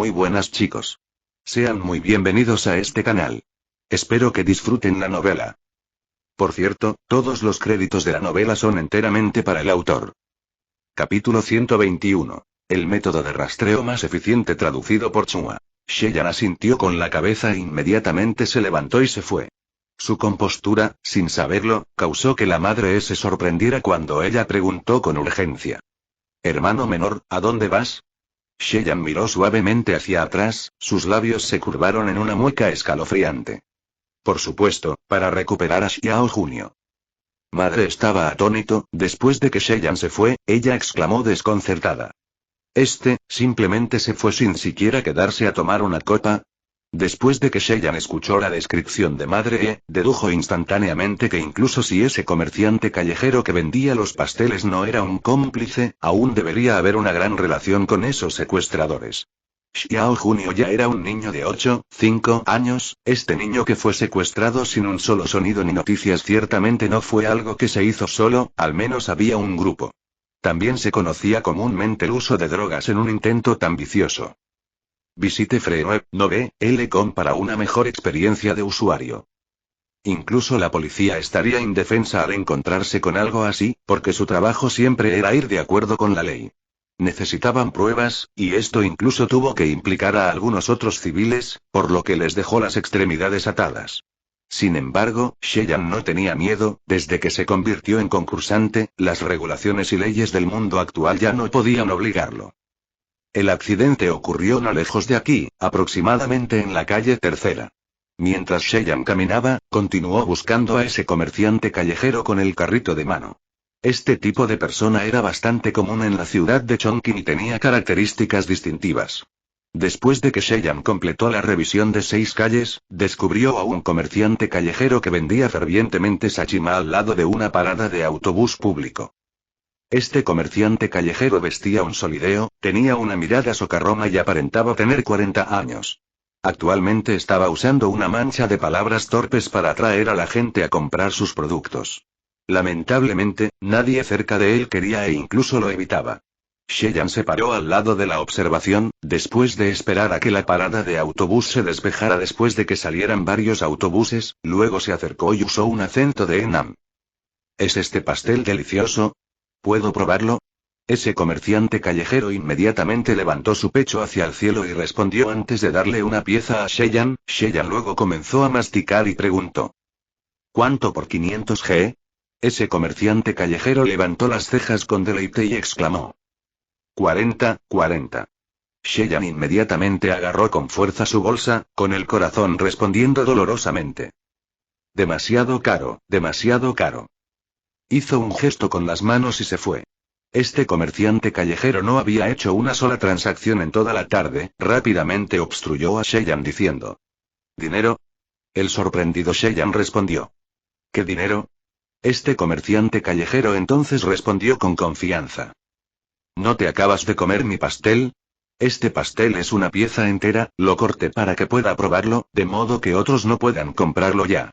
Muy buenas chicos. Sean muy bienvenidos a este canal. Espero que disfruten la novela. Por cierto, todos los créditos de la novela son enteramente para el autor. Capítulo 121. El método de rastreo más eficiente traducido por Chua. Cheyenne asintió con la cabeza e inmediatamente se levantó y se fue. Su compostura, sin saberlo, causó que la madre se sorprendiera cuando ella preguntó con urgencia. Hermano menor, ¿a dónde vas? Cheyenne miró suavemente hacia atrás, sus labios se curvaron en una mueca escalofriante. Por supuesto, para recuperar a Xiao Junio. Madre estaba atónito, después de que Cheyenne se fue, ella exclamó desconcertada. Simplemente se fue sin siquiera quedarse a tomar una copa. Después de que Cheyenne escuchó la descripción de madre dedujo instantáneamente que incluso si ese comerciante callejero que vendía los pasteles no era un cómplice, aún debería haber una gran relación con esos secuestradores. Xiao Junio ya era un niño de 5 años, este niño que fue secuestrado sin un solo sonido ni noticias ciertamente no fue algo que se hizo solo, al menos había un grupo. También se conocía comúnmente el uso de drogas en un intento tan vicioso. Visite Freenet.com para una mejor experiencia de usuario. Incluso la policía estaría indefensa al encontrarse con algo así, porque su trabajo siempre era ir de acuerdo con la ley. Necesitaban pruebas, y esto incluso tuvo que implicar a algunos otros civiles, por lo que les dejó las extremidades atadas. Sin embargo, Cheyenne no tenía miedo, desde que se convirtió en concursante, las regulaciones y leyes del mundo actual ya no podían obligarlo. El accidente ocurrió no lejos de aquí, aproximadamente en la calle Tercera. Mientras Cheyenne caminaba, continuó buscando a ese comerciante callejero con el carrito de mano. Este tipo de persona era bastante común en la ciudad de Chongqing y tenía características distintivas. Después de que Cheyenne completó la revisión de 6 calles, descubrió a un comerciante callejero que vendía fervientemente sashimi al lado de una parada de autobús público. Este comerciante callejero vestía un solideo, tenía una mirada socarrona y aparentaba tener 40 años. Actualmente estaba usando una mancha de palabras torpes para atraer a la gente a comprar sus productos. Lamentablemente, nadie cerca de él quería e incluso lo evitaba. Cheyenne se paró al lado de la observación, después de esperar a que la parada de autobús se despejara después de que salieran varios autobuses, luego se acercó y usó un acento de Enam. ¿Es este pastel delicioso? ¿Puedo probarlo? Ese comerciante callejero inmediatamente levantó su pecho hacia el cielo y respondió antes de darle una pieza a Cheyenne. Cheyenne luego comenzó a masticar y preguntó. ¿Cuánto por 500 G? Ese comerciante callejero levantó las cejas con deleite y exclamó. 40. Cheyenne inmediatamente agarró con fuerza su bolsa, con el corazón respondiendo dolorosamente. Demasiado caro, demasiado caro. Hizo un gesto con las manos y se fue. Este comerciante callejero no había hecho una sola transacción en toda la tarde, rápidamente obstruyó a Cheyenne diciendo. ¿Dinero? El sorprendido Cheyenne respondió. ¿Qué dinero? Este comerciante callejero entonces respondió con confianza. ¿No te acabas de comer mi pastel? Este pastel es una pieza entera, lo corté para que pueda probarlo, de modo que otros no puedan comprarlo ya.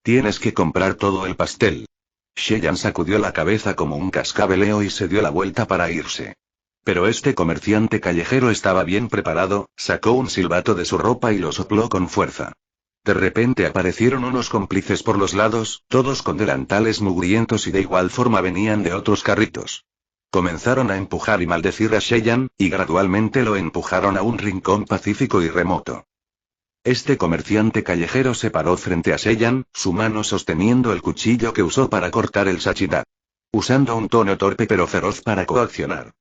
Tienes que comprar todo el pastel. Cheyenne sacudió la cabeza como un cascabeleo y se dio la vuelta para irse. Pero este comerciante callejero estaba bien preparado, sacó un silbato de su ropa y lo sopló con fuerza. De repente aparecieron unos cómplices por los lados, todos con delantales mugrientos y de igual forma venían de otros carritos. Comenzaron a empujar y maldecir a Cheyenne, y gradualmente lo empujaron a un rincón pacífico y remoto. Este comerciante callejero se paró frente a Cheyenne, su mano sosteniendo el cuchillo que usó para cortar el sashimi. Usando un tono torpe pero feroz para coaccionar.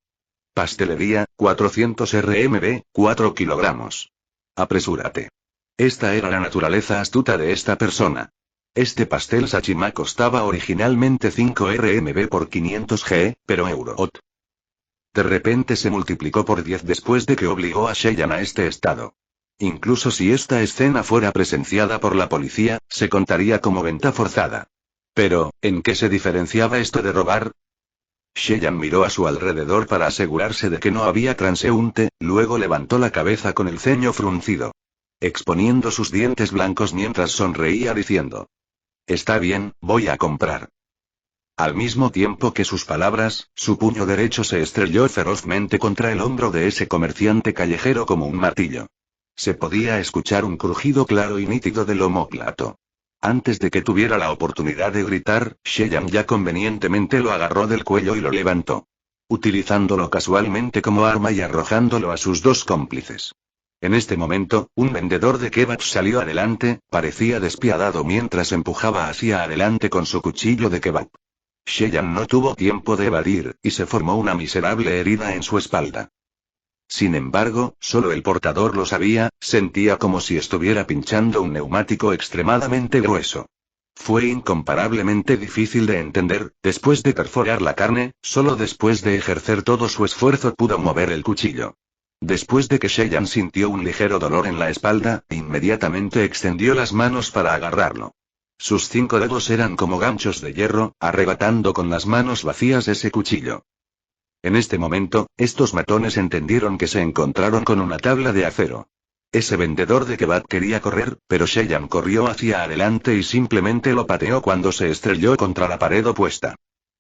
Pastelería, 400 RMB, 4 kilogramos. Apresúrate. Esta era la naturaleza astuta de esta persona. Este pastel sashimi costaba originalmente 5 RMB por 500 G, pero Euroot. De repente se multiplicó por 10 después de que obligó a Cheyenne a este estado. Incluso si esta escena fuera presenciada por la policía, se contaría como venta forzada. Pero, ¿en qué se diferenciaba esto de robar? Cheyenne miró a su alrededor para asegurarse de que no había transeúnte, luego levantó la cabeza con el ceño fruncido. Exponiendo sus dientes blancos mientras sonreía diciendo. Está bien, voy a comprar. Al mismo tiempo que sus palabras, su puño derecho se estrelló ferozmente contra el hombro de ese comerciante callejero como un martillo. Se podía escuchar un crujido claro y nítido del omóplato. Antes de que tuviera la oportunidad de gritar, Sheyan ya convenientemente lo agarró del cuello y lo levantó, utilizándolo casualmente como arma y arrojándolo a sus dos cómplices. En este momento, un vendedor de kebabs salió adelante, parecía despiadado mientras empujaba hacia adelante con su cuchillo de kebab. Sheyan no tuvo tiempo de evadir, y se formó una miserable herida en su espalda. Sin embargo, solo el portador lo sabía, sentía como si estuviera pinchando un neumático extremadamente grueso. Fue incomparablemente difícil de entender, después de perforar la carne, solo después de ejercer todo su esfuerzo pudo mover el cuchillo. Después de que Sheyan sintió un ligero dolor en la espalda, inmediatamente extendió las manos para agarrarlo. Sus 5 dedos eran como ganchos de hierro, arrebatando con las manos vacías ese cuchillo. En este momento, estos matones entendieron que se encontraron con una tabla de acero. Ese vendedor de kebab quería correr, pero Sheyan corrió hacia adelante y simplemente lo pateó cuando se estrelló contra la pared opuesta.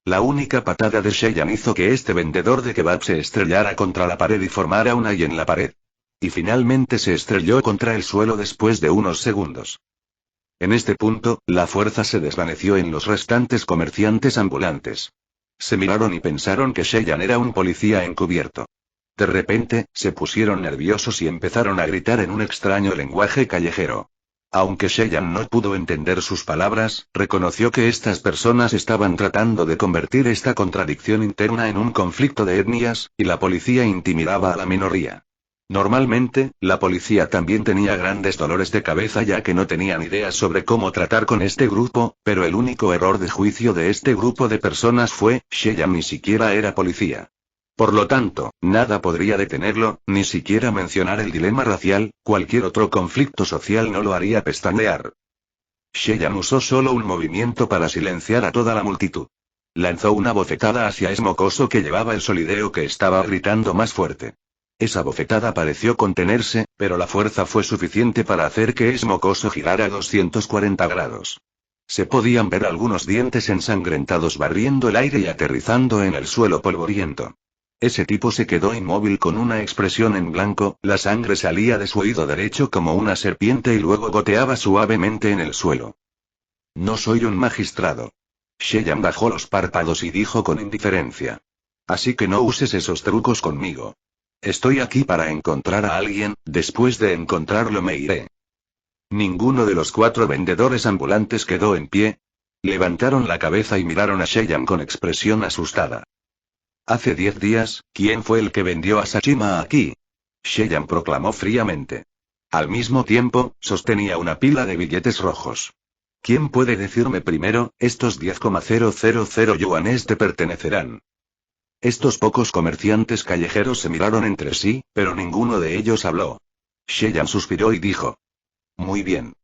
La única patada de Sheyan hizo que este vendedor de kebab se estrellara contra la pared y formara una Y en la pared. Y finalmente se estrelló contra el suelo después de unos segundos. En este punto, la fuerza se desvaneció en los restantes comerciantes ambulantes. Se miraron y pensaron que Sheyan era un policía encubierto. De repente, se pusieron nerviosos y empezaron a gritar en un extraño lenguaje callejero. Aunque Sheyan no pudo entender sus palabras, reconoció que estas personas estaban tratando de convertir esta contradicción interna en un conflicto de etnias, y la policía intimidaba a la minoría. Normalmente, la policía también tenía grandes dolores de cabeza ya que no tenían ideas sobre cómo tratar con este grupo, pero el único error de juicio de este grupo de personas fue, Sheyan ni siquiera era policía. Por lo tanto, nada podría detenerlo, ni siquiera mencionar el dilema racial, cualquier otro conflicto social no lo haría pestañear. Sheyan usó solo un movimiento para silenciar a toda la multitud. Lanzó una bofetada hacia Smokoso que llevaba el solideo que estaba gritando más fuerte. Esa bofetada pareció contenerse, pero la fuerza fue suficiente para hacer que Smokoso girara 240 grados. Se podían ver algunos dientes ensangrentados barriendo el aire y aterrizando en el suelo polvoriento. Ese tipo se quedó inmóvil con una expresión en blanco, la sangre salía de su oído derecho como una serpiente y luego goteaba suavemente en el suelo. No soy un magistrado. Sheyan bajó los párpados y dijo con indiferencia. Así que no uses esos trucos conmigo. Estoy aquí para encontrar a alguien, después de encontrarlo me iré. Ninguno de los 4 vendedores ambulantes quedó en pie. Levantaron la cabeza y miraron a Sheyan con expresión asustada. Hace 10 días, ¿quién fue el que vendió a Sachima aquí? Sheyan proclamó fríamente. Al mismo tiempo, sostenía una pila de billetes rojos. ¿Quién puede decirme primero, estos 10,000 yuanes te pertenecerán? Estos pocos comerciantes callejeros se miraron entre sí, pero ninguno de ellos habló. Sheyan suspiró y dijo. Muy bien.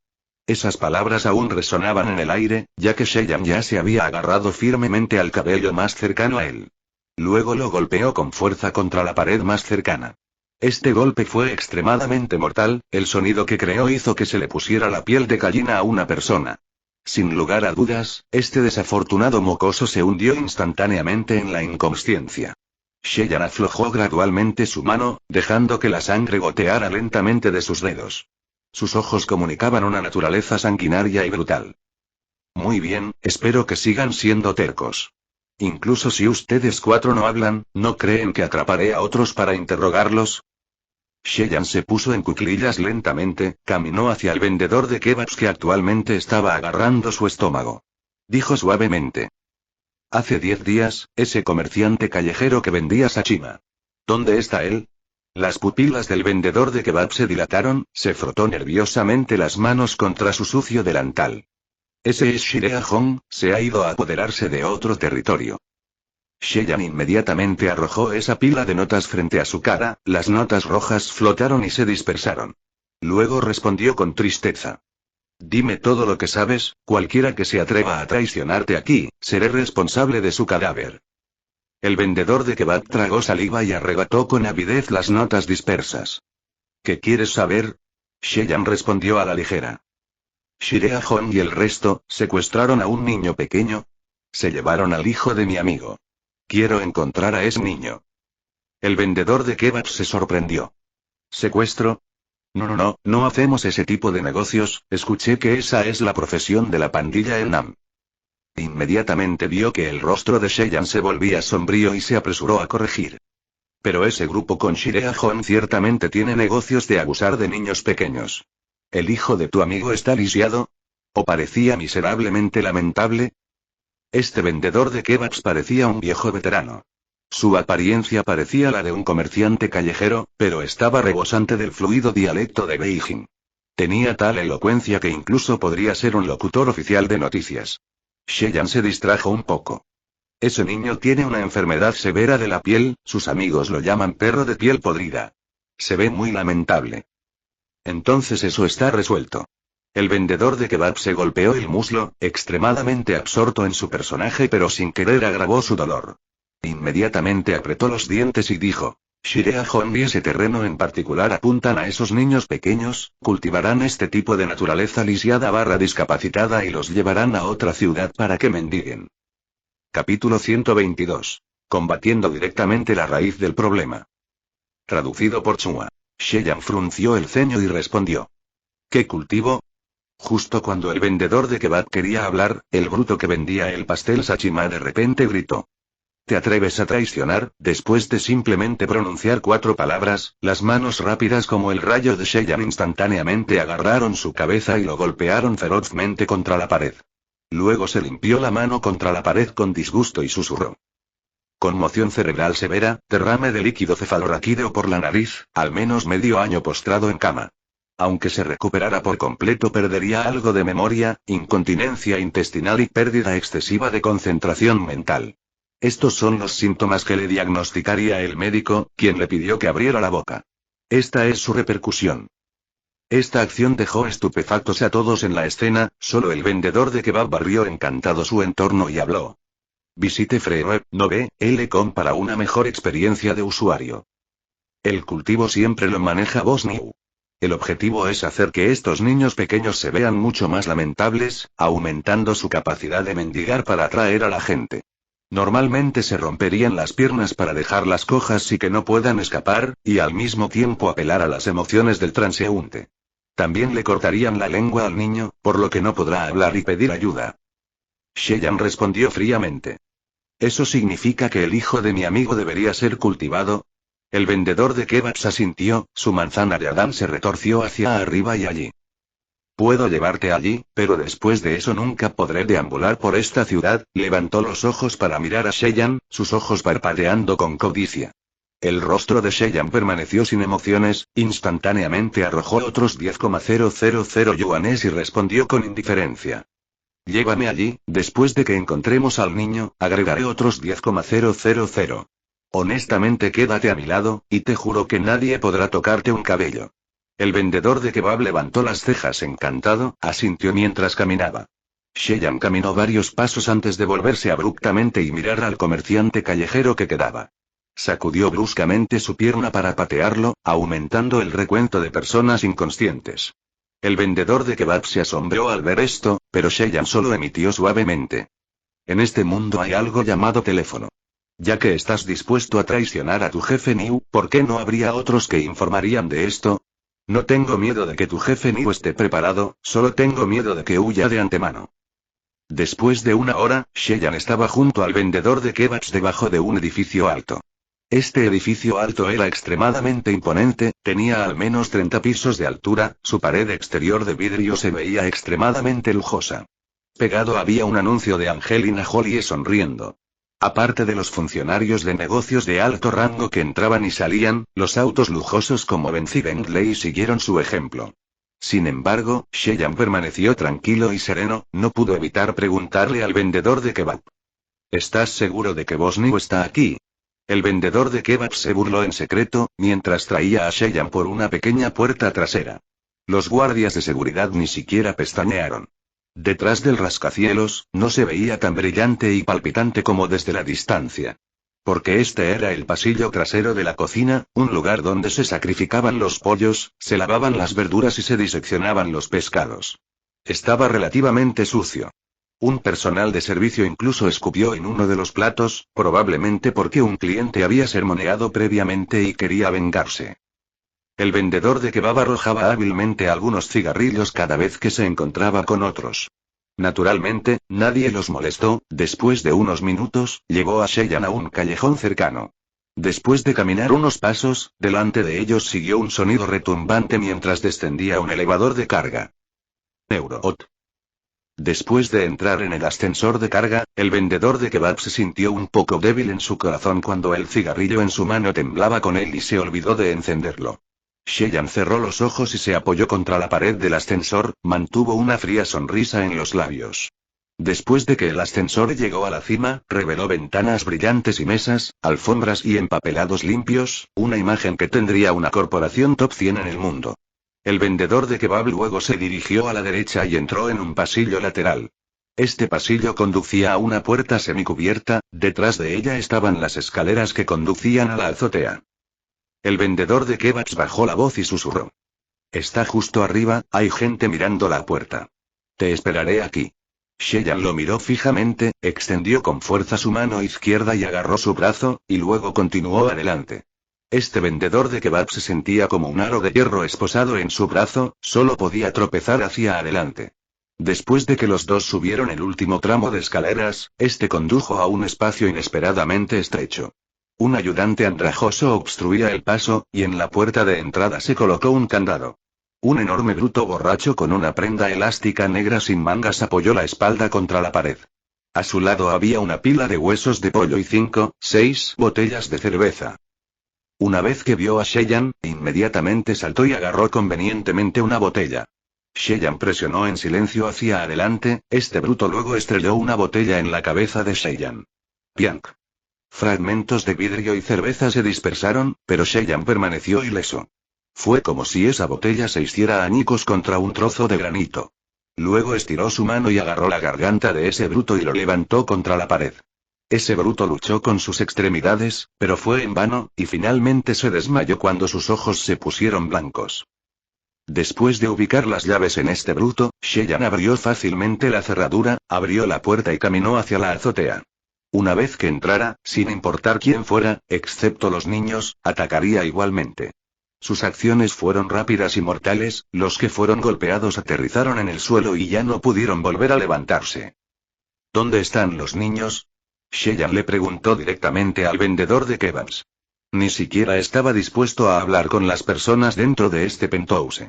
Esas palabras aún resonaban en el aire, ya que Sheyan ya se había agarrado firmemente al cabello más cercano a él. Luego lo golpeó con fuerza contra la pared más cercana. Este golpe fue extremadamente mortal, el sonido que creó hizo que se le pusiera la piel de gallina a una persona. Sin lugar a dudas, este desafortunado mocoso se hundió instantáneamente en la inconsciencia. Sheyan aflojó gradualmente su mano, dejando que la sangre goteara lentamente de sus dedos. Sus ojos comunicaban una naturaleza sanguinaria y brutal. Muy bien, espero que sigan siendo tercos. Incluso si ustedes 4 no hablan, ¿no creen que atraparé a otros para interrogarlos? Sheyan se puso en cuclillas lentamente, caminó hacia el vendedor de kebabs que actualmente estaba agarrando su estómago. Dijo suavemente. Hace 10 días, ese comerciante callejero que vendía sashima. ¿Dónde está él? Las pupilas del vendedor de kebab se dilataron, se frotó nerviosamente las manos contra su sucio delantal. Ese es Shirea Hong, se ha ido a apoderarse de otro territorio. Sheyan inmediatamente arrojó esa pila de notas frente a su cara, las notas rojas flotaron y se dispersaron. Luego respondió con tristeza. Dime todo lo que sabes, cualquiera que se atreva a traicionarte aquí, seré responsable de su cadáver. El vendedor de kebab tragó saliva y arrebató con avidez las notas dispersas. ¿Qué quieres saber? Sheyan respondió a la ligera. Shirea Hong y el resto, ¿secuestraron a un niño pequeño? Se llevaron al hijo de mi amigo. Quiero encontrar a ese niño. El vendedor de kebabs se sorprendió. ¿Secuestro? No hacemos ese tipo de negocios, escuché que esa es la profesión de la pandilla El Nam. Inmediatamente vio que el rostro de Sheyan se volvía sombrío y se apresuró a corregir. Pero ese grupo con Shirea Hon ciertamente tiene negocios de abusar de niños pequeños. ¿El hijo de tu amigo está lisiado? ¿O parecía miserablemente lamentable? Este vendedor de kebabs parecía un viejo veterano. Su apariencia parecía la de un comerciante callejero, pero estaba rebosante del fluido dialecto de Beijing. Tenía tal elocuencia que incluso podría ser un locutor oficial de noticias. Sheyan se distrajo un poco. Ese niño tiene una enfermedad severa de la piel, sus amigos lo llaman perro de piel podrida. Se ve muy lamentable. Entonces eso está resuelto. El vendedor de kebab se golpeó el muslo, extremadamente absorto en su personaje pero sin querer agravó su dolor. Inmediatamente apretó los dientes y dijo, Shirea Hon y ese terreno en particular apuntan a esos niños pequeños, cultivarán este tipo de naturaleza lisiada / discapacitada y los llevarán a otra ciudad para que mendiguen. Capítulo 122. Combatiendo directamente la raíz del problema. Traducido por Chua. Sheyan frunció el ceño y respondió. ¿Qué cultivo? Justo cuando el vendedor de kebab quería hablar, el bruto que vendía el pastel Sachima de repente gritó. ¿Te atreves a traicionar? Después de simplemente pronunciar 4 palabras, las manos rápidas como el rayo de Sheyan instantáneamente agarraron su cabeza y lo golpearon ferozmente contra la pared. Luego se limpió la mano contra la pared con disgusto y susurró. Conmoción cerebral severa, derrame de líquido cefalorraquídeo por la nariz, al menos medio año postrado en cama. Aunque se recuperara por completo perdería algo de memoria, incontinencia intestinal y pérdida excesiva de concentración mental. Estos son los síntomas que le diagnosticaría el médico, quien le pidió que abriera la boca. Esta es su repercusión. Esta acción dejó estupefactos a todos en la escena, solo el vendedor de kebab barrió encantado su entorno y habló. Visite Freweb, no ve, L.com para una mejor experiencia de usuario. El cultivo siempre lo maneja Bosniu. El objetivo es hacer que estos niños pequeños se vean mucho más lamentables, aumentando su capacidad de mendigar para atraer a la gente. Normalmente se romperían las piernas para dejarlas cojas y que no puedan escapar, y al mismo tiempo apelar a las emociones del transeúnte. También le cortarían la lengua al niño, por lo que no podrá hablar y pedir ayuda. Sheyan respondió fríamente. ¿Eso significa que el hijo de mi amigo debería ser cultivado? El vendedor de kebabs asintió, su manzana de Adán se retorció hacia arriba y allí. Puedo llevarte allí, pero después de eso nunca podré deambular por esta ciudad. Levantó los ojos para mirar a Sheyan, sus ojos parpadeando con codicia. El rostro de Sheyan permaneció sin emociones, instantáneamente arrojó otros 10,000 yuanes y respondió con indiferencia. Llévame allí, después de que encontremos al niño, agregaré otros 10,000. Honestamente quédate a mi lado, y te juro que nadie podrá tocarte un cabello. El vendedor de kebab levantó las cejas encantado, asintió mientras caminaba. Sheyan caminó varios pasos antes de volverse abruptamente y mirar al comerciante callejero que quedaba. Sacudió bruscamente su pierna para patearlo, aumentando el recuento de personas inconscientes. El vendedor de kebab se asombró al ver esto, pero Sheyan solo emitió suavemente. En este mundo hay algo llamado teléfono. Ya que estás dispuesto a traicionar a tu jefe Niu, ¿por qué no habría otros que informarían de esto? No tengo miedo de que tu jefe Niu esté preparado, solo tengo miedo de que huya de antemano. Después de una hora, Sheyan estaba junto al vendedor de kebabs debajo de un edificio alto. Este edificio alto era extremadamente imponente, tenía al menos 30 pisos de altura, su pared exterior de vidrio se veía extremadamente lujosa. Pegado había un anuncio de Angelina Jolie sonriendo. Aparte de los funcionarios de negocios de alto rango que entraban y salían, los autos lujosos como Benz y Bentley siguieron su ejemplo. Sin embargo, Sheyan permaneció tranquilo y sereno, no pudo evitar preguntarle al vendedor de kebab. ¿Estás seguro de que Bosniu está aquí? El vendedor de kebab se burló en secreto, mientras traía a Sheyan por una pequeña puerta trasera. Los guardias de seguridad ni siquiera pestañearon. Detrás del rascacielos, no se veía tan brillante y palpitante como desde la distancia. Porque este era el pasillo trasero de la cocina, un lugar donde se sacrificaban los pollos, se lavaban las verduras y se diseccionaban los pescados. Estaba relativamente sucio. Un personal de servicio incluso escupió en uno de los platos, probablemente porque un cliente había sermoneado previamente y quería vengarse. El vendedor de kebab arrojaba hábilmente algunos cigarrillos cada vez que se encontraba con otros. Naturalmente, nadie los molestó. Después de unos minutos, llevó a Cheyenne a un callejón cercano. Después de caminar unos pasos, delante de ellos siguió un sonido retumbante mientras descendía un elevador de carga. Euroot. Después de entrar en el ascensor de carga, el vendedor de kebab se sintió un poco débil en su corazón cuando el cigarrillo en su mano temblaba con él y se olvidó de encenderlo. Cheyenne cerró los ojos y se apoyó contra la pared del ascensor, mantuvo una fría sonrisa en los labios. Después de que el ascensor llegó a la cima, reveló ventanas brillantes y mesas, alfombras y empapelados limpios, una imagen que tendría una corporación top 100 en el mundo. El vendedor de kebab luego se dirigió a la derecha y entró en un pasillo lateral. Este pasillo conducía a una puerta semicubierta, detrás de ella estaban las escaleras que conducían a la azotea. El vendedor de kebabs bajó la voz y susurró. Está justo arriba, hay gente mirando la puerta. Te esperaré aquí. Cheyenne lo miró fijamente, extendió con fuerza su mano izquierda y agarró su brazo, y luego continuó adelante. Este vendedor de kebab se sentía como un aro de hierro esposado en su brazo, solo podía tropezar hacia adelante. Después de que los dos subieron el último tramo de escaleras, este condujo a un espacio inesperadamente estrecho. Un ayudante andrajoso obstruía el paso, y en la puerta de entrada se colocó un candado. Un enorme bruto borracho con una prenda elástica negra sin mangas apoyó la espalda contra la pared. A su lado había una pila de huesos de pollo y 6 botellas de cerveza. Una vez que vio a Cheyenne, inmediatamente saltó y agarró convenientemente una botella. Cheyenne presionó en silencio hacia adelante, este bruto luego estrelló una botella en la cabeza de Cheyenne. ¡Piank! Fragmentos de vidrio y cerveza se dispersaron, pero Cheyenne permaneció ileso. Fue como si esa botella se hiciera añicos contra un trozo de granito. Luego estiró su mano y agarró la garganta de ese bruto y lo levantó contra la pared. Ese bruto luchó con sus extremidades, pero fue en vano, y finalmente se desmayó cuando sus ojos se pusieron blancos. Después de ubicar las llaves en este bruto, Cheyenne abrió fácilmente la cerradura, abrió la puerta y caminó hacia la azotea. Una vez que entrara, sin importar quién fuera, excepto los niños, atacaría igualmente. Sus acciones fueron rápidas y mortales, los que fueron golpeados aterrizaron en el suelo y ya no pudieron volver a levantarse. ¿Dónde están los niños? Cheyenne le preguntó directamente al vendedor de kebabs. Ni siquiera estaba dispuesto a hablar con las personas dentro de este penthouse.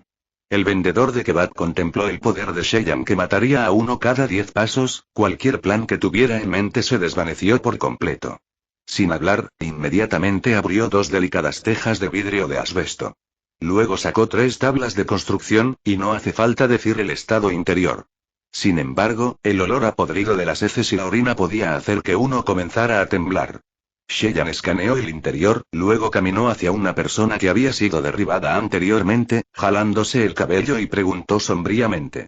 El vendedor de kebab contempló el poder de Cheyenne que mataría a uno cada 10 pasos, cualquier plan que tuviera en mente se desvaneció por completo. Sin hablar, inmediatamente abrió 2 delicadas tejas de vidrio de asbesto. Luego sacó 3 tablas de construcción, y no hace falta decir el estado interior. Sin embargo, el olor a podrido de las heces y la orina podía hacer que uno comenzara a temblar. Cheyenne escaneó el interior, luego caminó hacia una persona que había sido derribada anteriormente, jalándose el cabello y preguntó sombríamente.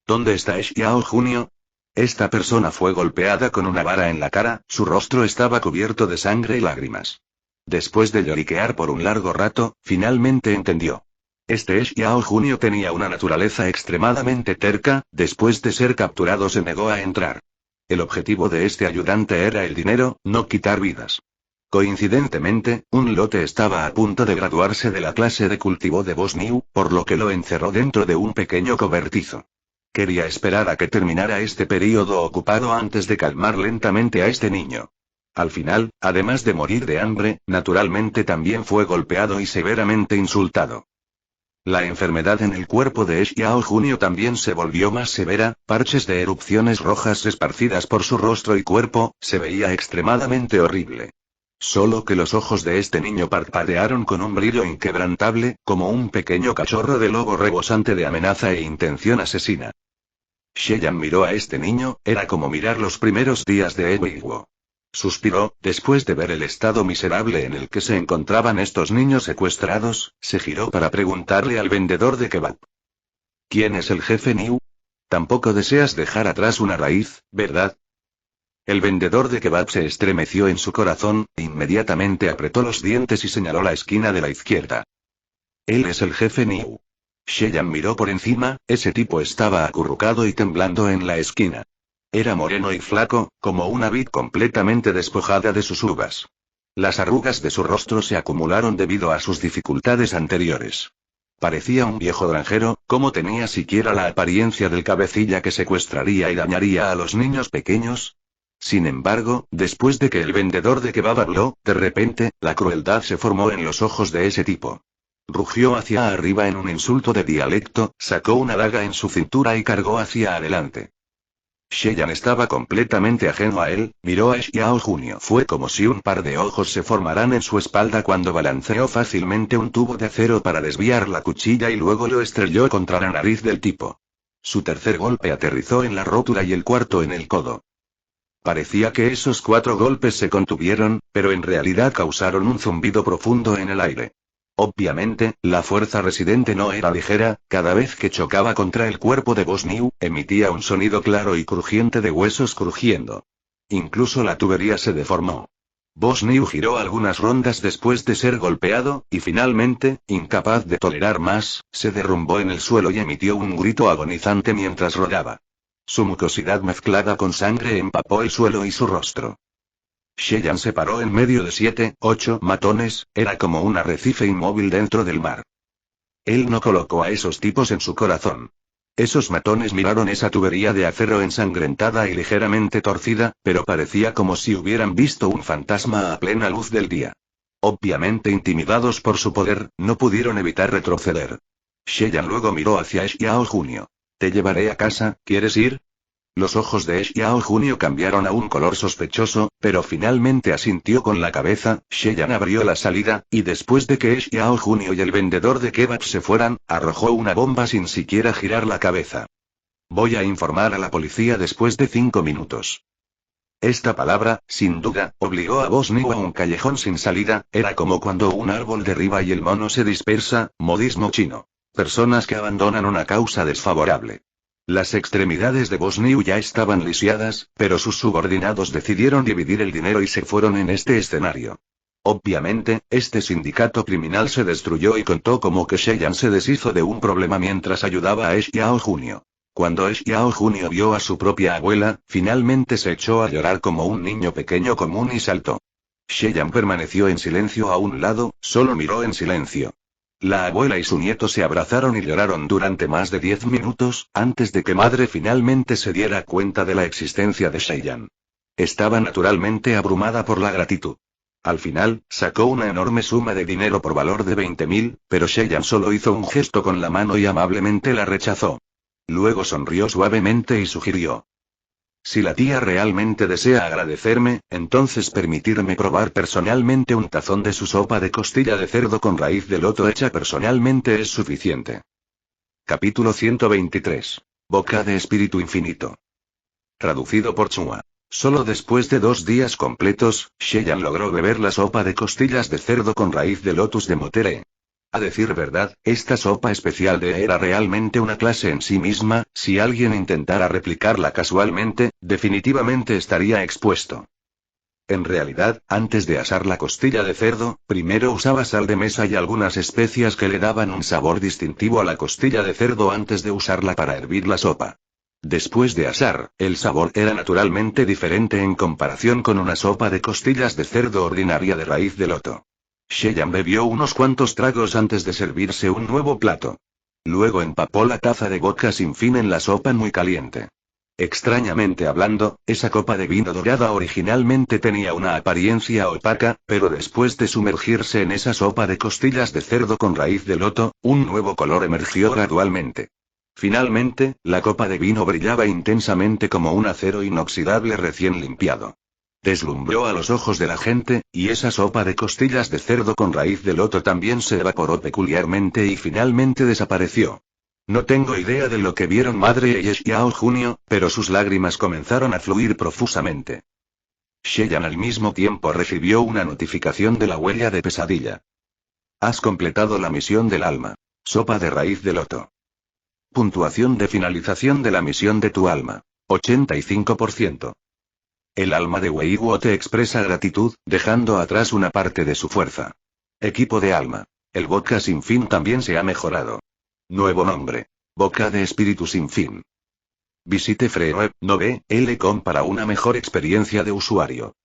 ¿Dónde está Xiao Junio? Esta persona fue golpeada con una vara en la cara, su rostro estaba cubierto de sangre y lágrimas. Después de lloriquear por un largo rato, finalmente entendió. Este Xiao Junio tenía una naturaleza extremadamente terca, después de ser capturado se negó a entrar. El objetivo de este ayudante era el dinero, no quitar vidas. Coincidentemente, un lote estaba a punto de graduarse de la clase de cultivo de Bosniu, por lo que lo encerró dentro de un pequeño cobertizo. Quería esperar a que terminara este período ocupado antes de calmar lentamente a este niño. Al final, además de morir de hambre, naturalmente también fue golpeado y severamente insultado. La enfermedad en el cuerpo de Xiao Junio también se volvió más severa, parches de erupciones rojas esparcidas por su rostro y cuerpo, se veía extremadamente horrible. Solo que los ojos de este niño parpadearon con un brillo inquebrantable, como un pequeño cachorro de lobo rebosante de amenaza e intención asesina. Cheyenne miró a este niño, era como mirar los primeros días de Ewiwo. Suspiró, después de ver el estado miserable en el que se encontraban estos niños secuestrados, se giró para preguntarle al vendedor de kebab. ¿Quién es el jefe Niu? Tampoco deseas dejar atrás una raíz, ¿verdad? El vendedor de kebab se estremeció en su corazón, inmediatamente apretó los dientes y señaló la esquina de la izquierda. Él es el jefe Niu. Cheyenne miró por encima, ese tipo estaba acurrucado y temblando en la esquina. Era moreno y flaco, como una vid completamente despojada de sus uvas. Las arrugas de su rostro se acumularon debido a sus dificultades anteriores. Parecía un viejo granjero, como tenía siquiera la apariencia del cabecilla que secuestraría y dañaría a los niños pequeños. Sin embargo, después de que el vendedor de kebab habló, de repente, la crueldad se formó en los ojos de ese tipo. Rugió hacia arriba en un insulto de dialecto, sacó una daga en su cintura y cargó hacia adelante. Sheyan estaba completamente ajeno a él, miró a Xiao Junio. Fue como si un par de ojos se formaran en su espalda cuando balanceó fácilmente un tubo de acero para desviar la cuchilla y luego lo estrelló contra la nariz del tipo. Su tercer golpe aterrizó en la rótula y el cuarto en el codo. Parecía que esos 4 golpes se contuvieron, pero en realidad causaron un zumbido profundo en el aire. Obviamente, la fuerza residente no era ligera, cada vez que chocaba contra el cuerpo de Bosniu, emitía un sonido claro y crujiente de huesos crujiendo. Incluso la tubería se deformó. Bosniu giró algunas rondas después de ser golpeado, y finalmente, incapaz de tolerar más, se derrumbó en el suelo y emitió un grito agonizante mientras rodaba. Su mucosidad mezclada con sangre empapó el suelo y su rostro. Sheyan se paró en medio de 7, 8 matones, era como un arrecife inmóvil dentro del mar. Él no colocó a esos tipos en su corazón. Esos matones miraron esa tubería de acero ensangrentada y ligeramente torcida, pero parecía como si hubieran visto un fantasma a plena luz del día. Obviamente intimidados por su poder, no pudieron evitar retroceder. Sheyan luego miró hacia Xiao Junio. Te llevaré a casa, ¿quieres ir? Los ojos de Xiao Junio cambiaron a un color sospechoso, pero finalmente asintió con la cabeza. Sheyan abrió la salida, y después de que Xiao Junio y el vendedor de kebab se fueran, arrojó una bomba sin siquiera girar la cabeza. Voy a informar a la policía después de 5 minutos. Esta palabra, sin duda, obligó a Bosniu a un callejón sin salida, era como cuando un árbol derriba y el mono se dispersa, modismo chino. Personas que abandonan una causa desfavorable. Las extremidades de Bosniu ya estaban lisiadas, pero sus subordinados decidieron dividir el dinero y se fueron en este escenario. Obviamente, este sindicato criminal se destruyó y contó como que Sheyan se deshizo de un problema mientras ayudaba a Xiao Junio. Cuando Xiao Junio vio a su propia abuela, finalmente se echó a llorar como un niño pequeño común y saltó. Sheyan permaneció en silencio a un lado, solo miró en silencio. La abuela y su nieto se abrazaron y lloraron durante más de 10 minutos, antes de que madre finalmente se diera cuenta de la existencia de Sheyan. Estaba naturalmente abrumada por la gratitud. Al final, sacó una enorme suma de dinero por valor de 20.000, pero Sheyan solo hizo un gesto con la mano y amablemente la rechazó. Luego sonrió suavemente y sugirió. Si la tía realmente desea agradecerme, entonces permitirme probar personalmente un tazón de su sopa de costilla de cerdo con raíz de loto hecha personalmente es suficiente. Capítulo 123. Boca de espíritu infinito. Traducido por Chua. Solo después de 2 días completos, Sheyan logró beber la sopa de costillas de cerdo con raíz de lotus de Motere. A decir verdad, esta sopa especial de era realmente una clase en sí misma, si alguien intentara replicarla casualmente, definitivamente estaría expuesto. En realidad, antes de asar la costilla de cerdo, primero usaba sal de mesa y algunas especias que le daban un sabor distintivo a la costilla de cerdo antes de usarla para hervir la sopa. Después de asar, el sabor era naturalmente diferente en comparación con una sopa de costillas de cerdo ordinaria de raíz de loto. Sheyan bebió unos cuantos tragos antes de servirse un nuevo plato. Luego empapó la taza de vodka sin fin en la sopa muy caliente. Extrañamente hablando, esa copa de vino dorada originalmente tenía una apariencia opaca, pero después de sumergirse en esa sopa de costillas de cerdo con raíz de loto, un nuevo color emergió gradualmente. Finalmente, la copa de vino brillaba intensamente como un acero inoxidable recién limpiado. Deslumbró a los ojos de la gente, y esa sopa de costillas de cerdo con raíz de loto también se evaporó peculiarmente y finalmente desapareció. No tengo idea de lo que vieron madre y Xiao Junio, pero sus lágrimas comenzaron a fluir profusamente. Sheyan al mismo tiempo recibió una notificación de la huella de pesadilla. Has completado la misión del alma. Sopa de raíz de loto. Puntuación de finalización de la misión de tu alma. 85%. El alma de Weiwo te expresa gratitud, dejando atrás una parte de su fuerza. Equipo de alma. El vodka sin fin también se ha mejorado. Nuevo nombre. Boca de espíritu sin fin. Visite freeweb.com para una mejor experiencia de usuario.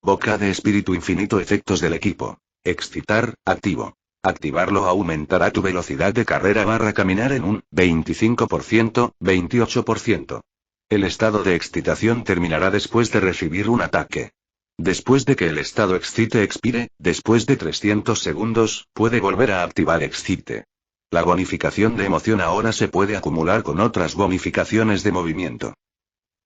Boca de espíritu infinito. Efectos del equipo. Excitar, activo. Activarlo aumentará tu velocidad de carrera / caminar en un 25%, 28%. El estado de excitación terminará después de recibir un ataque. Después de que el estado excite expire, después de 300 segundos, puede volver a activar excite. La bonificación de emoción ahora se puede acumular con otras bonificaciones de movimiento.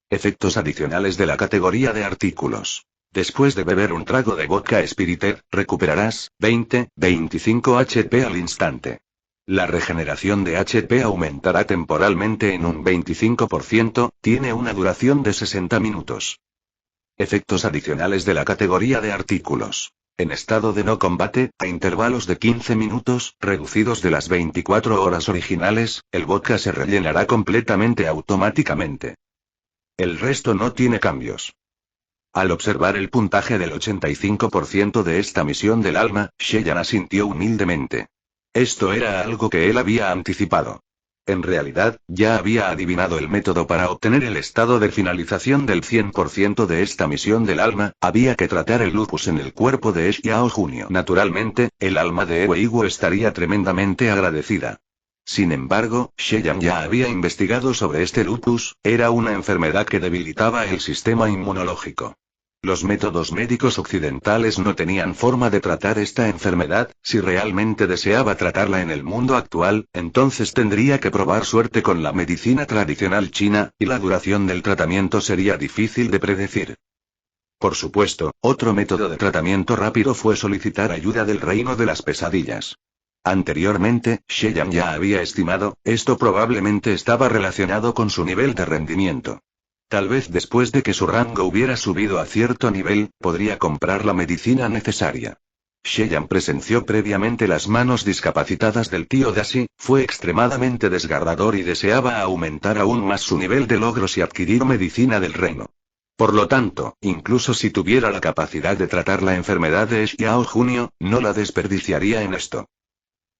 Efectos adicionales de la categoría de artículos. Después de beber un trago de vodka Spirited, recuperarás 25 HP al instante. La regeneración de HP aumentará temporalmente en un 25%, tiene una duración de 60 minutos. Efectos adicionales de la categoría de artículos. En estado de no combate, a intervalos de 15 minutos, reducidos de las 24 horas originales, el vodka se rellenará completamente automáticamente. El resto no tiene cambios. Al observar el puntaje del 85% de esta misión del alma, Cheyenne asintió humildemente. Esto era algo que él había anticipado. En realidad, ya había adivinado el método para obtener el estado de finalización del 100% de esta misión del alma. Había que tratar el lupus en el cuerpo de Xiao Junio. Naturalmente, el alma de Weibo estaría tremendamente agradecida. Sin embargo, Cheyenne ya había investigado sobre este lupus, era una enfermedad que debilitaba el sistema inmunológico. Los métodos médicos occidentales no tenían forma de tratar esta enfermedad. Si realmente deseaba tratarla en el mundo actual, entonces tendría que probar suerte con la medicina tradicional china, y la duración del tratamiento sería difícil de predecir. Por supuesto, otro método de tratamiento rápido fue solicitar ayuda del reino de las pesadillas. Anteriormente, Cheyenne ya había estimado, esto probablemente estaba relacionado con su nivel de rendimiento. Tal vez después de que su rango hubiera subido a cierto nivel, podría comprar la medicina necesaria. Cheyenne presenció previamente las manos discapacitadas del tío Dashi, fue extremadamente desgarrador y deseaba aumentar aún más su nivel de logros y adquirir medicina del reino. Por lo tanto, incluso si tuviera la capacidad de tratar la enfermedad de Xiao Junio, no la desperdiciaría en esto.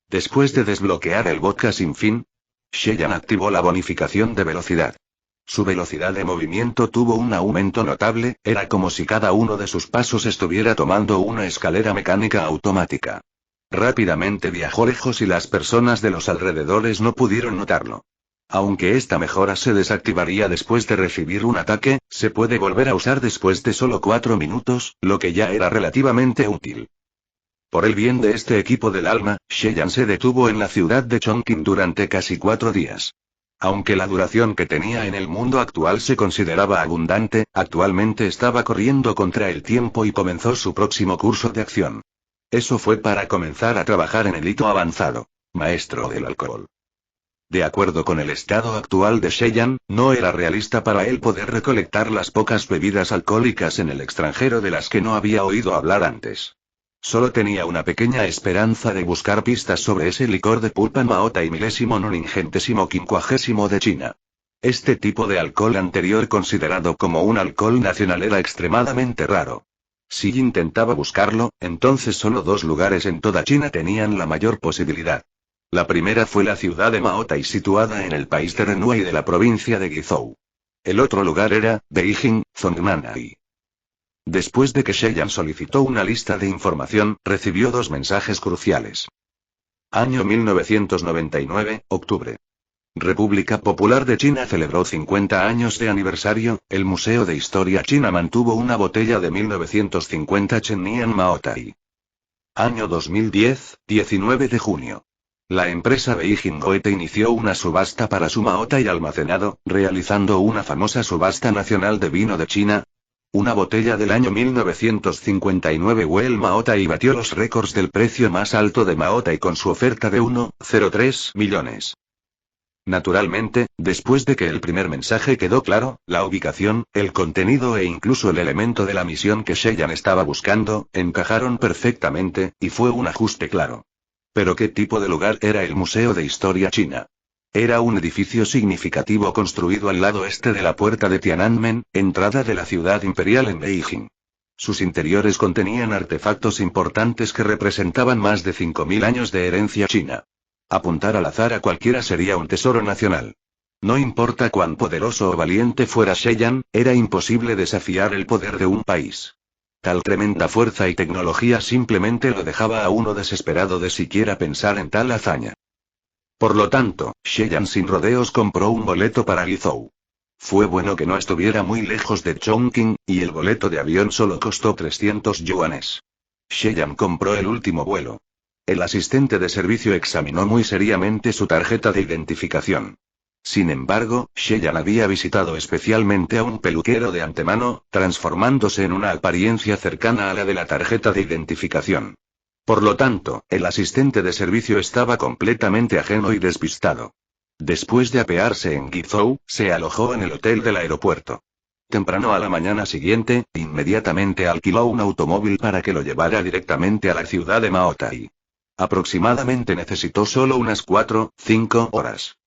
Después de desbloquear el vodka sin fin, Cheyenne activó la bonificación de velocidad. Su velocidad de movimiento tuvo un aumento notable, era como si cada uno de sus pasos estuviera tomando una escalera mecánica automática. Rápidamente viajó lejos y las personas de los alrededores no pudieron notarlo. Aunque esta mejora se desactivaría después de recibir un ataque, se puede volver a usar después de solo 4 minutos, lo que ya era relativamente útil. Por el bien de este equipo del alma, Cheyenne se detuvo en la ciudad de Chongqing durante casi 4 días. Aunque la duración que tenía en el mundo actual se consideraba abundante, actualmente estaba corriendo contra el tiempo y comenzó su próximo curso de acción. Eso fue para comenzar a trabajar en el hito avanzado. Maestro del alcohol. De acuerdo con el estado actual de Cheyenne, no era realista para él poder recolectar las pocas bebidas alcohólicas en el extranjero de las que no había oído hablar antes. Solo tenía una pequeña esperanza de buscar pistas sobre ese licor de pulpa Maota y 1095º de China. Este tipo de alcohol anterior considerado como un alcohol nacional era extremadamente raro. Si intentaba buscarlo, entonces solo 2 lugares en toda China tenían la mayor posibilidad. La primera fue la ciudad de Maotai situada en el país de Renhui de la provincia de Guizhou. El otro lugar era, Beijing, Zhongnan. Después de que Cheyenne solicitó una lista de información, recibió 2 mensajes cruciales. Año 1999, octubre. República Popular de China celebró 50 años de aniversario, el Museo de Historia China mantuvo una botella de 1950 Chennian Maotai. Año 2010, 19 de junio. La empresa Beijing Goethe inició una subasta para su Maotai almacenado, realizando una famosa subasta nacional de vino de China. Una botella del año 1959 Well Maotai batió los récords del precio más alto de Maotai con su oferta de 1,03 millones. Naturalmente, después de que el primer mensaje quedó claro, la ubicación, el contenido e incluso el elemento de la misión que Cheyenne estaba buscando, encajaron perfectamente, y fue un ajuste claro. Pero ¿qué tipo de lugar era el Museo de Historia China? Era un edificio significativo construido al lado este de la puerta de Tiananmen, entrada de la ciudad imperial en Beijing. Sus interiores contenían artefactos importantes que representaban más de 5.000 años de herencia china. Apuntar al azar a cualquiera sería un tesoro nacional. No importa cuán poderoso o valiente fuera Sheyan, era imposible desafiar el poder de un país. Tal tremenda fuerza y tecnología simplemente lo dejaba a uno desesperado de siquiera pensar en tal hazaña. Por lo tanto, Sheyan sin rodeos compró un boleto para Guizhou. Fue bueno que no estuviera muy lejos de Chongqing, y el boleto de avión solo costó 300 yuanes. Sheyan compró el último vuelo. El asistente de servicio examinó muy seriamente su tarjeta de identificación. Sin embargo, Sheyan había visitado especialmente a un peluquero de antemano, transformándose en una apariencia cercana a la de la tarjeta de identificación. Por lo tanto, el asistente de servicio estaba completamente ajeno y despistado. Después de apearse en Guizhou, se alojó en el hotel del aeropuerto. Temprano a la mañana siguiente, inmediatamente alquiló un automóvil para que lo llevara directamente a la ciudad de Maotai. Aproximadamente necesitó solo unas 4-5 horas.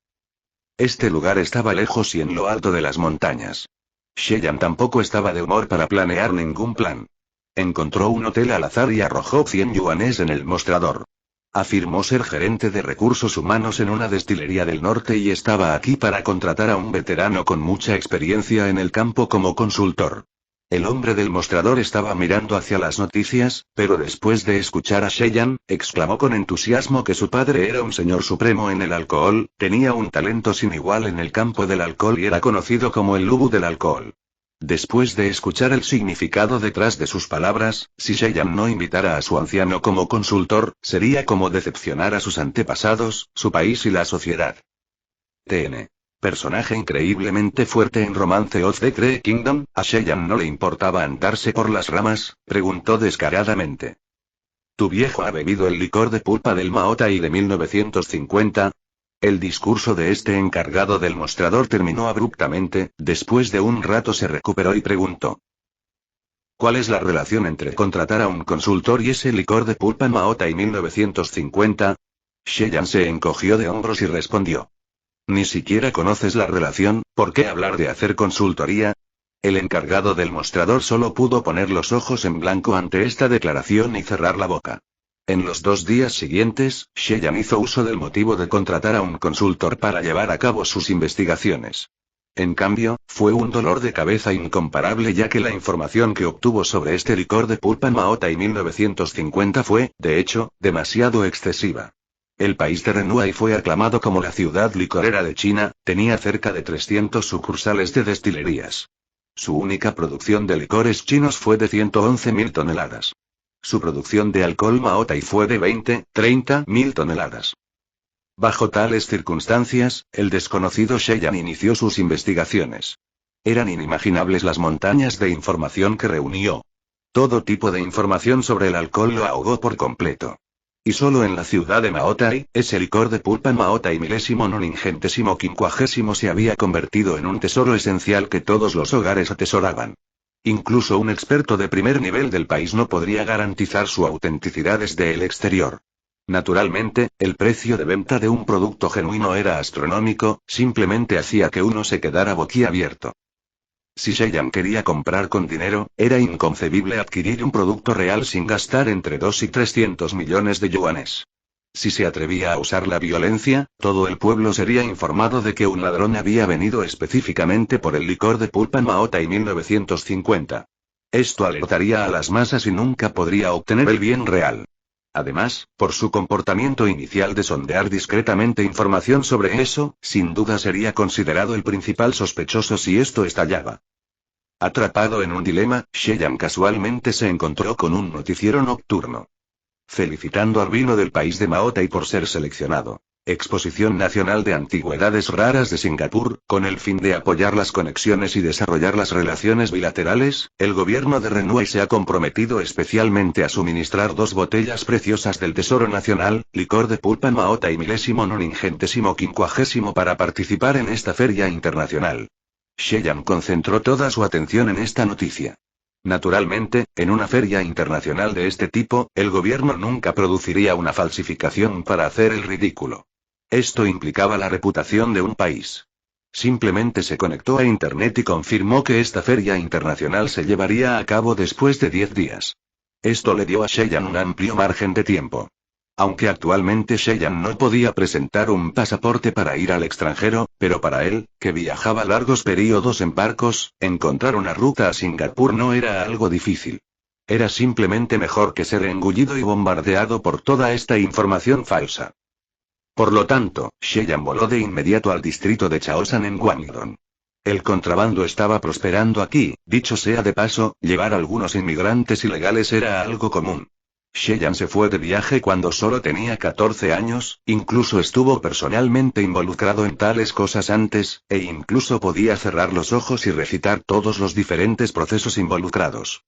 Este lugar estaba lejos y en lo alto de las montañas. Sheyan tampoco estaba de humor para planear ningún plan. Encontró un hotel al azar y arrojó 100 yuanes en el mostrador. Afirmó ser gerente de recursos humanos en una destilería del norte y estaba aquí para contratar a un veterano con mucha experiencia en el campo como consultor. El hombre del mostrador estaba mirando hacia las noticias, pero después de escuchar a Sheyan, exclamó con entusiasmo que su padre era un señor supremo en el alcohol, tenía un talento sin igual en el campo del alcohol y era conocido como el Lubu del alcohol. Después de escuchar el significado detrás de sus palabras, si Sheyan no invitara a su anciano como consultor, sería como decepcionar a sus antepasados, su país y la sociedad. TN. Personaje increíblemente fuerte en Romance of the Cree Kingdom, a Sheyan no le importaba andarse por las ramas, preguntó descaradamente. ¿Tu viejo ha bebido el licor de pulpa del Maotai de 1950? El discurso de este encargado del mostrador terminó abruptamente, después de un rato se recuperó y preguntó. ¿Cuál es la relación entre contratar a un consultor y ese licor de pulpa Maotai 1950? Sheyan se encogió de hombros y respondió. Ni siquiera conoces la relación, ¿por qué hablar de hacer consultoría? El encargado del mostrador solo pudo poner los ojos en blanco ante esta declaración y cerrar la boca. En los 2 días siguientes, Sheyan hizo uso del motivo de contratar a un consultor para llevar a cabo sus investigaciones. En cambio, fue un dolor de cabeza incomparable ya que la información que obtuvo sobre este licor de pulpa Maotai 1950 fue, de hecho, demasiado excesiva. El país de Renhuai fue aclamado como la ciudad licorera de China, tenía cerca de 300 sucursales de destilerías. Su única producción de licores chinos fue de 111.000 toneladas. Su producción de alcohol Maotai fue de 20-30.000 toneladas. Bajo tales circunstancias, el desconocido Sheyan inició sus investigaciones. Eran inimaginables las montañas de información que reunió. Todo tipo de información sobre el alcohol lo ahogó por completo. Y solo en la ciudad de Maotai, ese licor de pulpa Maotai milésimo non ingentésimo quincuagésimo se había convertido en un tesoro esencial que todos los hogares atesoraban. Incluso un experto de primer nivel del país no podría garantizar su autenticidad desde el exterior. Naturalmente, el precio de venta de un producto genuino era astronómico, simplemente hacía que uno se quedara boquiabierto. Si Sheyan quería comprar con dinero, era inconcebible adquirir un producto real sin gastar entre 2 y 300 millones de yuanes. Si se atrevía a usar la violencia, todo el pueblo sería informado de que un ladrón había venido específicamente por el licor de pulpa Maotai 1950. Esto alertaría a las masas y nunca podría obtener el bien real. Además, por su comportamiento inicial de sondear discretamente información sobre eso, sin duda sería considerado el principal sospechoso si esto estallaba. Atrapado en un dilema, Sheyan casualmente se encontró con un noticiero nocturno. Felicitando al vino del país de Maotai por ser seleccionado. Exposición Nacional de Antigüedades Raras de Singapur, con el fin de apoyar las conexiones y desarrollar las relaciones bilaterales, el gobierno de Renhuai se ha comprometido especialmente a suministrar 2 botellas preciosas del Tesoro Nacional, licor de pulpa Maotai milésimo non ingentésimo quincuagésimo para participar en esta feria internacional. Sheyan concentró toda su atención en esta noticia. Naturalmente, en una feria internacional de este tipo, el gobierno nunca produciría una falsificación para hacer el ridículo. Esto implicaba la reputación de un país. Simplemente se conectó a Internet y confirmó que esta feria internacional se llevaría a cabo después de 10 días. Esto le dio a Sheyan un amplio margen de tiempo. Aunque actualmente Sheyan no podía presentar un pasaporte para ir al extranjero, pero para él, que viajaba largos periodos en barcos, encontrar una ruta a Singapur no era algo difícil. Era simplemente mejor que ser engullido y bombardeado por toda esta información falsa. Por lo tanto, Sheyan voló de inmediato al distrito de Chaosan en Guangdong. El contrabando estaba prosperando aquí, dicho sea de paso, llevar algunos inmigrantes ilegales era algo común. Sheyan se fue de viaje cuando solo tenía 14 años, incluso estuvo personalmente involucrado en tales cosas antes, e incluso podía cerrar los ojos y recitar todos los diferentes procesos involucrados.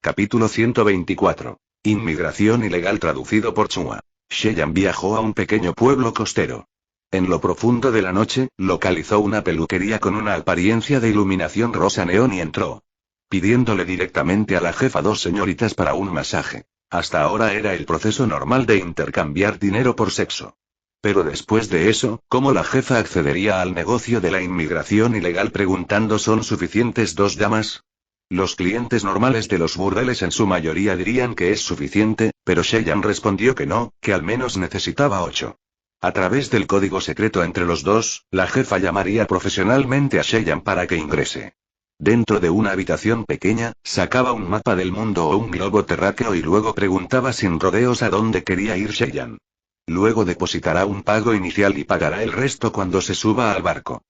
Capítulo 124. Inmigración ilegal traducido por Chua. Sheyan viajó a un pequeño pueblo costero. En lo profundo de la noche, localizó una peluquería con una apariencia de iluminación rosa neón y entró, pidiéndole directamente a la jefa 2 señoritas para un masaje. Hasta ahora era el proceso normal de intercambiar dinero por sexo. Pero después de eso, ¿cómo la jefa accedería al negocio de la inmigración ilegal preguntando ¿son suficientes 2 damas? Los clientes normales de los burdeles en su mayoría dirían que es suficiente, pero Sheyan respondió que no, que al menos necesitaba 8. A través del código secreto entre los dos, la jefa llamaría profesionalmente a Sheyan para que ingrese. Dentro de una habitación pequeña, sacaba un mapa del mundo o un globo terráqueo y luego preguntaba sin rodeos a dónde quería ir Sheyan. Luego depositará un pago inicial y pagará el resto cuando se suba al barco.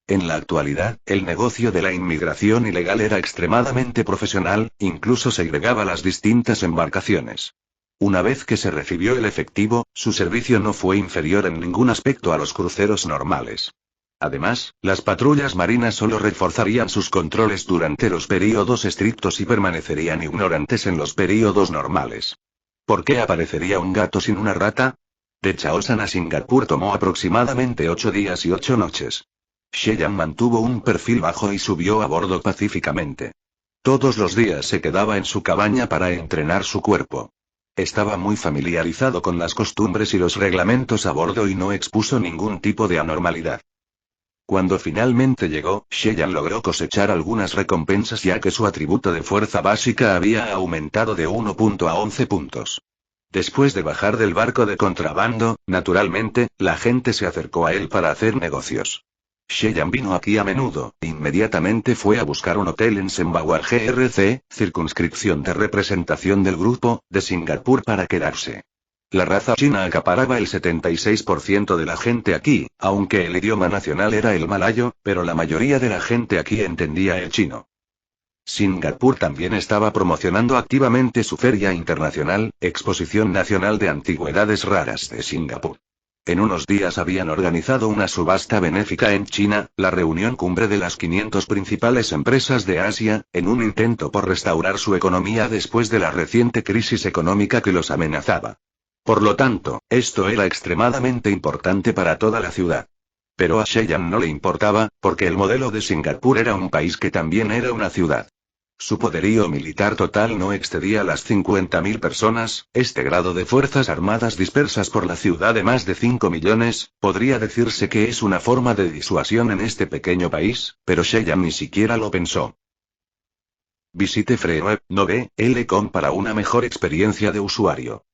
En la actualidad, el negocio de la inmigración ilegal era extremadamente profesional, incluso segregaba las distintas embarcaciones. Una vez que se recibió el efectivo, su servicio no fue inferior en ningún aspecto a los cruceros normales. Además, las patrullas marinas solo reforzarían sus controles durante los períodos estrictos y permanecerían ignorantes en los períodos normales. ¿Por qué aparecería un gato sin una rata? De Chaosan a Singapur tomó aproximadamente 8 días y 8 noches. Sheyan mantuvo un perfil bajo y subió a bordo pacíficamente. Todos los días se quedaba en su cabaña para entrenar su cuerpo. Estaba muy familiarizado con las costumbres y los reglamentos a bordo y no expuso ningún tipo de anormalidad. Cuando finalmente llegó, Sheyan logró cosechar algunas recompensas ya que su atributo de fuerza básica había aumentado de 1 punto a 11 puntos. Después de bajar del barco de contrabando, naturalmente, la gente se acercó a él para hacer negocios. Sheyan vino aquí a menudo, inmediatamente fue a buscar un hotel en Sembawang GRC, circunscripción de representación del grupo, de Singapur para quedarse. La raza china acaparaba el 76% de la gente aquí, aunque el idioma nacional era el malayo, pero la mayoría de la gente aquí entendía el chino. Singapur también estaba promocionando activamente su Feria Internacional, Exposición Nacional de Antigüedades Raras de Singapur. En unos días habían organizado una subasta benéfica en China, la reunión cumbre de las 500 principales empresas de Asia, en un intento por restaurar su economía después de la reciente crisis económica que los amenazaba. Por lo tanto, esto era extremadamente importante para toda la ciudad. Pero a Sheyan no le importaba, porque el modelo de Singapur era un país que también era una ciudad. Su poderío militar total no excedía las 50.000 personas, este grado de fuerzas armadas dispersas por la ciudad de más de 5 millones, podría decirse que es una forma de disuasión en este pequeño país, pero Sheyan ni siquiera lo pensó. Visite Freenet.com para una mejor experiencia de usuario.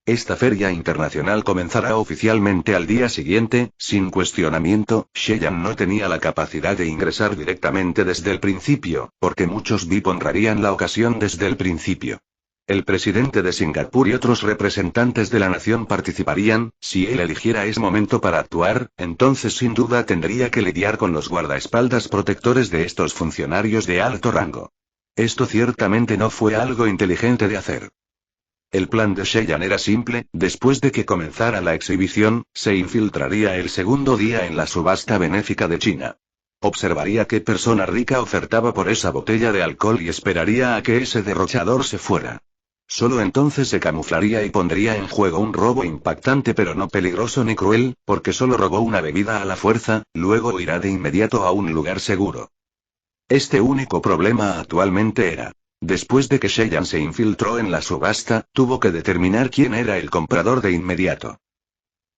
Esta feria internacional comenzará oficialmente al día siguiente, sin cuestionamiento. Sheyan no tenía la capacidad de ingresar directamente desde el principio, porque muchos VIP honrarían la ocasión desde el principio. El presidente de Singapur y otros representantes de la nación participarían. Si él eligiera ese momento para actuar, entonces sin duda tendría que lidiar con los guardaespaldas protectores de estos funcionarios de alto rango. Esto ciertamente no fue algo inteligente de hacer. El plan de Sheyan era simple: después de que comenzara la exhibición, se infiltraría el segundo día en la subasta benéfica de China. Observaría qué persona rica ofertaba por esa botella de alcohol y esperaría a que ese derrochador se fuera. Solo entonces se camuflaría y pondría en juego un robo impactante pero no peligroso ni cruel, porque solo robó una bebida a la fuerza, luego irá de inmediato a un lugar seguro. Este único problema actualmente era: después de que Sheyan se infiltró en la subasta, tuvo que determinar quién era el comprador de inmediato.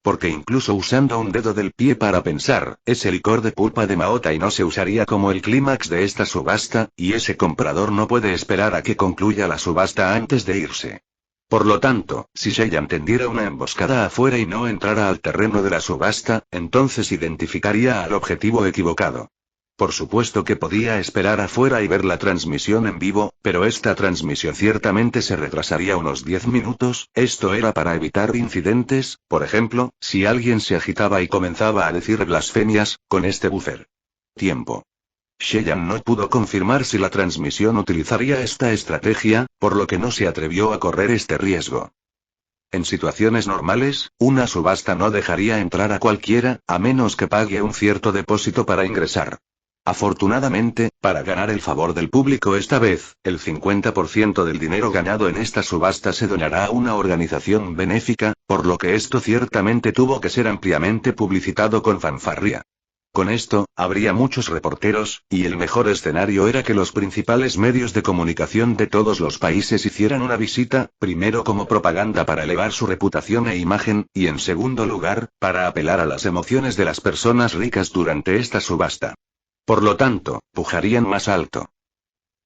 Porque incluso usando un dedo del pie para pensar, ese licor de pulpa de Maota y no se usaría como el clímax de esta subasta, y ese comprador no puede esperar a que concluya la subasta antes de irse. Por lo tanto, si Seiyan tendiera una emboscada afuera y no entrara al terreno de la subasta, entonces identificaría al objetivo equivocado. Por supuesto que podía esperar afuera y ver la transmisión en vivo, pero esta transmisión ciertamente se retrasaría unos 10 minutos, esto era para evitar incidentes, por ejemplo, si alguien se agitaba y comenzaba a decir blasfemias, con este buffer. Tiempo. Seiyan no pudo confirmar si la transmisión utilizaría esta estrategia, por lo que no se atrevió a correr este riesgo. En situaciones normales, una subasta no dejaría entrar a cualquiera, a menos que pague un cierto depósito para ingresar. Afortunadamente, para ganar el favor del público esta vez, el 50% del dinero ganado en esta subasta se donará a una organización benéfica, por lo que esto ciertamente tuvo que ser ampliamente publicitado con fanfarria. Con esto, habría muchos reporteros, y el mejor escenario era que los principales medios de comunicación de todos los países hicieran una visita, primero como propaganda para elevar su reputación e imagen, y en segundo lugar, para apelar a las emociones de las personas ricas durante esta subasta. Por lo tanto, pujarían más alto.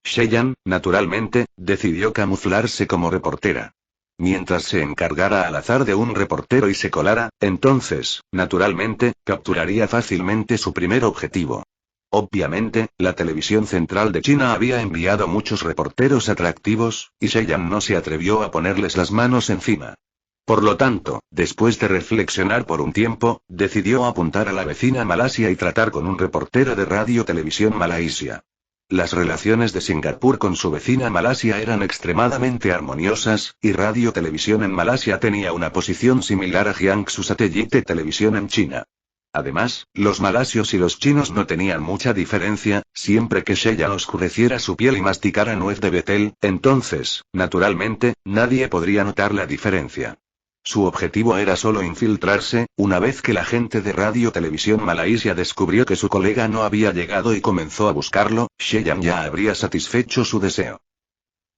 Seiyan, naturalmente, decidió camuflarse como reportera. Mientras se encargara al azar de un reportero y se colara, entonces, naturalmente, capturaría fácilmente su primer objetivo. Obviamente, la televisión central de China había enviado muchos reporteros atractivos, y Seiyan no se atrevió a ponerles las manos encima. Por lo tanto, después de reflexionar por un tiempo, decidió apuntar a la vecina Malasia y tratar con un reportero de Radio Televisión Malaisia. Las relaciones de Singapur con su vecina Malasia eran extremadamente armoniosas, y Radio Televisión en Malasia tenía una posición similar a Jiangsu Satellite Televisión en China. Además, los malasios y los chinos no tenían mucha diferencia, siempre que Seiyan oscureciera su piel y masticara nuez de betel, entonces, naturalmente, nadie podría notar la diferencia. Su objetivo era solo infiltrarse. Una vez que la gente de Radio Televisión Malaisia descubrió que su colega no había llegado y comenzó a buscarlo, Seiyan ya habría satisfecho su deseo.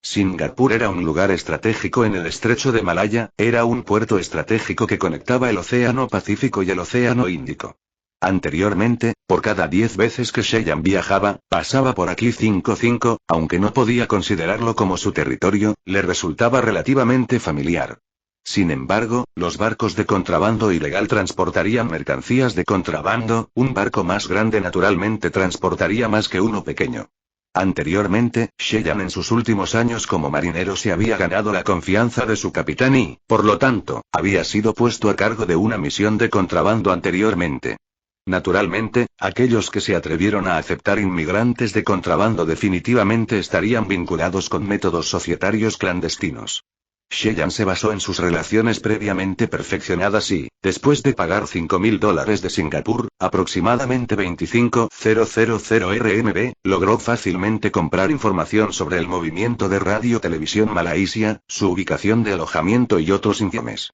Singapur era un lugar estratégico en el estrecho de Malaya, era un puerto estratégico que conectaba el Océano Pacífico y el Océano Índico. Anteriormente, por cada 10 veces que Seiyan viajaba, pasaba por aquí 5, aunque no podía considerarlo como su territorio, le resultaba relativamente familiar. Sin embargo, los barcos de contrabando ilegal transportarían mercancías de contrabando, un barco más grande naturalmente transportaría más que uno pequeño. Anteriormente, Seiyan en sus últimos años como marinero se había ganado la confianza de su capitán y, por lo tanto, había sido puesto a cargo de una misión de contrabando anteriormente. Naturalmente, aquellos que se atrevieron a aceptar inmigrantes de contrabando definitivamente estarían vinculados con métodos societarios clandestinos. Seiyan se basó en sus relaciones previamente perfeccionadas y, después de pagar $5.000 de Singapur, aproximadamente 25.000 RMB, logró fácilmente comprar información sobre el movimiento de Radio Televisión Malaisia, su ubicación de alojamiento y otros informes.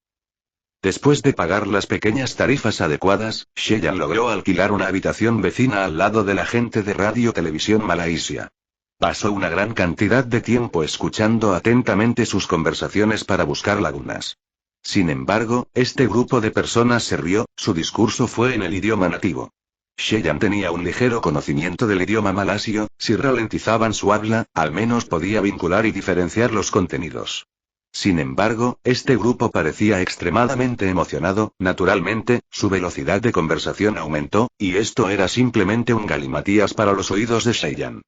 Después de pagar las pequeñas tarifas adecuadas, Seiyan logró alquilar una habitación vecina al lado de la gente de Radio Televisión Malaisia. Pasó una gran cantidad de tiempo escuchando atentamente sus conversaciones para buscar lagunas. Sin embargo, este grupo de personas se rió, su discurso fue en el idioma nativo. Seiyan tenía un ligero conocimiento del idioma malasio, si ralentizaban su habla, al menos podía vincular y diferenciar los contenidos. Sin embargo, este grupo parecía extremadamente emocionado, naturalmente, su velocidad de conversación aumentó, y esto era simplemente un galimatías para los oídos de Seiyan.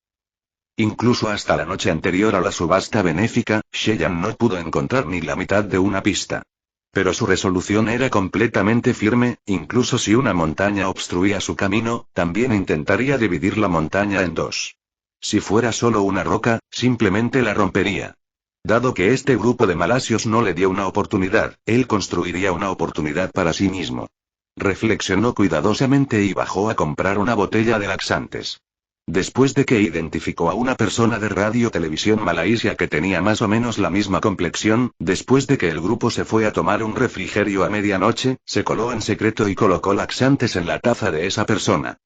Incluso hasta la noche anterior a la subasta benéfica, Seiyan no pudo encontrar ni la mitad de una pista. Pero su resolución era completamente firme, incluso si una montaña obstruía su camino, también intentaría dividir la montaña en dos. Si fuera solo una roca, simplemente la rompería. Dado que este grupo de malasios no le dio una oportunidad, él construiría una oportunidad para sí mismo. Reflexionó cuidadosamente y bajó a comprar una botella de laxantes. Después de que identificó a una persona de Radio Televisión Malaisia que tenía más o menos la misma complexión, después de que el grupo se fue a tomar un refrigerio a medianoche, se coló en secreto y colocó laxantes en la taza de esa persona.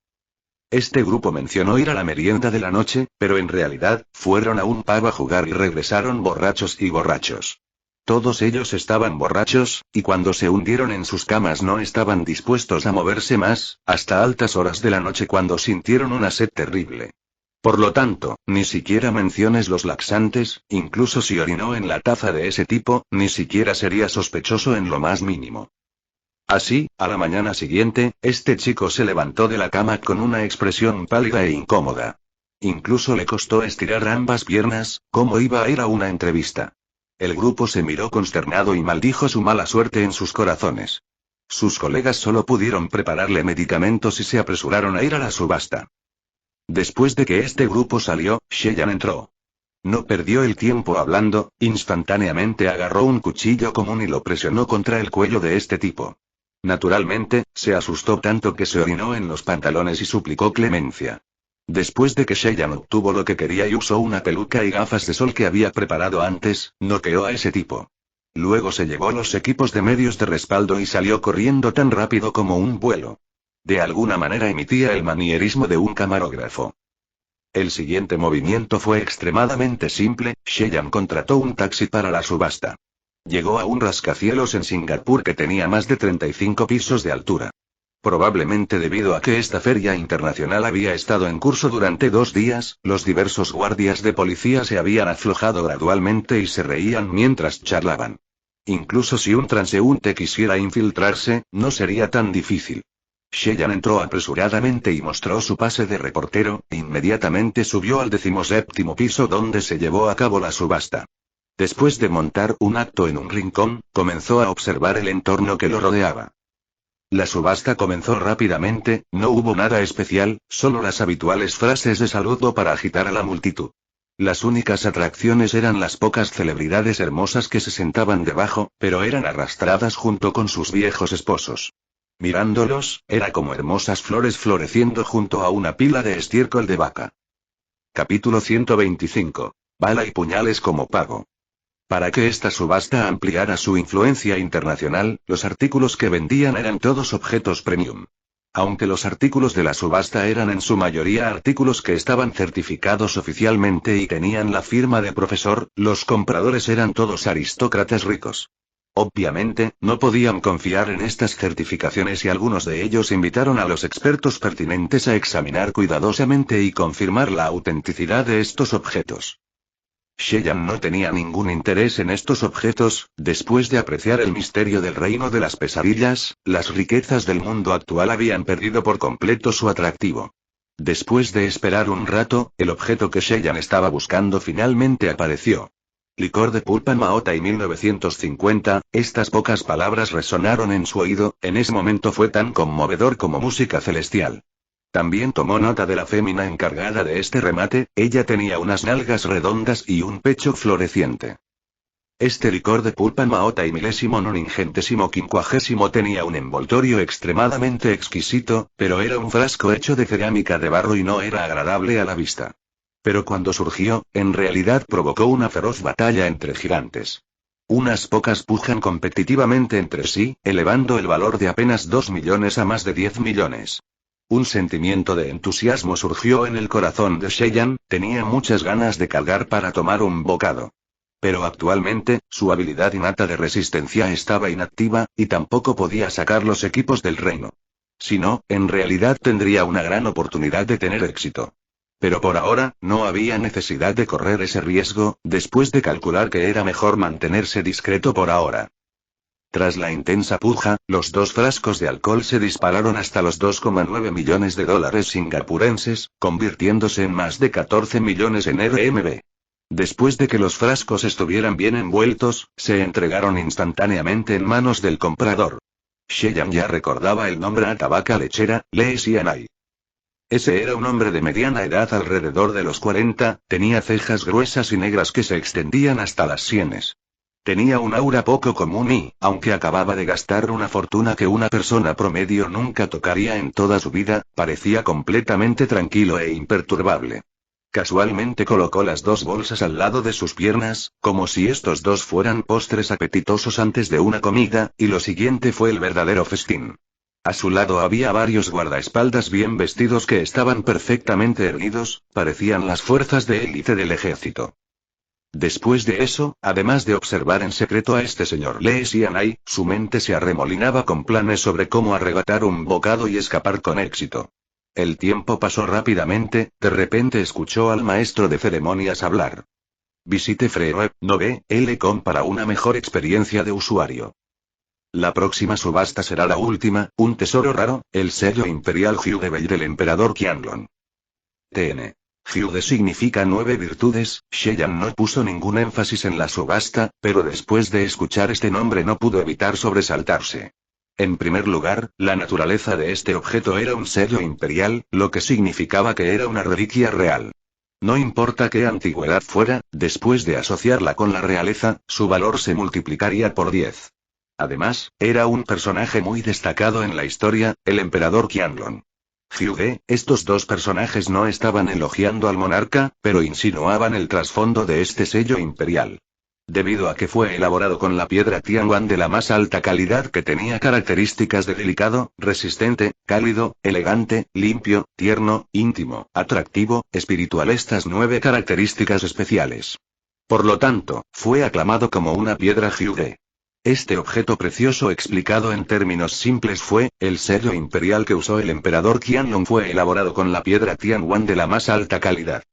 Este grupo mencionó ir a la merienda de la noche, pero en realidad, fueron a un pub a jugar y regresaron borrachos y borrachos. Todos ellos estaban borrachos, y cuando se hundieron en sus camas no estaban dispuestos a moverse más, hasta altas horas de la noche cuando sintieron una sed terrible. Por lo tanto, ni siquiera menciones los laxantes, incluso si orinó en la taza de ese tipo, ni siquiera sería sospechoso en lo más mínimo. Así, a la mañana siguiente, este chico se levantó de la cama con una expresión pálida e incómoda. Incluso le costó estirar ambas piernas, como iba a ir a una entrevista. El grupo se miró consternado y maldijo su mala suerte en sus corazones. Sus colegas solo pudieron prepararle medicamentos y se apresuraron a ir a la subasta. Después de que este grupo salió, Cheyenne entró. No perdió el tiempo hablando, instantáneamente agarró un cuchillo común y lo presionó contra el cuello de este tipo. Naturalmente, se asustó tanto que se orinó en los pantalones y suplicó clemencia. Después de que Cheyenne obtuvo lo que quería y usó una peluca y gafas de sol que había preparado antes, noqueó a ese tipo. Luego se llevó los equipos de medios de respaldo y salió corriendo tan rápido como un vuelo. De alguna manera emitía el manierismo de un camarógrafo. El siguiente movimiento fue extremadamente simple, Cheyenne contrató un taxi para la subasta. Llegó a un rascacielos en Singapur que tenía más de 35 pisos de altura. Probablemente debido a que esta feria internacional había estado en curso durante 2 días, los diversos guardias de policía se habían aflojado gradualmente y se reían mientras charlaban. Incluso si un transeúnte quisiera infiltrarse, no sería tan difícil. Cheyenne entró apresuradamente y mostró su pase de reportero, inmediatamente subió al 17º piso donde se llevó a cabo la subasta. Después de montar un acto en un rincón, comenzó a observar el entorno que lo rodeaba. La subasta comenzó rápidamente, no hubo nada especial, solo las habituales frases de saludo para agitar a la multitud. Las únicas atracciones eran las pocas celebridades hermosas que se sentaban debajo, pero eran arrastradas junto con sus viejos esposos. Mirándolos, era como hermosas flores floreciendo junto a una pila de estiércol de vaca. Capítulo 125. Bala y puñales como pago. Para que esta subasta ampliara su influencia internacional, los artículos que vendían eran todos objetos premium. Aunque los artículos de la subasta eran en su mayoría artículos que estaban certificados oficialmente y tenían la firma de profesor, los compradores eran todos aristócratas ricos. Obviamente, no podían confiar en estas certificaciones y algunos de ellos invitaron a los expertos pertinentes a examinar cuidadosamente y confirmar la autenticidad de estos objetos. Cheyenne no tenía ningún interés en estos objetos, después de apreciar el misterio del reino de las pesadillas, las riquezas del mundo actual habían perdido por completo su atractivo. Después de esperar un rato, el objeto que Cheyenne estaba buscando finalmente apareció. Licor de pulpa Mahota y 1950, estas pocas palabras resonaron en su oído, en ese momento fue tan conmovedor como música celestial. También tomó nota de la fémina encargada de este remate, ella tenía unas nalgas redondas y un pecho floreciente. Este licor de pulpa Mahota y 1950 tenía un envoltorio extremadamente exquisito, pero era un frasco hecho de cerámica de barro y no era agradable a la vista. Pero cuando surgió, en realidad provocó una feroz batalla entre gigantes. Unas pocas pujan competitivamente entre sí, elevando el valor de apenas 2 millones a más de 10 millones. Un sentimiento de entusiasmo surgió en el corazón de Cheyenne, tenía muchas ganas de cargar para tomar un bocado. Pero actualmente, su habilidad innata de resistencia estaba inactiva, y tampoco podía sacar los equipos del reino. Si no, en realidad tendría una gran oportunidad de tener éxito. Pero por ahora, no había necesidad de correr ese riesgo, después de calcular que era mejor mantenerse discreto por ahora. Tras la intensa puja, los 2 frascos de alcohol se dispararon hasta los 2,9 millones de dólares singapurenses, convirtiéndose en más de 14 millones en RMB. Después de que los frascos estuvieran bien envueltos, se entregaron instantáneamente en manos del comprador. Cheyenne ya recordaba el nombre a tabaca lechera, Lee Sianai. Ese era un hombre de mediana edad alrededor de los 40, tenía cejas gruesas y negras que se extendían hasta las sienes. Tenía un aura poco común y, aunque acababa de gastar una fortuna que una persona promedio nunca tocaría en toda su vida, parecía completamente tranquilo e imperturbable. Casualmente colocó las 2 bolsas al lado de sus piernas, como si estos 2 fueran postres apetitosos antes de una comida, y lo siguiente fue el verdadero festín. A su lado había varios guardaespaldas bien vestidos que estaban perfectamente erguidos, parecían las fuerzas de élite del ejército. Después de eso, además de observar en secreto a este señor Lee Sianai, su mente se arremolinaba con planes sobre cómo arrebatar un bocado y escapar con éxito. El tiempo pasó rápidamente, de repente escuchó al maestro de ceremonias hablar. Visite Free no L.com para una mejor experiencia de usuario. La próxima subasta será la última, un tesoro raro, el sello imperial Hyude del emperador Qianlong. TN. Hyude significa 9 virtudes. Sheyan no puso ningún énfasis en la subasta, pero después de escuchar este nombre no pudo evitar sobresaltarse. En primer lugar, la naturaleza de este objeto era un sello imperial, lo que significaba que era una reliquia real. No importa qué antigüedad fuera, después de asociarla con la realeza, su valor se multiplicaría por 10. Además, era un personaje muy destacado en la historia, el emperador Qianlong. Hyude, estos dos personajes no estaban elogiando al monarca, pero insinuaban el trasfondo de este sello imperial. Debido a que fue elaborado con la piedra Tianwan de la más alta calidad que tenía características de delicado, resistente, cálido, elegante, limpio, tierno, íntimo, atractivo, espiritual, estas 9 características especiales. Por lo tanto, fue aclamado como una piedra Hyude. Este objeto precioso explicado en términos simples fue, el sello imperial que usó el emperador Qianlong fue elaborado con la piedra Tianwan de la más alta calidad.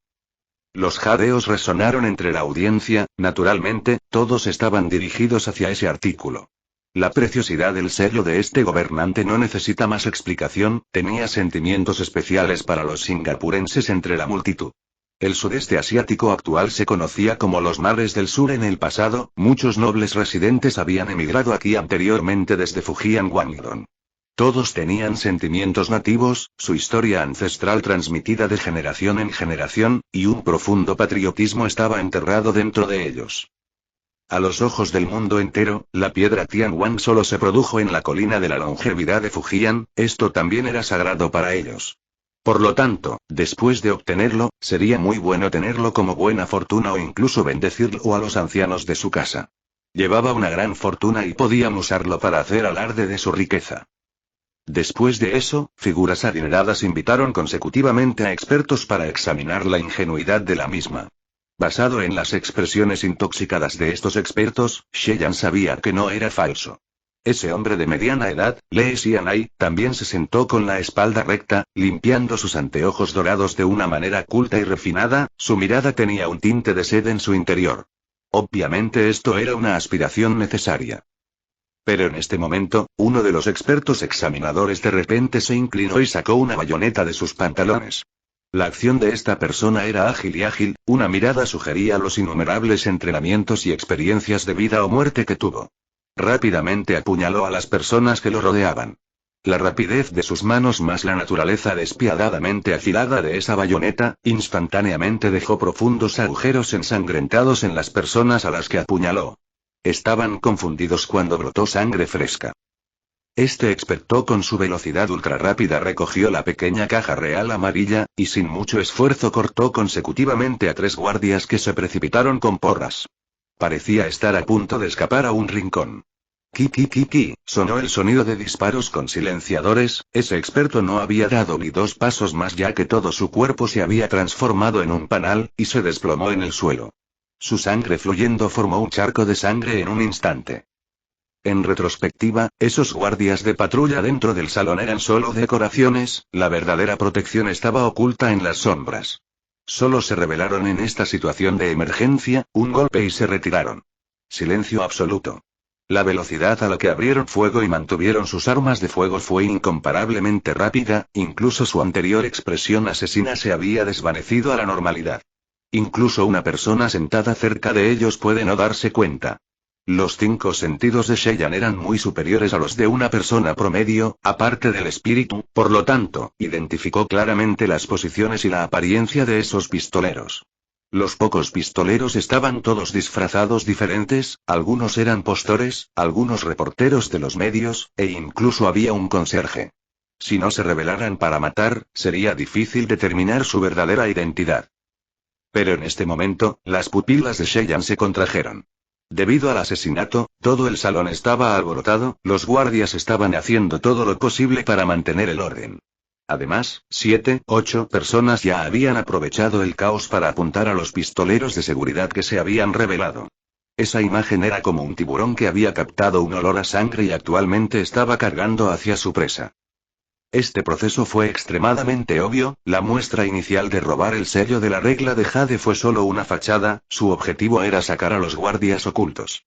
Los jadeos resonaron entre la audiencia, naturalmente, todos estaban dirigidos hacia ese artículo. La preciosidad del sello de este gobernante no necesita más explicación, tenía sentimientos especiales para los singapurenses entre la multitud. El sudeste asiático actual se conocía como los mares del sur en el pasado, muchos nobles residentes habían emigrado aquí anteriormente desde Fujian Guangdong. Todos tenían sentimientos nativos, su historia ancestral transmitida de generación en generación, y un profundo patriotismo estaba enterrado dentro de ellos. A los ojos del mundo entero, la piedra Tianwan solo se produjo en la colina de la longevidad de Fujian, esto también era sagrado para ellos. Por lo tanto, después de obtenerlo, sería muy bueno tenerlo como buena fortuna o incluso bendecirlo a los ancianos de su casa. Llevaba una gran fortuna y podían usarlo para hacer alarde de su riqueza. Después de eso, figuras adineradas invitaron consecutivamente a expertos para examinar la ingenuidad de la misma. Basado en las expresiones intoxicadas de estos expertos, Sheyan sabía que no era falso. Ese hombre de mediana edad, Lee Xianai, también se sentó con la espalda recta, limpiando sus anteojos dorados de una manera culta y refinada, su mirada tenía un tinte de sed en su interior. Obviamente esto era una aspiración necesaria. Pero en este momento, uno de los expertos examinadores de repente se inclinó y sacó una bayoneta de sus pantalones. La acción de esta persona era ágil, una mirada sugería los innumerables entrenamientos y experiencias de vida o muerte que tuvo. Rápidamente apuñaló a las personas que lo rodeaban. La rapidez de sus manos más la naturaleza despiadadamente afilada de esa bayoneta, instantáneamente dejó profundos agujeros ensangrentados en las personas a las que apuñaló. Estaban confundidos cuando brotó sangre fresca. Este experto con su velocidad ultrarrápida recogió la pequeña caja real amarilla, y sin mucho esfuerzo cortó consecutivamente a 3 guardias que se precipitaron con porras. Parecía estar a punto de escapar a un rincón. Ki, sonó el sonido de disparos con silenciadores, ese experto no había dado ni 2 pasos más ya que todo su cuerpo se había transformado en un panal, y se desplomó en el suelo. Su sangre fluyendo formó un charco de sangre en un instante. En retrospectiva, esos guardias de patrulla dentro del salón eran solo decoraciones, la verdadera protección estaba oculta en las sombras. Solo se revelaron en esta situación de emergencia, un golpe y se retiraron. Silencio absoluto. La velocidad a la que abrieron fuego y mantuvieron sus armas de fuego fue incomparablemente rápida, incluso su anterior expresión asesina se había desvanecido a la normalidad. Incluso una persona sentada cerca de ellos puede no darse cuenta. Los 5 sentidos de Sheyan eran muy superiores a los de una persona promedio, aparte del espíritu, por lo tanto, identificó claramente las posiciones y la apariencia de esos pistoleros. Los pocos pistoleros estaban todos disfrazados diferentes, algunos eran postores, algunos reporteros de los medios, e incluso había un conserje. Si no se rebelaran para matar, sería difícil determinar su verdadera identidad. Pero en este momento, las pupilas de Sheyan se contrajeron. Debido al asesinato, todo el salón estaba alborotado, los guardias estaban haciendo todo lo posible para mantener el orden. Además, 8 personas ya habían aprovechado el caos para apuntar a los pistoleros de seguridad que se habían rebelado. Esa imagen era como un tiburón que había captado un olor a sangre y actualmente estaba cargando hacia su presa. Este proceso fue extremadamente obvio, la muestra inicial de robar el sello de la regla de Jade fue solo una fachada, su objetivo era sacar a los guardias ocultos.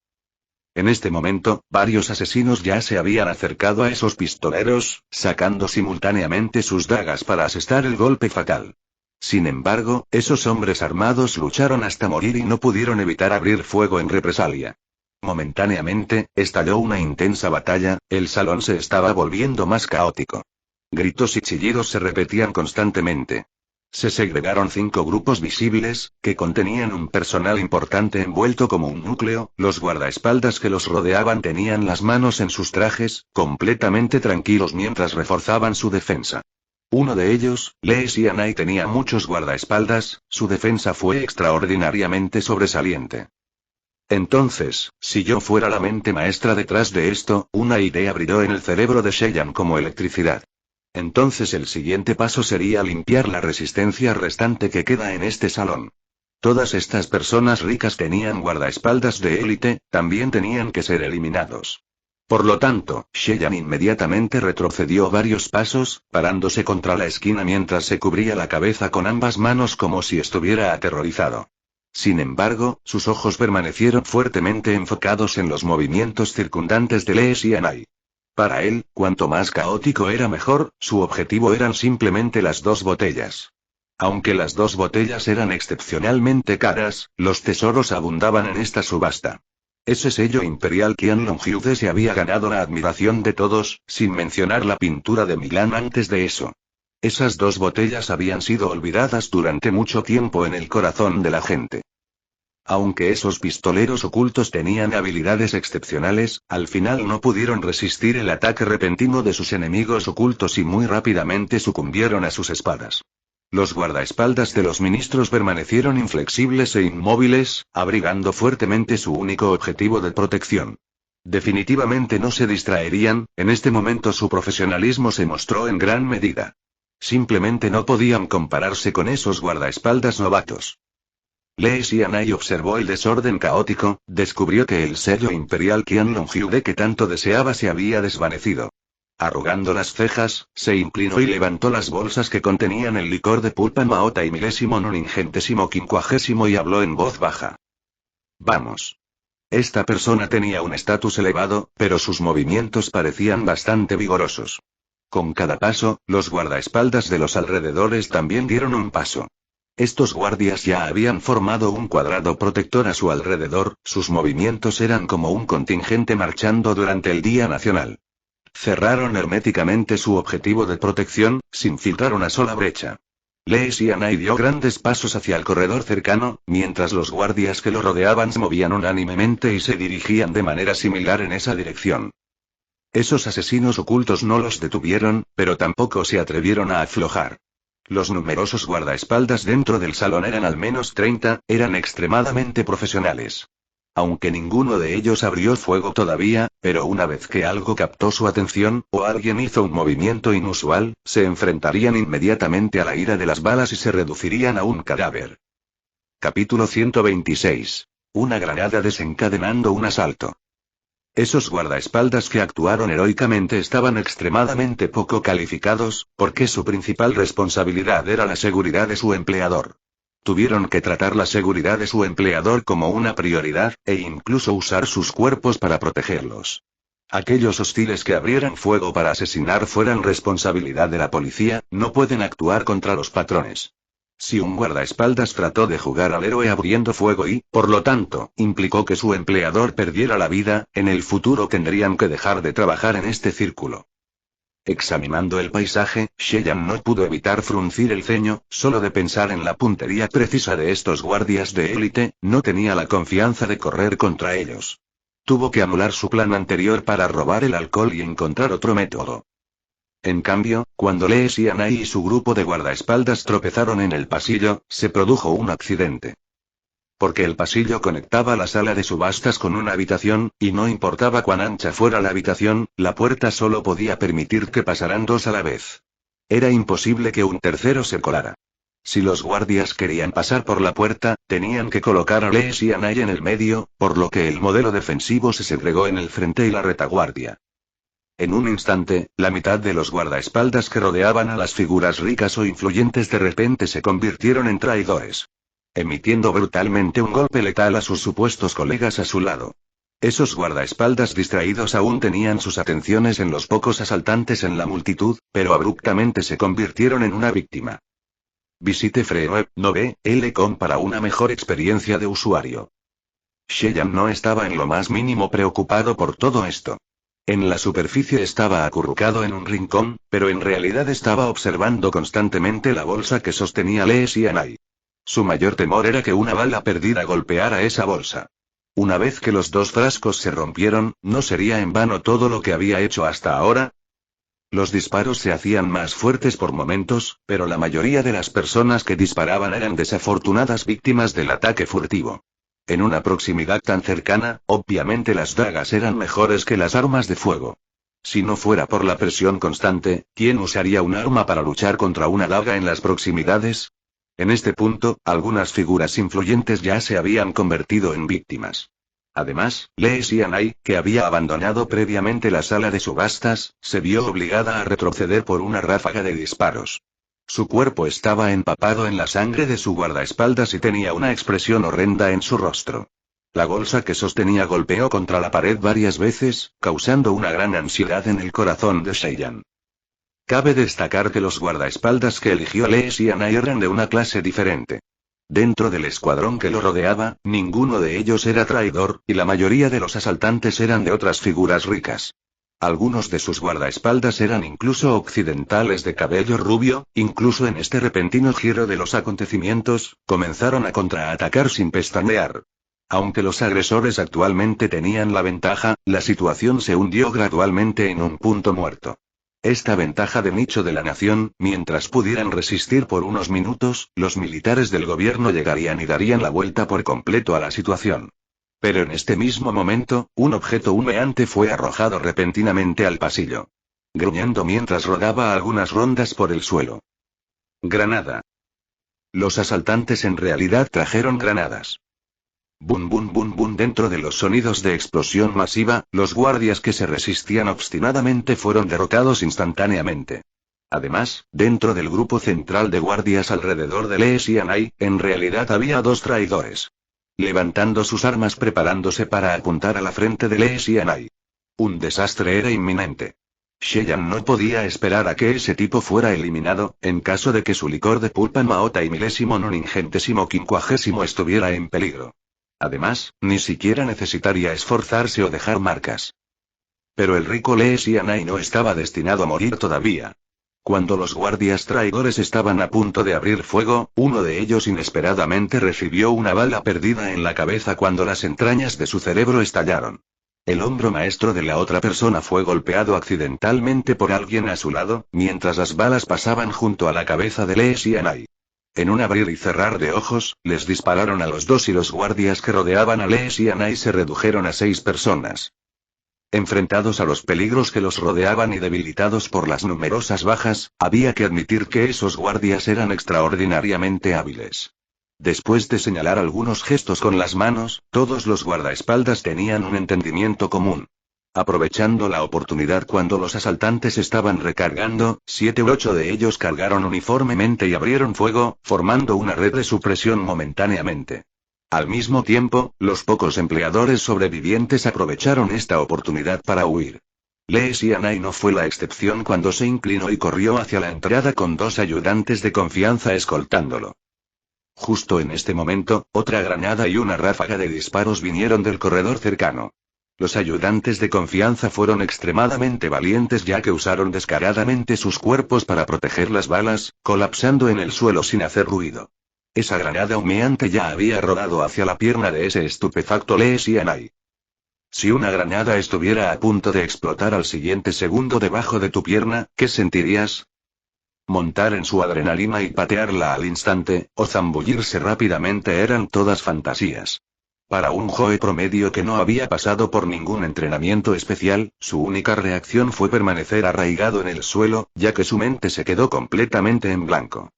En este momento, varios asesinos ya se habían acercado a esos pistoleros, sacando simultáneamente sus dagas para asestar el golpe fatal. Sin embargo, esos hombres armados lucharon hasta morir y no pudieron evitar abrir fuego en represalia. Momentáneamente, estalló una intensa batalla, el salón se estaba volviendo más caótico. Gritos y chillidos se repetían constantemente. Se segregaron 5 grupos visibles, que contenían un personal importante envuelto como un núcleo, los guardaespaldas que los rodeaban tenían las manos en sus trajes, completamente tranquilos mientras reforzaban su defensa. Uno de ellos, Lee Xianai tenía muchos guardaespaldas, su defensa fue extraordinariamente sobresaliente. Entonces, si yo fuera la mente maestra detrás de esto, una idea brilló en el cerebro de Sheyan como electricidad. Entonces el siguiente paso sería limpiar la resistencia restante que queda en este salón. Todas estas personas ricas tenían guardaespaldas de élite, también tenían que ser eliminados. Por lo tanto, Sheyan inmediatamente retrocedió varios pasos, parándose contra la esquina mientras se cubría la cabeza con ambas manos como si estuviera aterrorizado. Sin embargo, sus ojos permanecieron fuertemente enfocados en los movimientos circundantes de Lee Xianai. Para él, cuanto más caótico era mejor, su objetivo eran simplemente las 2 botellas. Aunque las 2 botellas eran excepcionalmente caras, los tesoros abundaban en esta subasta. Ese sello imperial Qianlong Hyude se había ganado la admiración de todos, sin mencionar la pintura de Milán antes de eso. Esas 2 botellas habían sido olvidadas durante mucho tiempo en el corazón de la gente. Aunque esos pistoleros ocultos tenían habilidades excepcionales, al final no pudieron resistir el ataque repentino de sus enemigos ocultos y muy rápidamente sucumbieron a sus espadas. Los guardaespaldas de los ministros permanecieron inflexibles e inmóviles, abrigando fuertemente su único objetivo de protección. Definitivamente no se distraerían, en este momento su profesionalismo se mostró en gran medida. Simplemente no podían compararse con esos guardaespaldas novatos. Lee Xianai observó el desorden caótico, descubrió que el sello imperial Qianlong Hyude que tanto deseaba se había desvanecido. Arrugando las cejas, se inclinó y levantó las bolsas que contenían el licor de pulpa maota y milésimo noningentésimo quincuagésimo y habló en voz baja. Vamos. Esta persona tenía un estatus elevado, pero sus movimientos parecían bastante vigorosos. Con cada paso, los guardaespaldas de los alrededores también dieron un paso. Estos guardias ya habían formado un cuadrado protector a su alrededor, sus movimientos eran como un contingente marchando durante el Día Nacional. Cerraron herméticamente su objetivo de protección, sin filtrar una sola brecha. Lee Xianai dio grandes pasos hacia el corredor cercano, mientras los guardias que lo rodeaban se movían unánimemente y se dirigían de manera similar en esa dirección. Esos asesinos ocultos no los detuvieron, pero tampoco se atrevieron a aflojar. Los numerosos guardaespaldas dentro del salón eran al menos 30, eran extremadamente profesionales. Aunque ninguno de ellos abrió fuego todavía, pero una vez que algo captó su atención, o alguien hizo un movimiento inusual, se enfrentarían inmediatamente a la ira de las balas y se reducirían a un cadáver. Capítulo 126. Una granada desencadenando un asalto. Esos guardaespaldas que actuaron heroicamente estaban extremadamente poco calificados, porque su principal responsabilidad era la seguridad de su empleador. Tuvieron que tratar la seguridad de su empleador como una prioridad, e incluso usar sus cuerpos para protegerlos. Aquellos hostiles que abrieran fuego para asesinar fueran responsabilidad de la policía, no pueden actuar contra los patrones. Si un guardaespaldas trató de jugar al héroe abriendo fuego y, por lo tanto, implicó que su empleador perdiera la vida, en el futuro tendrían que dejar de trabajar en este círculo. Examinando el paisaje, Sheyan no pudo evitar fruncir el ceño, solo de pensar en la puntería precisa de estos guardias de élite, no tenía la confianza de correr contra ellos. Tuvo que anular su plan anterior para robar el alcohol y encontrar otro método. En cambio, cuando Lee Xianai y su grupo de guardaespaldas tropezaron en el pasillo, se produjo un accidente. Porque el pasillo conectaba la sala de subastas con una habitación, y no importaba cuán ancha fuera la habitación, la puerta solo podía permitir que pasaran 2 a la vez. Era imposible que un tercero se colara. Si los guardias querían pasar por la puerta, tenían que colocar a Lee Xianai en el medio, por lo que el modelo defensivo se segregó en el frente y la retaguardia. En un instante, la mitad de los guardaespaldas que rodeaban a las figuras ricas o influyentes de repente se convirtieron en traidores, emitiendo brutalmente un golpe letal a sus supuestos colegas a su lado. Esos guardaespaldas distraídos aún tenían sus atenciones en los pocos asaltantes en la multitud, pero abruptamente se convirtieron en una víctima. Visite freenove.com para una mejor experiencia de usuario. Sheyan no estaba en lo más mínimo preocupado por todo esto. En la superficie estaba acurrucado en un rincón, pero en realidad estaba observando constantemente la bolsa que sostenía Lee Xianai. Su mayor temor era que una bala perdida golpeara esa bolsa. Una vez que los dos frascos se rompieron, ¿no sería en vano todo lo que había hecho hasta ahora? Los disparos se hacían más fuertes por momentos, pero la mayoría de las personas que disparaban eran desafortunadas víctimas del ataque furtivo. En una proximidad tan cercana, obviamente las dagas eran mejores que las armas de fuego. Si no fuera por la presión constante, ¿quién usaría un arma para luchar contra una daga en las proximidades? En este punto, algunas figuras influyentes ya se habían convertido en víctimas. Además, Lee Xianai, que había abandonado previamente la sala de subastas, se vio obligada a retroceder por una ráfaga de disparos. Su cuerpo estaba empapado en la sangre de su guardaespaldas y tenía una expresión horrenda en su rostro. La bolsa que sostenía golpeó contra la pared varias veces, causando una gran ansiedad en el corazón de Sheyan. Cabe destacar que los guardaespaldas que eligió Lee Xianai eran de una clase diferente. Dentro del escuadrón que lo rodeaba, ninguno de ellos era traidor, y la mayoría de los asaltantes eran de otras figuras ricas. Algunos de sus guardaespaldas eran incluso occidentales de cabello rubio, incluso en este repentino giro de los acontecimientos, comenzaron a contraatacar sin pestañear. Aunque los agresores actualmente tenían la ventaja, la situación se hundió gradualmente en un punto muerto. Esta ventaja de nicho de la nación, mientras pudieran resistir por unos minutos, los militares del gobierno llegarían y darían la vuelta por completo a la situación. Pero en este mismo momento, un objeto humeante fue arrojado repentinamente al pasillo. Gruñendo mientras rodaba algunas rondas por el suelo. Granada. Los asaltantes en realidad trajeron granadas. Bum bum bum bum. Dentro de los sonidos de explosión masiva, los guardias que se resistían obstinadamente fueron derrotados instantáneamente. Además, dentro del grupo central de guardias alrededor de Lee Xianai, en realidad había dos traidores. Levantando sus armas preparándose para apuntar a la frente de Lee Xianai. Un desastre era inminente. Sheyan no podía esperar a que ese tipo fuera eliminado, en caso de que su licor de pulpa maota y milésimo noningentésimo quincuagésimo estuviera en peligro. Además, ni siquiera necesitaría esforzarse o dejar marcas. Pero el rico Lee Xianai no estaba destinado a morir todavía. Cuando los guardias traidores estaban a punto de abrir fuego, uno de ellos inesperadamente recibió una bala perdida en la cabeza cuando las entrañas de su cerebro estallaron. El hombro maestro de la otra persona fue golpeado accidentalmente por alguien a su lado, mientras las balas pasaban junto a la cabeza de Lee Xianai. En un abrir y cerrar de ojos, les dispararon a los dos y los guardias que rodeaban a Lee Xianai se redujeron a 6 personas. Enfrentados a los peligros que los rodeaban y debilitados por las numerosas bajas, había que admitir que esos guardias eran extraordinariamente hábiles. Después de señalar algunos gestos con las manos, todos los guardaespaldas tenían un entendimiento común. Aprovechando la oportunidad cuando los asaltantes estaban recargando, 7 u 8 de ellos cargaron uniformemente y abrieron fuego, formando una red de supresión momentáneamente. Al mismo tiempo, los pocos empleadores sobrevivientes aprovecharon esta oportunidad para huir. Lee Xianai no fue la excepción cuando se inclinó y corrió hacia la entrada con 2 ayudantes de confianza escoltándolo. Justo en este momento, otra granada y una ráfaga de disparos vinieron del corredor cercano. Los ayudantes de confianza fueron extremadamente valientes ya que usaron descaradamente sus cuerpos para proteger las balas, colapsando en el suelo sin hacer ruido. Esa granada humeante ya había rodado hacia la pierna de ese estupefacto Lee Xianai. Si una granada estuviera a punto de explotar al siguiente segundo debajo de tu pierna, ¿qué sentirías? Montar en su adrenalina y patearla al instante, o zambullirse rápidamente eran todas fantasías. Para un Joe promedio que no había pasado por ningún entrenamiento especial, su única reacción fue permanecer arraigado en el suelo, ya que su mente se quedó completamente en blanco.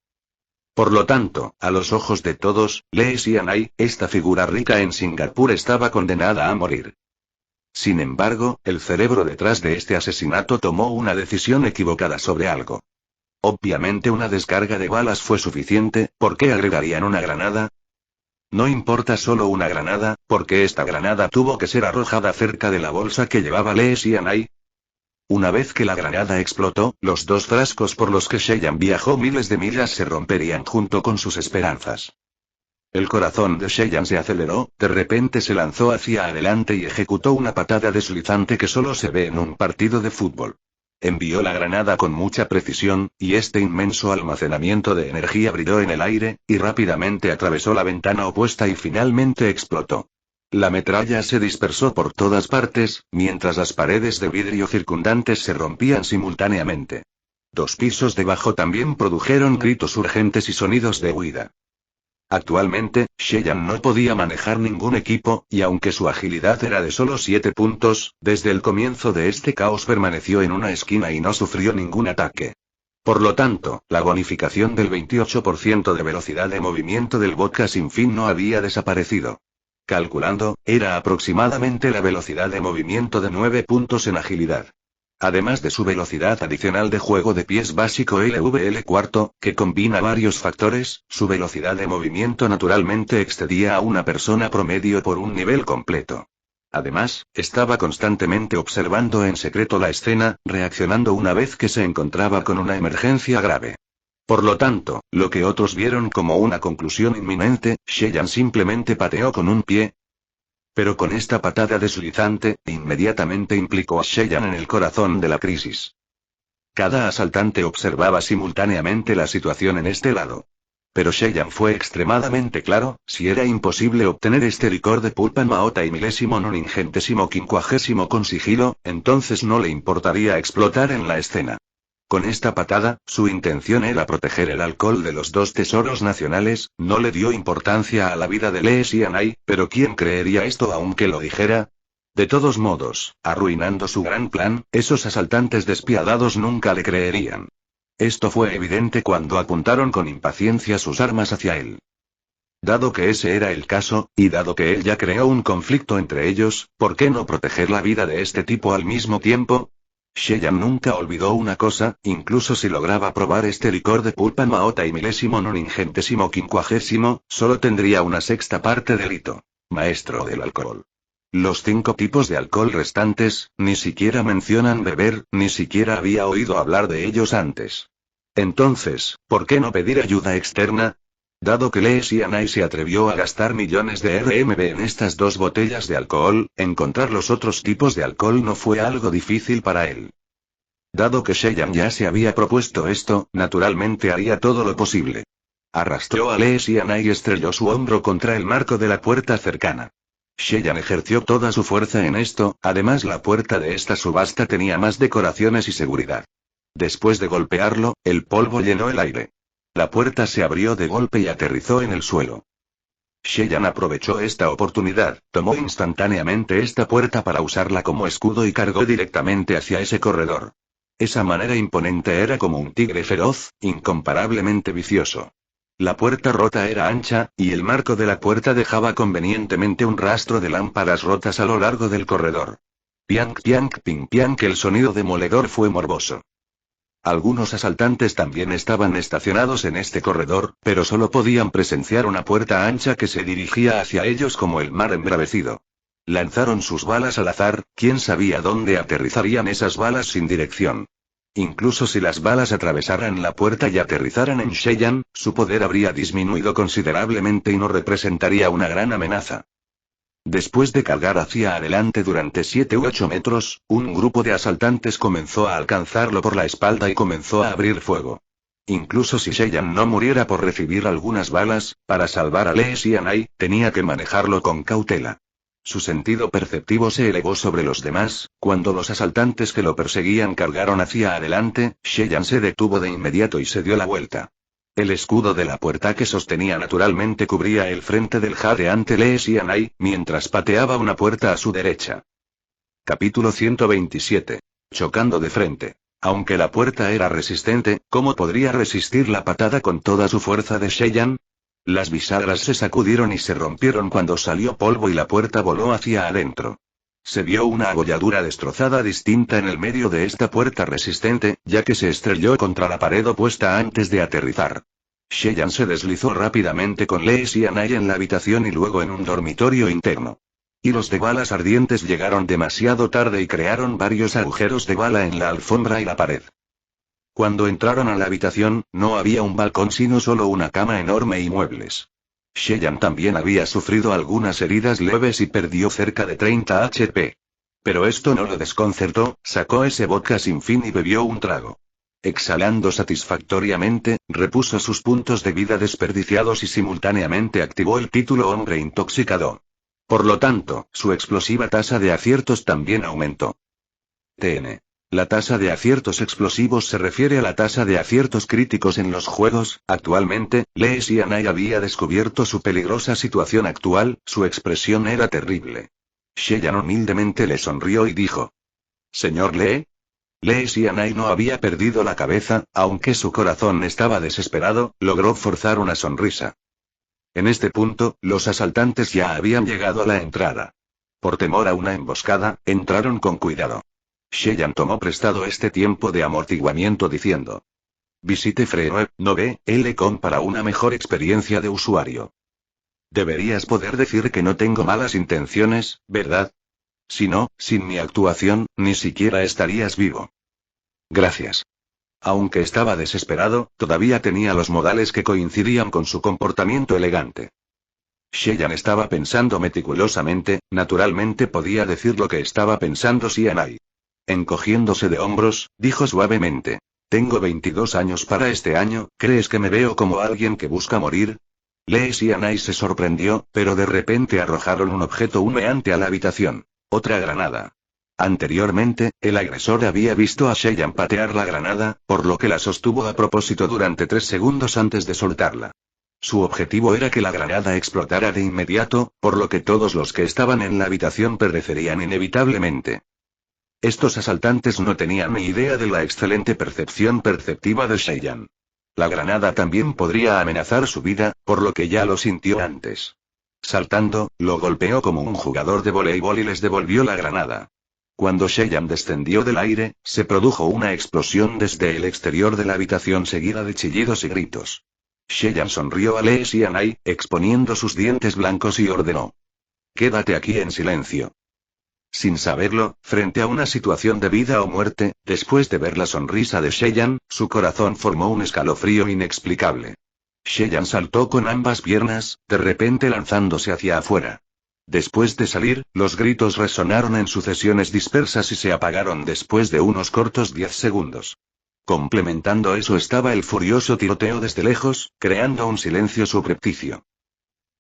Por lo tanto, a los ojos de todos, Lee Xianai, esta figura rica en Singapur estaba condenada a morir. Sin embargo, el cerebro detrás de este asesinato tomó una decisión equivocada sobre algo. Obviamente una descarga de balas fue suficiente, ¿por qué agregarían una granada? No importa solo una granada, porque esta granada tuvo que ser arrojada cerca de la bolsa que llevaba Lee Sianai. Una vez que la granada explotó, los dos frascos por los que Sheyan viajó miles de millas se romperían junto con sus esperanzas. El corazón de Sheyan se aceleró, de repente se lanzó hacia adelante y ejecutó una patada deslizante que solo se ve en un partido de fútbol. Envió la granada con mucha precisión, y este inmenso almacenamiento de energía brilló en el aire, y rápidamente atravesó la ventana opuesta y finalmente explotó. La metralla se dispersó por todas partes, mientras las paredes de vidrio circundantes se rompían simultáneamente. 2 pisos debajo también produjeron gritos urgentes y sonidos de huida. Actualmente, Sheyan no podía manejar ningún equipo, y aunque su agilidad era de solo 7 puntos, desde el comienzo de este caos permaneció en una esquina y no sufrió ningún ataque. Por lo tanto, la bonificación del 28% de velocidad de movimiento del vodka sin fin no había desaparecido. Calculando, era aproximadamente la velocidad de movimiento de 9 puntos en agilidad. Además de su velocidad adicional de juego de pies básico LVL4, que combina varios factores, su velocidad de movimiento naturalmente excedía a una persona promedio por un nivel completo. Además, estaba constantemente observando en secreto la escena, reaccionando una vez que se encontraba con una emergencia grave. Por lo tanto, lo que otros vieron como una conclusión inminente, Sheyan simplemente pateó con un pie. Pero con esta patada deslizante, inmediatamente implicó a Sheyan en el corazón de la crisis. Cada asaltante observaba simultáneamente la situación en este lado. Pero Sheyan fue extremadamente claro, si era imposible obtener este licor de pulpa maota y milésimo noningentésimo quincuagésimo con sigilo, entonces no le importaría explotar en la escena. Con esta patada, su intención era proteger el alcohol de los 2 tesoros nacionales, no le dio importancia a la vida de Lee Sianai, pero ¿quién creería esto aunque lo dijera? De todos modos, arruinando su gran plan, esos asaltantes despiadados nunca le creerían. Esto fue evidente cuando apuntaron con impaciencia sus armas hacia él. Dado que ese era el caso, y dado que él ya creó un conflicto entre ellos, ¿por qué no proteger la vida de este tipo al mismo tiempo? Sheyan nunca olvidó una cosa, incluso si lograba probar este licor de pulpa maota y milésimo noningentésimo quincuagésimo, solo tendría una sexta parte del hito. Maestro del alcohol. Los 5 tipos de alcohol restantes, ni siquiera mencionan beber, ni siquiera había oído hablar de ellos antes. Entonces, ¿por qué no pedir ayuda externa? Dado que Lee Sianai se atrevió a gastar millones de RMB en estas 2 botellas de alcohol, encontrar los otros tipos de alcohol no fue algo difícil para él. Dado que Sheyan ya se había propuesto esto, naturalmente haría todo lo posible. Arrastró a Lee Sianai y estrelló su hombro contra el marco de la puerta cercana. Sheyan ejerció toda su fuerza en esto, además la puerta de esta subasta tenía más decoraciones y seguridad. Después de golpearlo, el polvo llenó el aire. La puerta se abrió de golpe y aterrizó en el suelo. Sheyan aprovechó esta oportunidad, tomó instantáneamente esta puerta para usarla como escudo y cargó directamente hacia ese corredor. Esa manera imponente era como un tigre feroz, incomparablemente vicioso. La puerta rota era ancha, y el marco de la puerta dejaba convenientemente un rastro de lámparas rotas a lo largo del corredor. Piank piank ping piank, el sonido demoledor fue morboso. Algunos asaltantes también estaban estacionados en este corredor, pero solo podían presenciar una puerta ancha que se dirigía hacia ellos como el mar embravecido. Lanzaron sus balas al azar, quién sabía dónde aterrizarían esas balas sin dirección. Incluso si las balas atravesaran la puerta y aterrizaran en Sheyan, su poder habría disminuido considerablemente y no representaría una gran amenaza. Después de cargar hacia adelante durante 7 u 8 metros, un grupo de asaltantes comenzó a alcanzarlo por la espalda y comenzó a abrir fuego. Incluso si Sheyan no muriera por recibir algunas balas, para salvar a Lee Sianai, tenía que manejarlo con cautela. Su sentido perceptivo se elevó sobre los demás, cuando los asaltantes que lo perseguían cargaron hacia adelante, Sheyan se detuvo de inmediato y se dio la vuelta. El escudo de la puerta que sostenía naturalmente cubría el frente del jade ante Lee Sianai, mientras pateaba una puerta a su derecha. Capítulo 127. Chocando de frente. Aunque la puerta era resistente, ¿cómo podría resistir la patada con toda su fuerza de Sheyan? Las bisagras se sacudieron y se rompieron cuando salió polvo y la puerta voló hacia adentro. Se vio una abolladura destrozada distinta en el medio de esta puerta resistente, ya que se estrelló contra la pared opuesta antes de aterrizar. Cheyenne se deslizó rápidamente con Lee Sianai en la habitación y luego en un dormitorio interno. Hilos de balas ardientes llegaron demasiado tarde y crearon varios agujeros de bala en la alfombra y la pared. Cuando entraron a la habitación, no había un balcón sino solo una cama enorme y muebles. Cheyenne también había sufrido algunas heridas leves y perdió cerca de 30 HP. Pero esto no lo desconcertó, sacó ese vodka sin fin y bebió un trago. Exhalando satisfactoriamente, repuso sus puntos de vida desperdiciados y simultáneamente activó el título Hombre Intoxicado. Por lo tanto, su explosiva tasa de aciertos también aumentó. TN. La tasa de aciertos explosivos se refiere a la tasa de aciertos críticos en los juegos. Actualmente, Lee Sianai había descubierto su peligrosa situación actual, su expresión era terrible. Cheyenne humildemente le sonrió y dijo: «¿Señor Lee?» Lee Sianai no había perdido la cabeza, aunque su corazón estaba desesperado, logró forzar una sonrisa. En este punto, los asaltantes ya habían llegado a la entrada. Por temor a una emboscada, entraron con cuidado. Cheyenne tomó prestado este tiempo de amortiguamiento diciendo: «Visite Free no ve, L.com para una mejor experiencia de usuario». Deberías poder decir que no tengo malas intenciones, ¿verdad? Si no, sin mi actuación, ni siquiera estarías vivo. Gracias. Aunque estaba desesperado, todavía tenía los modales que coincidían con su comportamiento elegante. Cheyenne estaba pensando meticulosamente, naturalmente podía decir lo que estaba pensando Sianai. Encogiéndose de hombros, dijo suavemente: «Tengo 22 años para este año, ¿crees que me veo como alguien que busca morir?» Lee Sianai se sorprendió, pero de repente arrojaron un objeto humeante a la habitación. Otra granada. Anteriormente, el agresor había visto a Cheyenne patear la granada, por lo que la sostuvo a propósito durante 3 segundos antes de soltarla. Su objetivo era que la granada explotara de inmediato, por lo que todos los que estaban en la habitación perecerían inevitablemente. Estos asaltantes no tenían ni idea de la excelente percepción perceptiva de Cheyenne. La granada también podría amenazar su vida, por lo que ya lo sintió antes. Saltando, lo golpeó como un jugador de voleibol y les devolvió la granada. Cuando Cheyenne descendió del aire, se produjo una explosión desde el exterior de la habitación seguida de chillidos y gritos. Cheyenne sonrió a Lee Sianai, exponiendo sus dientes blancos y ordenó: «Quédate aquí en silencio». Sin saberlo, frente a una situación de vida o muerte, después de ver la sonrisa de Cheyenne, su corazón formó un escalofrío inexplicable. Cheyenne saltó con ambas piernas, de repente lanzándose hacia afuera. Después de salir, los gritos resonaron en sucesiones dispersas y se apagaron después de unos cortos 10 segundos. Complementando eso estaba el furioso tiroteo desde lejos, creando un silencio subrepticio.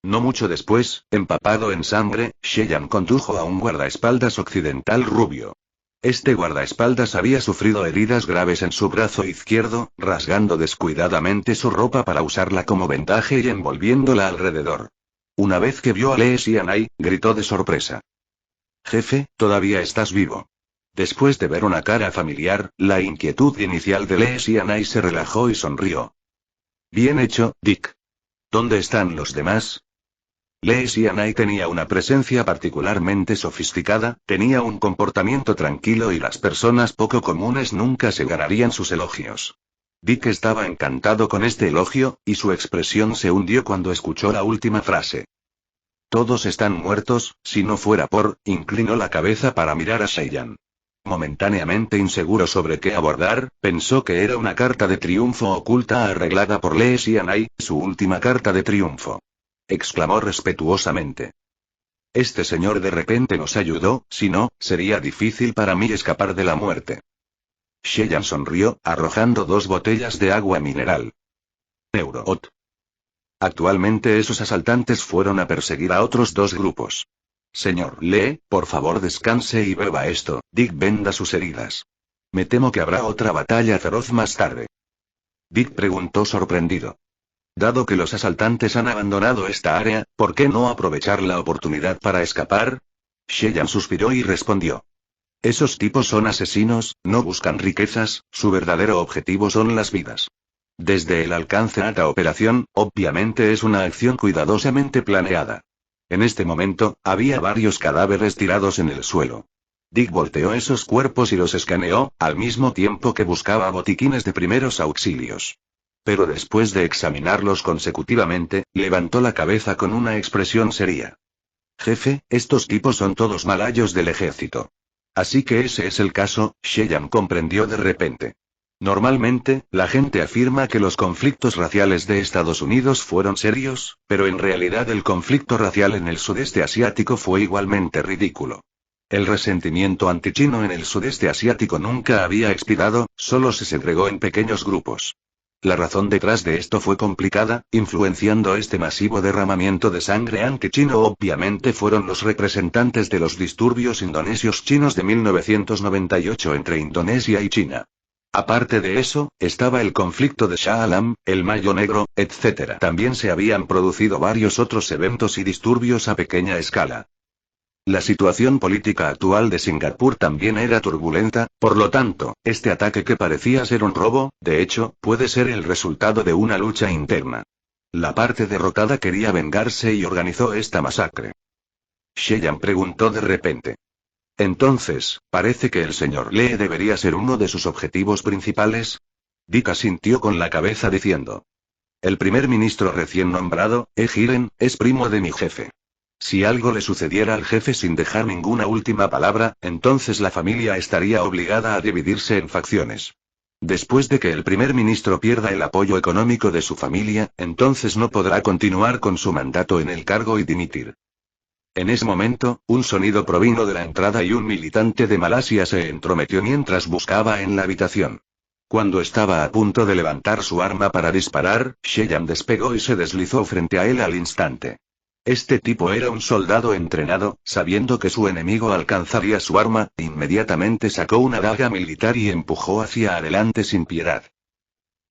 No mucho después, empapado en sangre, Cheyenne condujo a un guardaespaldas occidental rubio. Este guardaespaldas había sufrido heridas graves en su brazo izquierdo, rasgando descuidadamente su ropa para usarla como vendaje y envolviéndola alrededor. Una vez que vio a Lee Sianai, gritó de sorpresa: «Jefe, todavía estás vivo». Después de ver una cara familiar, la inquietud inicial de Lee Sianai se relajó y sonrió. «Bien hecho, Dick. ¿Dónde están los demás?» Lee Sianai tenía una presencia particularmente sofisticada, tenía un comportamiento tranquilo y las personas poco comunes nunca se ganarían sus elogios. Dick estaba encantado con este elogio, y su expresión se hundió cuando escuchó la última frase. «Todos están muertos, si no fuera por», inclinó la cabeza para mirar a Cheyenne. Momentáneamente inseguro sobre qué abordar, pensó que era una carta de triunfo oculta arreglada por Lee Sianai, su última carta de triunfo. Exclamó respetuosamente: «Este señor de repente nos ayudó, si no, sería difícil para mí escapar de la muerte». Cheyenne sonrió, arrojando 2 botellas de agua mineral. Euroot. Actualmente esos asaltantes fueron a perseguir a otros 2 grupos. «Señor Lee, por favor descanse y beba esto». Dick venda sus heridas. «Me temo que habrá otra batalla feroz más tarde». Dick preguntó sorprendido. «Dado que los asaltantes han abandonado esta área, ¿por qué no aprovechar la oportunidad para escapar?» Cheyenne suspiró y respondió: «Esos tipos son asesinos, no buscan riquezas, su verdadero objetivo son las vidas. Desde el alcance a la operación, obviamente es una acción cuidadosamente planeada. En este momento, había varios cadáveres tirados en el suelo. Dick volteó esos cuerpos y los escaneó, al mismo tiempo que buscaba botiquines de primeros auxilios. Pero después de examinarlos consecutivamente, levantó la cabeza con una expresión seria. Jefe, estos tipos son todos malayos del ejército. Así que ese es el caso, Sheyan comprendió de repente. Normalmente, la gente afirma que los conflictos raciales de Estados Unidos fueron serios, pero en realidad el conflicto racial en el sudeste asiático fue igualmente ridículo. El resentimiento antichino en el sudeste asiático nunca había expirado, solo se segregó en pequeños grupos. La razón detrás de esto fue complicada, influenciando este masivo derramamiento de sangre antichino obviamente fueron los representantes de los disturbios indonesios chinos de 1998 entre Indonesia y China. Aparte de eso, estaba el conflicto de Shah Alam, el Mayo Negro, etc. También se habían producido varios otros eventos y disturbios a pequeña escala. La situación política actual de Singapur también era turbulenta, por lo tanto, este ataque que parecía ser un robo, de hecho, puede ser el resultado de una lucha interna. La parte derrotada quería vengarse y organizó esta masacre. Sheyan preguntó de repente. Entonces, ¿parece que el señor Lee debería ser uno de sus objetivos principales? Dick asintió con la cabeza diciendo. El primer ministro recién nombrado, Jiren, es primo de mi jefe. Si algo le sucediera al jefe sin dejar ninguna última palabra, entonces la familia estaría obligada a dividirse en facciones. Después de que el primer ministro pierda el apoyo económico de su familia, entonces no podrá continuar con su mandato en el cargo y dimitir. En ese momento, un sonido provino de la entrada y un militante de Malasia se entrometió mientras buscaba en la habitación. Cuando estaba a punto de levantar su arma para disparar, Sheyan despegó y se deslizó frente a él al instante. Este tipo era un soldado entrenado, sabiendo que su enemigo alcanzaría su arma, inmediatamente sacó una daga militar y empujó hacia adelante sin piedad.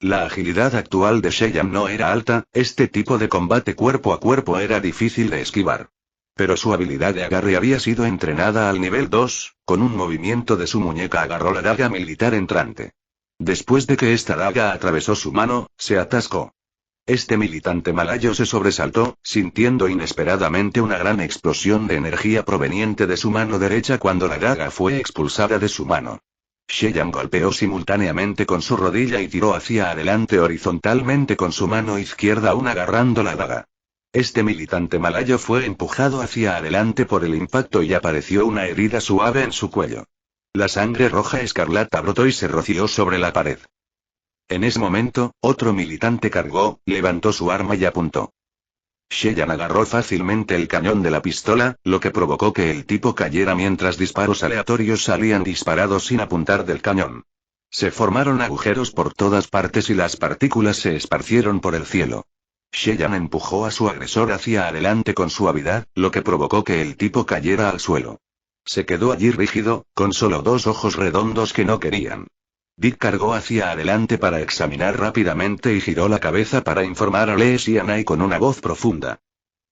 La agilidad actual de Sheyan no era alta, este tipo de combate cuerpo a cuerpo era difícil de esquivar. Pero su habilidad de agarre había sido entrenada al nivel 2, con un movimiento de su muñeca agarró la daga militar entrante. Después de que esta daga atravesó su mano, se atascó. Este militante malayo se sobresaltó, sintiendo inesperadamente una gran explosión de energía proveniente de su mano derecha cuando la daga fue expulsada de su mano. Sheyan golpeó simultáneamente con su rodilla y tiró hacia adelante horizontalmente con su mano izquierda aún agarrando la daga. Este militante malayo fue empujado hacia adelante por el impacto y apareció una herida suave en su cuello. La sangre roja escarlata brotó y se roció sobre la pared. En ese momento, otro militante cargó, levantó su arma y apuntó. Sheyan agarró fácilmente el cañón de la pistola, lo que provocó que el tipo cayera mientras disparos aleatorios salían disparados sin apuntar del cañón. Se formaron agujeros por todas partes y las partículas se esparcieron por el cielo. Sheyan empujó a su agresor hacia adelante con suavidad, lo que provocó que el tipo cayera al suelo. Se quedó allí rígido, con solo dos ojos redondos que no querían. Dick cargó hacia adelante para examinar rápidamente y giró la cabeza para informar a Lee Sianai con una voz profunda.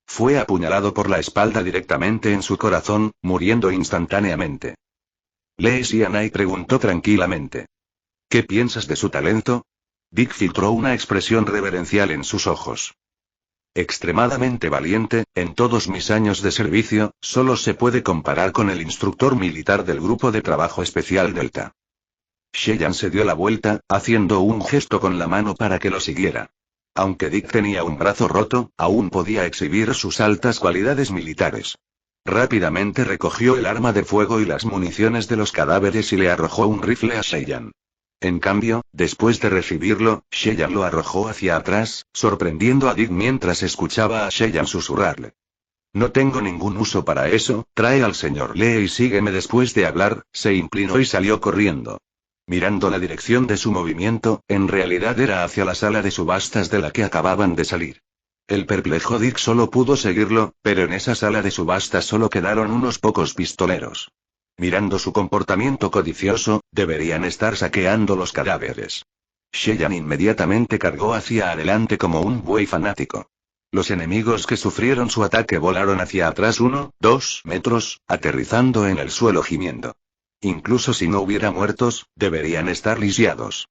Fue apuñalado por la espalda directamente en su corazón, muriendo instantáneamente. Lee Sianai preguntó tranquilamente. ¿Qué piensas de su talento? Dick filtró una expresión reverencial en sus ojos. Extremadamente valiente, en todos mis años de servicio, solo se puede comparar con el instructor militar del Grupo de Trabajo Especial Delta. Sheyan se dio la vuelta, haciendo un gesto con la mano para que lo siguiera. Aunque Dick tenía un brazo roto, aún podía exhibir sus altas cualidades militares. Rápidamente recogió el arma de fuego y las municiones de los cadáveres y le arrojó un rifle a Sheyan. En cambio, después de recibirlo, Sheyan lo arrojó hacia atrás, sorprendiendo a Dick mientras escuchaba a Sheyan susurrarle. No tengo ningún uso para eso, trae al señor Lee y sígueme. Después de hablar, se inclinó y salió corriendo. Mirando la dirección de su movimiento, en realidad era hacia la sala de subastas de la que acababan de salir. El perplejo Dick solo pudo seguirlo, pero en esa sala de subastas solo quedaron unos pocos pistoleros. Mirando su comportamiento codicioso, deberían estar saqueando los cadáveres. Sheyan inmediatamente cargó hacia adelante como un buey fanático. Los enemigos que sufrieron su ataque volaron hacia atrás 1-2 metros, aterrizando en el suelo gimiendo. Incluso si no hubiera muertos, deberían estar lisiados.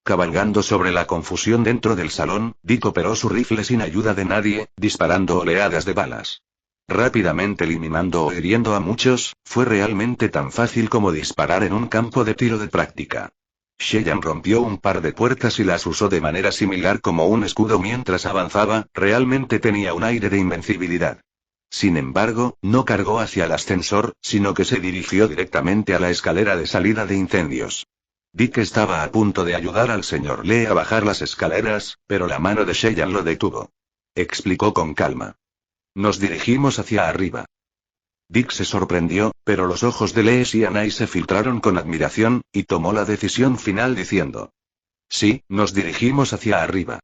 Cabalgando sobre la confusión dentro del salón, Dick operó su rifle sin ayuda de nadie, disparando oleadas de balas. rápidamente eliminando o hiriendo a muchos. Fue realmente tan fácil como disparar en un campo de tiro de práctica. Sheyan rompió un par de puertas y las usó de manera similar como un escudo mientras avanzaba. Realmente tenía un aire de invencibilidad. Sin embargo, no cargó hacia el ascensor, sino que se dirigió directamente a la escalera de salida de incendios. Dick estaba a punto de ayudar al señor Lee a bajar las escaleras, pero la mano de Sheyan lo detuvo. Explicó con calma. Nos dirigimos hacia arriba. Dick se sorprendió, pero los ojos de Lee Sianai se filtraron con admiración, y tomó la decisión final diciendo. Sí, nos dirigimos hacia arriba.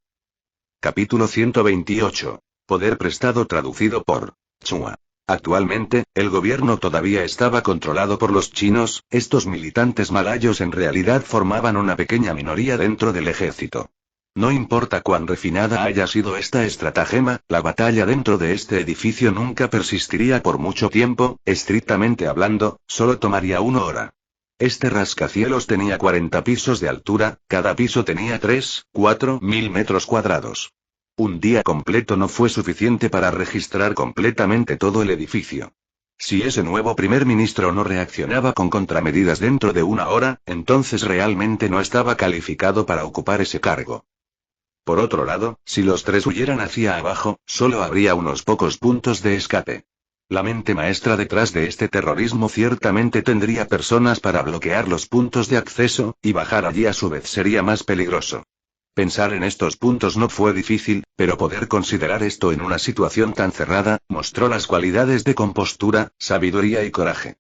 Capítulo 128. Poder prestado traducido por Chua. Actualmente, el gobierno todavía estaba controlado por los chinos. Estos militantes malayos en realidad formaban una pequeña minoría dentro del ejército. No importa cuán refinada haya sido esta estratagema, la batalla dentro de este edificio nunca persistiría por mucho tiempo. Estrictamente hablando, solo tomaría 1 hora. Este rascacielos tenía 40 pisos de altura, cada piso tenía 3.000–4.000 metros cuadrados. Un día completo no fue suficiente para registrar completamente todo el edificio. Si ese nuevo primer ministro no reaccionaba con contramedidas dentro de 1 hora, entonces realmente no estaba calificado para ocupar ese cargo. Por otro lado, si los tres huyeran hacia abajo, solo habría unos pocos puntos de escape. La mente maestra detrás de este terrorismo ciertamente tendría personas para bloquear los puntos de acceso, y bajar allí a su vez sería más peligroso. Pensar en estos puntos no fue difícil, pero poder considerar esto en una situación tan cerrada, mostró las cualidades de compostura, sabiduría y coraje.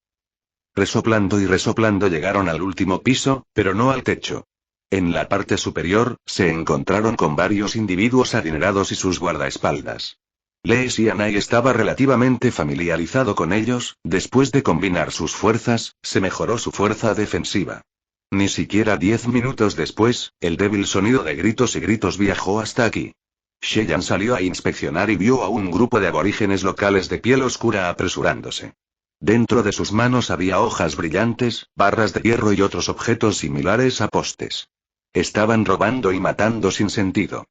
Resoplando y resoplando llegaron al último piso, pero no al techo. En la parte superior, se encontraron con varios individuos adinerados y sus guardaespaldas. Lee Sianai estaba relativamente familiarizado con ellos. Después de combinar sus fuerzas, se mejoró su fuerza defensiva. Ni siquiera 10 minutos después, el débil sonido de gritos y gritos viajó hasta aquí. Sheyan salió a inspeccionar y vio a un grupo de aborígenes locales de piel oscura apresurándose. Dentro de sus manos había hojas brillantes, barras de hierro y otros objetos similares a postes. Estaban robando y matando sin sentido.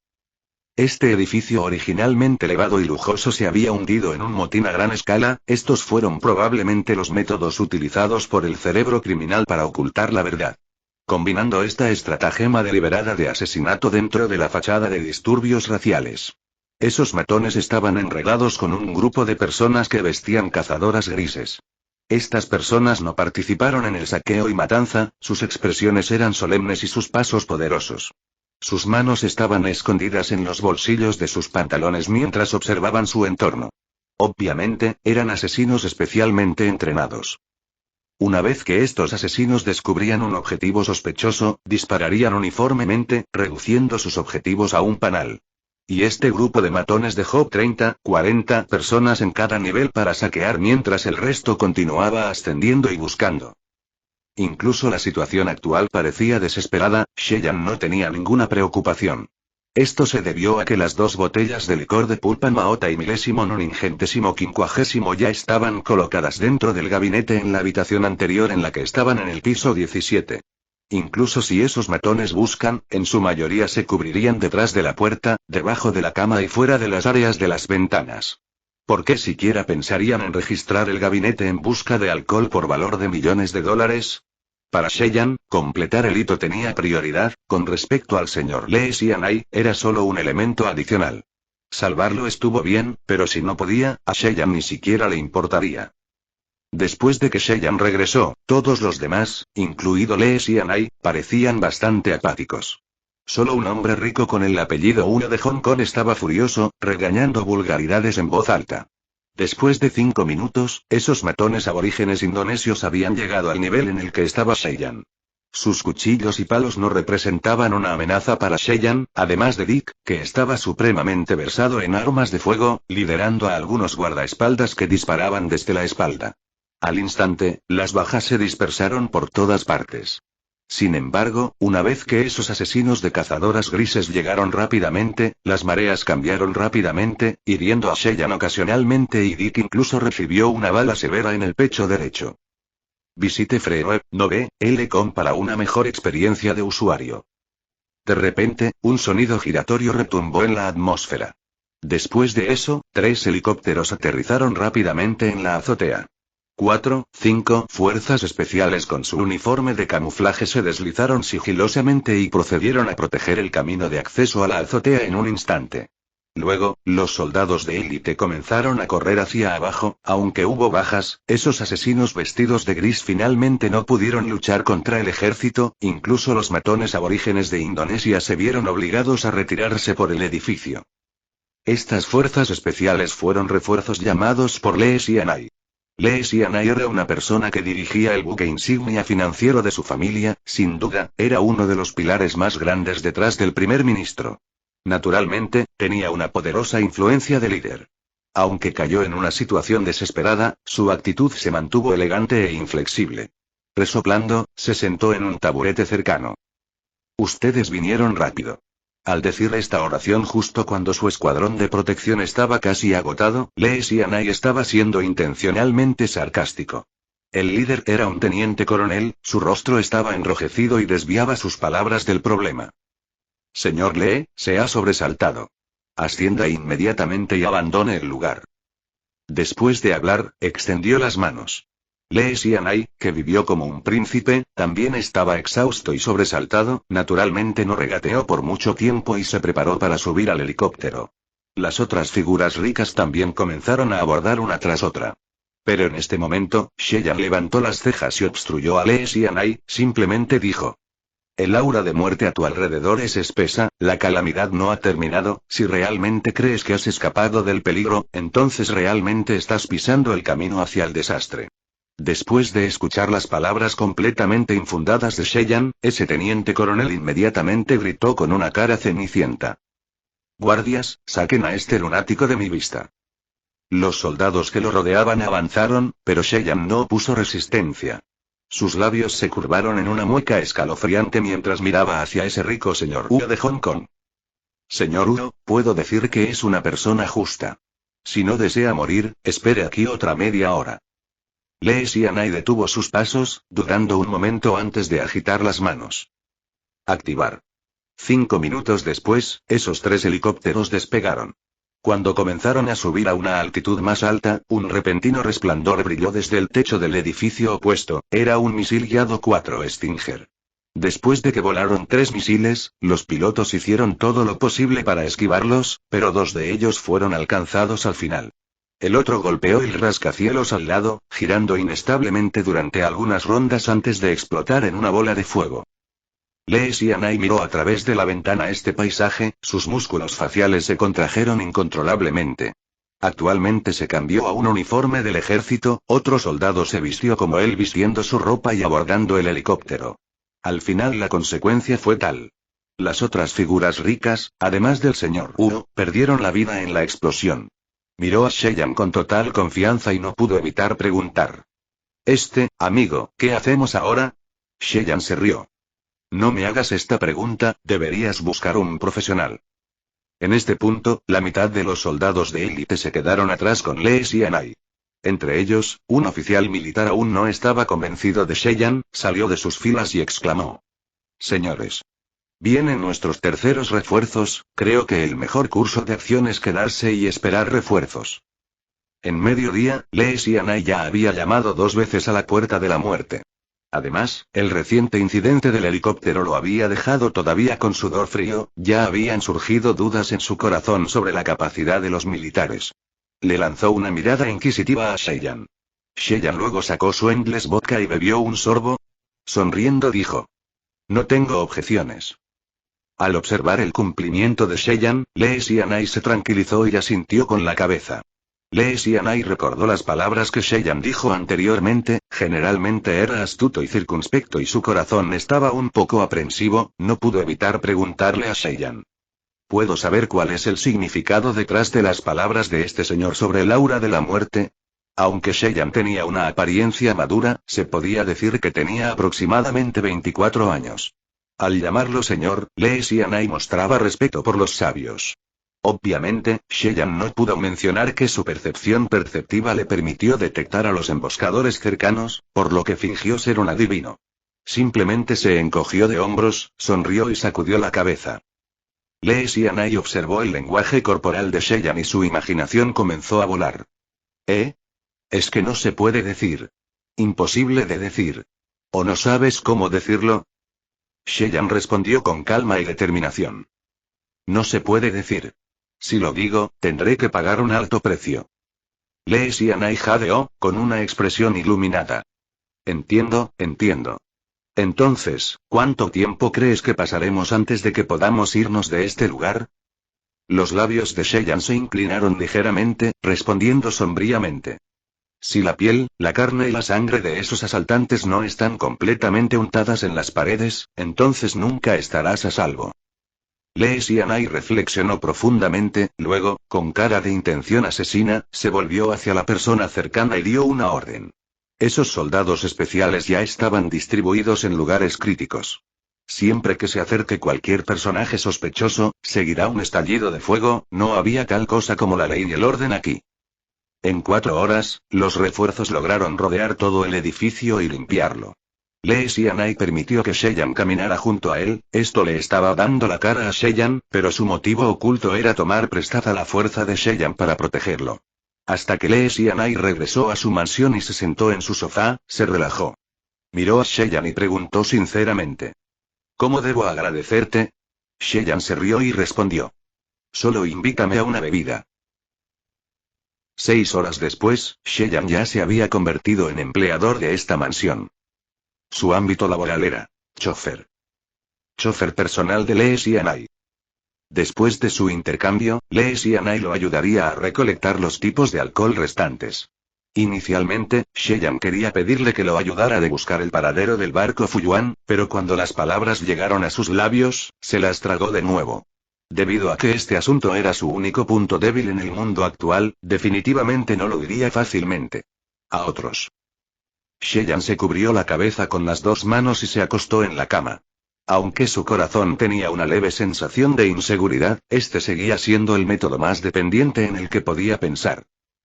Este edificio originalmente elevado y lujoso se había hundido en un motín a gran escala. Estos fueron probablemente los métodos utilizados por el cerebro criminal para ocultar la verdad. Combinando esta estratagema deliberada de asesinato dentro de la fachada de disturbios raciales. Esos matones estaban enredados con un grupo de personas que vestían cazadoras grises. Estas personas no participaron en el saqueo y matanza, sus expresiones eran solemnes y sus pasos poderosos. Sus manos estaban escondidas en los bolsillos de sus pantalones mientras observaban su entorno. Obviamente, eran asesinos especialmente entrenados. Una vez que estos asesinos descubrían un objetivo sospechoso, dispararían uniformemente, reduciendo sus objetivos a un panal. Y este grupo de matones dejó 30–40 personas en cada nivel para saquear mientras el resto continuaba ascendiendo y buscando. Incluso la situación actual parecía desesperada. Sheyan no tenía ninguna preocupación. Esto se debió a que las 2 botellas de licor de pulpa Maota y milésimo noningentésimo quincuagésimo ya estaban colocadas dentro del gabinete en la habitación anterior en la que estaban en el piso 17. Incluso si esos matones buscan, en su mayoría se cubrirían detrás de la puerta, debajo de la cama y fuera de las áreas de las ventanas. ¿Por qué siquiera pensarían en registrar el gabinete en busca de alcohol por valor de millones de dólares? Para Sheyan, completar el hito tenía prioridad. Con respecto al señor Lee Sianai, era solo un elemento adicional. Salvarlo estuvo bien, pero si no podía, a Sheyan ni siquiera le importaría. Después de que Sheyan regresó, todos los demás, incluido Lee Sianai, parecían bastante apáticos. Solo un hombre rico con el apellido Uno de Hong Kong estaba furioso, regañando vulgaridades en voz alta. Después de 5 minutos, esos matones aborígenes indonesios habían llegado al nivel en el que estaba Sheyan. Sus cuchillos y palos no representaban una amenaza para Sheyan, además de Dick, que estaba supremamente versado en armas de fuego, liderando a algunos guardaespaldas que disparaban desde la espalda. Al instante, las bajas se dispersaron por todas partes. Sin embargo, una vez que esos asesinos de cazadoras grises llegaron rápidamente, las mareas cambiaron rápidamente, hiriendo a Sheyan ocasionalmente y Dick incluso recibió una bala severa en el pecho derecho. Visite Free.com para una mejor experiencia de usuario. De repente, un sonido giratorio retumbó en la atmósfera. Después de eso, 3 helicópteros aterrizaron rápidamente en la azotea. 4, 5 fuerzas especiales con su uniforme de camuflaje se deslizaron sigilosamente y procedieron a proteger el camino de acceso a la azotea en un instante. Luego, los soldados de élite comenzaron a correr hacia abajo, aunque hubo bajas, esos asesinos vestidos de gris finalmente no pudieron luchar contra el ejército, incluso los matones aborígenes de Indonesia se vieron obligados a retirarse por el edificio. Estas fuerzas especiales fueron refuerzos llamados por Lee Sianai. Lee Sianai era una persona que dirigía el buque insignia financiero de su familia, sin duda, era uno de los pilares más grandes detrás del primer ministro. Naturalmente, tenía una poderosa influencia de líder. Aunque cayó en una situación desesperada, su actitud se mantuvo elegante e inflexible. Resoplando, se sentó en un taburete cercano. Ustedes vinieron rápido. Al decir esta oración justo cuando su escuadrón de protección estaba casi agotado, Lee Sianai estaba siendo intencionalmente sarcástico. El líder era un teniente coronel, su rostro estaba enrojecido y desviaba sus palabras del problema. Señor Lee, se ha sobresaltado. Ascienda inmediatamente y abandone el lugar. Después de hablar, extendió las manos. Lee Sianai, que vivió como un príncipe, también estaba exhausto y sobresaltado, naturalmente no regateó por mucho tiempo y se preparó para subir al helicóptero. Las otras figuras ricas también comenzaron a abordar una tras otra. Pero en este momento, Sheyan levantó las cejas y obstruyó a Lee Sianai, simplemente dijo. El aura de muerte a tu alrededor es espesa, la calamidad no ha terminado, si realmente crees que has escapado del peligro, entonces realmente estás pisando el camino hacia el desastre. Después de escuchar las palabras completamente infundadas de Sheyan, ese teniente coronel inmediatamente gritó con una cara cenicienta. Guardias, saquen a este lunático de mi vista. Los soldados que lo rodeaban avanzaron, pero Sheyan no opuso resistencia. Sus labios se curvaron en una mueca escalofriante mientras miraba hacia ese rico señor Huo de Hong Kong. Señor Huo, puedo decir que es una persona justa. Si no desea morir, espere aquí otra media hora. Lee Sianai detuvo sus pasos, dudando un momento antes de agitar las manos. Activar. 5 minutos después, esos 3 helicópteros despegaron. Cuando comenzaron a subir a una altitud más alta, un repentino resplandor brilló desde el techo del edificio opuesto, era un misil guiado 4 Stinger. Después de que volaron 3 misiles, los pilotos hicieron todo lo posible para esquivarlos, pero 2 de ellos fueron alcanzados al final. El otro golpeó el rascacielos al lado, girando inestablemente durante algunas rondas antes de explotar en una bola de fuego. Lee Sianai miró a través de la ventana este paisaje, sus músculos faciales se contrajeron incontrolablemente. Actualmente se cambió a un uniforme del ejército, otro soldado se vistió como él vistiendo su ropa y abordando el helicóptero. Al final la consecuencia fue tal. Las otras figuras ricas, además del señor Huo, perdieron la vida en la explosión. Miró a Sheyan con total confianza y no pudo evitar preguntar. Amigo, ¿qué hacemos ahora? Sheyan se rió. No me hagas esta pregunta, deberías buscar un profesional. En este punto, la mitad de los soldados de élite se quedaron atrás con Lee Sianai. Entre ellos, un oficial militar aún no estaba convencido de Sheyan, salió de sus filas y exclamó. Señores. Vienen nuestros terceros refuerzos, creo que el mejor curso de acción es quedarse y esperar refuerzos. En mediodía, Lee Sianai ya había llamado 2 veces a la puerta de la muerte. Además, el reciente incidente del helicóptero lo había dejado todavía con sudor frío, ya habían surgido dudas en su corazón sobre la capacidad de los militares. Le lanzó una mirada inquisitiva a Sheyan. Sheyan luego sacó su Endless Vodka y bebió un sorbo. Sonriendo dijo. No tengo objeciones. Al observar el cumplimiento de Sheyan, Lee Sianai se tranquilizó y asintió con la cabeza. Lee Sianai recordó las palabras que Sheyan dijo anteriormente, generalmente era astuto y circunspecto y su corazón estaba un poco aprensivo, no pudo evitar preguntarle a Sheyan. ¿Puedo saber cuál es el significado detrás de las palabras de este señor sobre el aura de la muerte? Aunque Sheyan tenía una apariencia madura, se podía decir que tenía aproximadamente 24 años. Al llamarlo señor, Lee Sianai mostraba respeto por los sabios. Obviamente, Sheyan no pudo mencionar que su percepción perceptiva le permitió detectar a los emboscadores cercanos, por lo que fingió ser un adivino. Simplemente se encogió de hombros, sonrió y sacudió la cabeza. Lee Xianai observó el lenguaje corporal de Sheyan y su imaginación comenzó a volar. Es que no se puede decir. Imposible de decir. ¿O no sabes cómo decirlo? Sheyan respondió con calma y determinación. No se puede decir. Si lo digo, tendré que pagar un alto precio. Lee Xianai jadeó, con una expresión iluminada. Entiendo. Entonces, ¿cuánto tiempo crees que pasaremos antes de que podamos irnos de este lugar? Los labios de Sheyan se inclinaron ligeramente, respondiendo sombríamente. Si la piel, la carne y la sangre de esos asaltantes no están completamente untadas en las paredes, entonces nunca estarás a salvo. Lee Xianai reflexionó profundamente, luego, con cara de intención asesina, se volvió hacia la persona cercana y dio una orden. Esos soldados especiales ya estaban distribuidos en lugares críticos. Siempre que se acerque cualquier personaje sospechoso, seguirá un estallido de fuego, no había tal cosa como la ley y el orden aquí. En 4 horas, los refuerzos lograron rodear todo el edificio y limpiarlo. Lee Xianai permitió que Sheyan caminara junto a él, esto le estaba dando la cara a Sheyan, pero su motivo oculto era tomar prestada la fuerza de Sheyan para protegerlo. Hasta que Lee Xianai regresó a su mansión y se sentó en su sofá, se relajó. Miró a Sheyan y preguntó sinceramente. ¿Cómo debo agradecerte? Sheyan se rió y respondió. Solo invítame a una bebida. 6 horas después, Sheyan ya se había convertido en empleador de esta mansión. Su ámbito laboral era chofer. Chofer personal de Lee Xianai. Después de su intercambio, Lee Xianai lo ayudaría a recolectar los tipos de alcohol restantes. Inicialmente, Sheyan quería pedirle que lo ayudara a buscar el paradero del barco Fuyuan, pero cuando las palabras llegaron a sus labios, se las tragó de nuevo. Debido a que este asunto era su único punto débil en el mundo actual, definitivamente no lo diría fácilmente a otros. Sheyan se cubrió la cabeza con las 2 manos y se acostó en la cama. Aunque su corazón tenía una leve sensación de inseguridad, este seguía siendo el método más dependiente en el que podía pensar.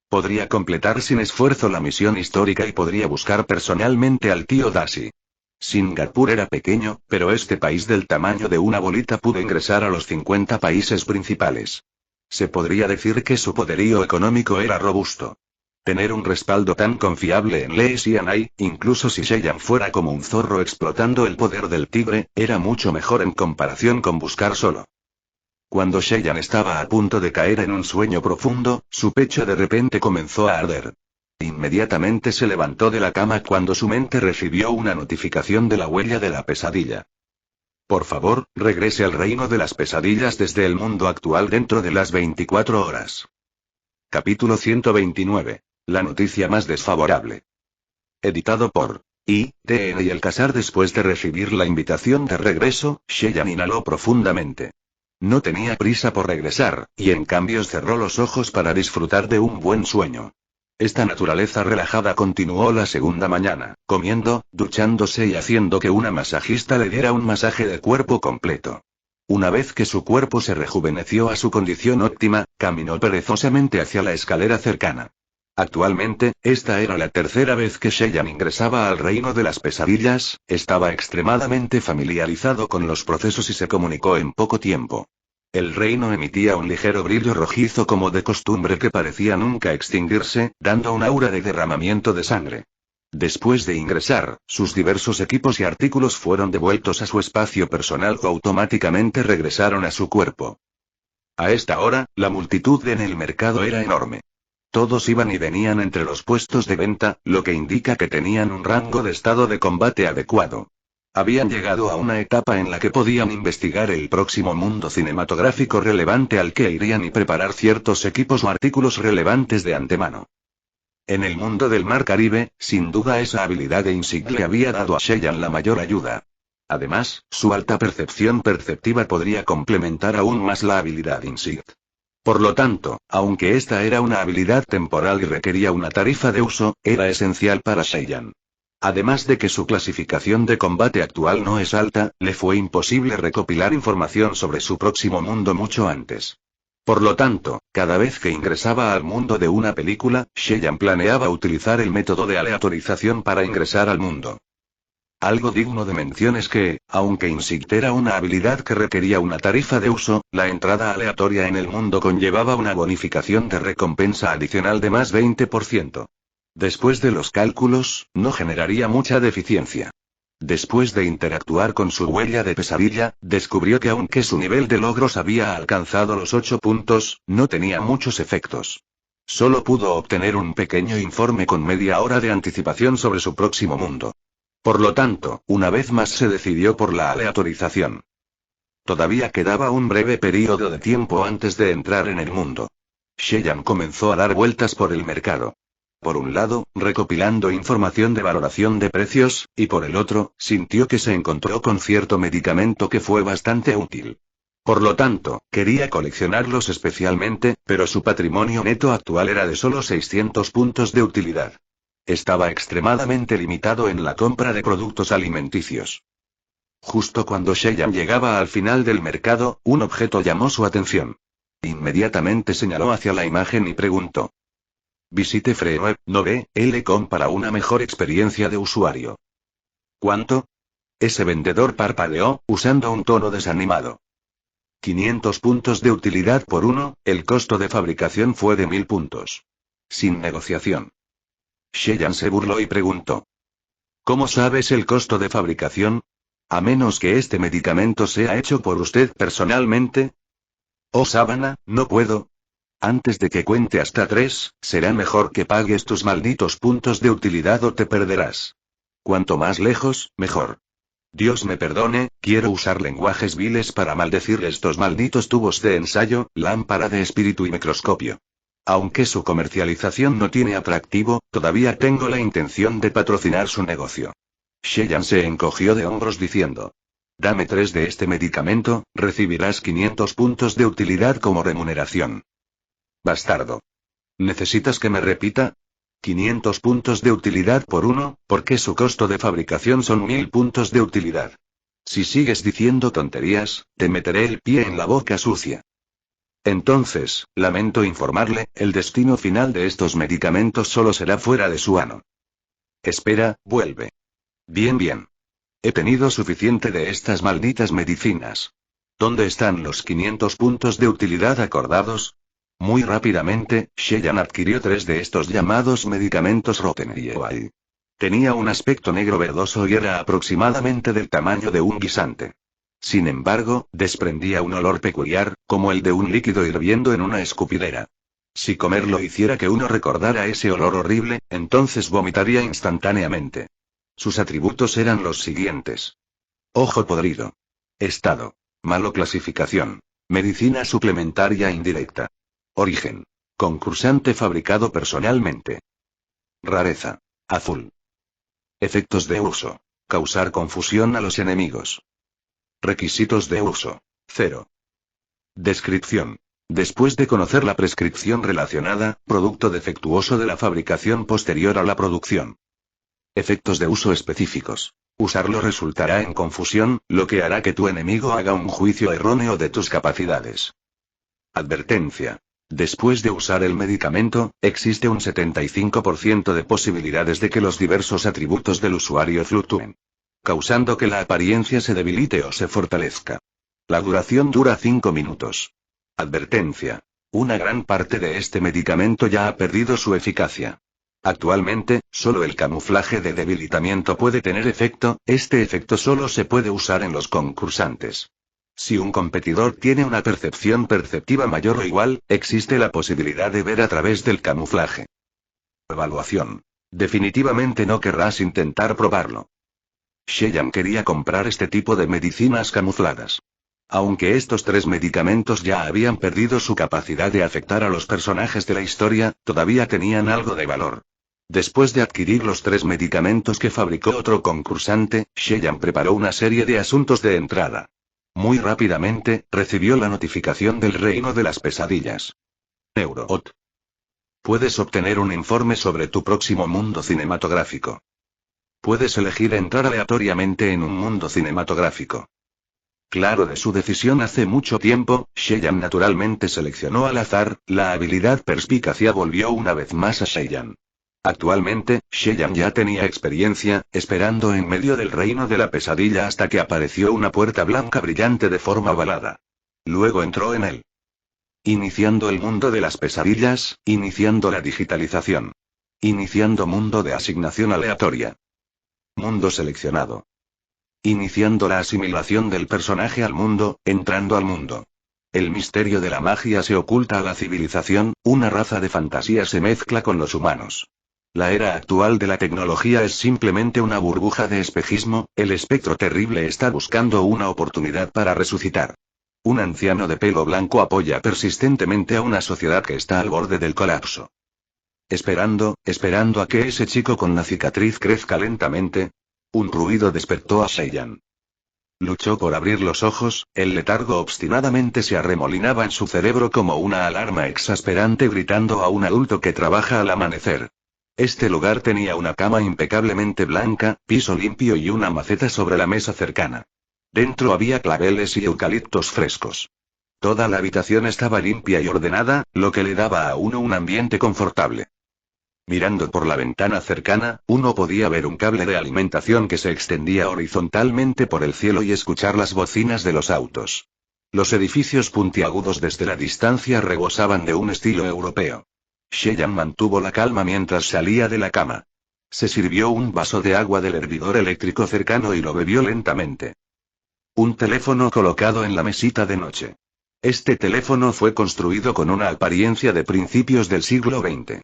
Podría completar sin esfuerzo la misión histórica y podría buscar personalmente al tío Dashi. Singapur era pequeño, pero este país del tamaño de una bolita pudo ingresar a los 50 países principales. Se podría decir que su poderío económico era robusto. Tener un respaldo tan confiable en Lee Xianai, incluso si Sheyan fuera como un zorro explotando el poder del tigre, era mucho mejor en comparación con buscar solo. Cuando Sheyan estaba a punto de caer en un sueño profundo, su pecho de repente comenzó a arder. Inmediatamente se levantó de la cama cuando su mente recibió una notificación de la huella de la pesadilla. Por favor, regrese al reino de las pesadillas desde el mundo actual dentro de las 24 horas. Capítulo 129. La noticia más desfavorable. Editado por ITN y el Casar. Después de recibir la invitación de regreso, Sheyan inhaló profundamente. No tenía prisa por regresar, y en cambio cerró los ojos para disfrutar de un buen sueño. Esta naturaleza relajada continuó la segunda mañana, comiendo, duchándose y haciendo que una masajista le diera un masaje de cuerpo completo. Una vez que su cuerpo se rejuveneció a su condición óptima, caminó perezosamente hacia la escalera cercana. Actualmente, esta era la 3ª vez que Sheyan ingresaba al reino de las pesadillas, estaba extremadamente familiarizado con los procesos y se comunicó en poco tiempo. El reino emitía un ligero brillo rojizo como de costumbre que parecía nunca extinguirse, dando un aura de derramamiento de sangre. Después de ingresar, sus diversos equipos y artículos fueron devueltos a su espacio personal o automáticamente regresaron a su cuerpo. A esta hora, la multitud en el mercado era enorme. Todos iban y venían entre los puestos de venta, lo que indica que tenían un rango de estado de combate adecuado. Habían llegado a una etapa en la que podían investigar el próximo mundo cinematográfico relevante al que irían y preparar ciertos equipos o artículos relevantes de antemano. En el mundo del Mar Caribe, sin duda esa habilidad de Insight le había dado a Sheyan la mayor ayuda. Además, su alta percepción perceptiva podría complementar aún más la habilidad Insight. Por lo tanto, aunque esta era una habilidad temporal y requería una tarifa de uso, era esencial para Sheyan. Además de que su clasificación de combate actual no es alta, le fue imposible recopilar información sobre su próximo mundo mucho antes. Por lo tanto, cada vez que ingresaba al mundo de una película, Sheyan planeaba utilizar el método de aleatorización para ingresar al mundo. Algo digno de mención es que, aunque Insight era una habilidad que requería una tarifa de uso, la entrada aleatoria en el mundo conllevaba una bonificación de recompensa adicional de más 20%. Después de los cálculos, no generaría mucha deficiencia. Después de interactuar con su huella de pesadilla, descubrió que aunque su nivel de logros había alcanzado los 8 puntos, no tenía muchos efectos. Solo pudo obtener un pequeño informe con media hora de anticipación sobre su próximo mundo. Por lo tanto, una vez más se decidió por la aleatorización. Todavía quedaba un breve período de tiempo antes de entrar en el mundo. Cheyenne comenzó a dar vueltas por el mercado. Por un lado, recopilando información de valoración de precios, y por el otro, sintió que se encontró con cierto medicamento que fue bastante útil. Por lo tanto, quería coleccionarlos especialmente, pero su patrimonio neto actual era de solo 600 puntos de utilidad. Estaba extremadamente limitado en la compra de productos alimenticios. Justo cuando Cheyenne llegaba al final del mercado, un objeto llamó su atención. Inmediatamente señaló hacia la imagen y preguntó. Visite Free.com para una mejor experiencia de usuario. ¿Cuánto? Ese vendedor parpadeó, usando un tono desanimado. 500 puntos de utilidad por uno, el costo de fabricación fue de 1000 puntos. Sin negociación. Cheyenne se burló y preguntó. ¿Cómo sabes el costo de fabricación? A menos que este medicamento sea hecho por usted personalmente. Oh sábana, no puedo. Antes de que cuente hasta 3, será mejor que pagues tus malditos puntos de utilidad o te perderás. Cuanto más lejos, mejor. Dios me perdone, quiero usar lenguajes viles para maldecir estos malditos tubos de ensayo, lámpara de espíritu y microscopio. Aunque su comercialización no tiene atractivo, todavía tengo la intención de patrocinar su negocio. Cheyenne se encogió de hombros diciendo. Dame 3 de este medicamento, recibirás 500 puntos de utilidad como remuneración. Bastardo. ¿Necesitas que me repita? 500 puntos de utilidad por uno, porque su costo de fabricación son 1000 puntos de utilidad. Si sigues diciendo tonterías, te meteré el pie en la boca sucia. Entonces, lamento informarle, el destino final de estos medicamentos solo será fuera de su ano. Espera, vuelve. Bien. He tenido suficiente de estas malditas medicinas. ¿Dónde están los 500 puntos de utilidad acordados? Muy rápidamente, Cheyenne adquirió 3 de estos llamados medicamentos Rotten. Tenía un aspecto negro verdoso y era aproximadamente del tamaño de un guisante. Sin embargo, desprendía un olor peculiar, como el de un líquido hirviendo en una escupidera. Si comerlo hiciera que uno recordara ese olor horrible, entonces vomitaría instantáneamente. Sus atributos eran los siguientes. Ojo podrido. Estado. Malo clasificación. Medicina suplementaria indirecta. Origen. Concursante fabricado personalmente. Rareza. Azul. Efectos de uso. Causar confusión a los enemigos. Requisitos de uso. 0. Descripción. Después de conocer la prescripción relacionada, producto defectuoso de la fabricación posterior a la producción. Efectos de uso específicos. Usarlo resultará en confusión, lo que hará que tu enemigo haga un juicio erróneo de tus capacidades. Advertencia. Después de usar el medicamento, existe un 75% de posibilidades de que los diversos atributos del usuario fluctúen, causando que la apariencia se debilite o se fortalezca. La duración dura 5 minutos. Advertencia. Una gran parte de este medicamento ya ha perdido su eficacia. Actualmente, solo el camuflaje de debilitamiento puede tener efecto, este efecto solo se puede usar en los concursantes. Si un competidor tiene una percepción perceptiva mayor o igual, existe la posibilidad de ver a través del camuflaje. Evaluación. Definitivamente no querrás intentar probarlo. Cheyenne quería comprar este tipo de medicinas camufladas. Aunque estos 3 medicamentos ya habían perdido su capacidad de afectar a los personajes de la historia, todavía tenían algo de valor. Después de adquirir los 3 medicamentos que fabricó otro concursante, Cheyenne preparó una serie de asuntos de entrada. Muy rápidamente, recibió la notificación del reino de las pesadillas. Neuroot. Puedes obtener un informe sobre tu próximo mundo cinematográfico. Puedes elegir entrar aleatoriamente en un mundo cinematográfico. Claro de su decisión hace mucho tiempo, Cheyenne naturalmente seleccionó al azar, la habilidad perspicacia volvió una vez más a Cheyenne. Actualmente, Sheyan ya tenía experiencia, esperando en medio del reino de la pesadilla hasta que apareció una puerta blanca brillante de forma ovalada. Luego entró en él. Iniciando el mundo de las pesadillas, iniciando la digitalización. Iniciando mundo de asignación aleatoria. Mundo seleccionado. Iniciando la asimilación del personaje al mundo, entrando al mundo. El misterio de la magia se oculta a la civilización, una raza de fantasía se mezcla con los humanos. La era actual de la tecnología es simplemente una burbuja de espejismo, el espectro terrible está buscando una oportunidad para resucitar. Un anciano de pelo blanco apoya persistentemente a una sociedad que está al borde del colapso. Esperando a que ese chico con la cicatriz crezca lentamente. Un ruido despertó a Sheyan. Luchó por abrir los ojos, el letargo obstinadamente se arremolinaba en su cerebro como una alarma exasperante gritando a un adulto que trabaja al amanecer. Este lugar tenía una cama impecablemente blanca, piso limpio y una maceta sobre la mesa cercana. Dentro había claveles y eucaliptos frescos. Toda la habitación estaba limpia y ordenada, lo que le daba a uno un ambiente confortable. Mirando por la ventana cercana, uno podía ver un cable de alimentación que se extendía horizontalmente por el cielo y escuchar las bocinas de los autos. Los edificios puntiagudos desde la distancia rebosaban de un estilo europeo. Sheyan mantuvo la calma mientras salía de la cama. Se sirvió un vaso de agua del hervidor eléctrico cercano y lo bebió lentamente. Un teléfono colocado en la mesita de noche. Este teléfono fue construido con una apariencia de principios del siglo XX.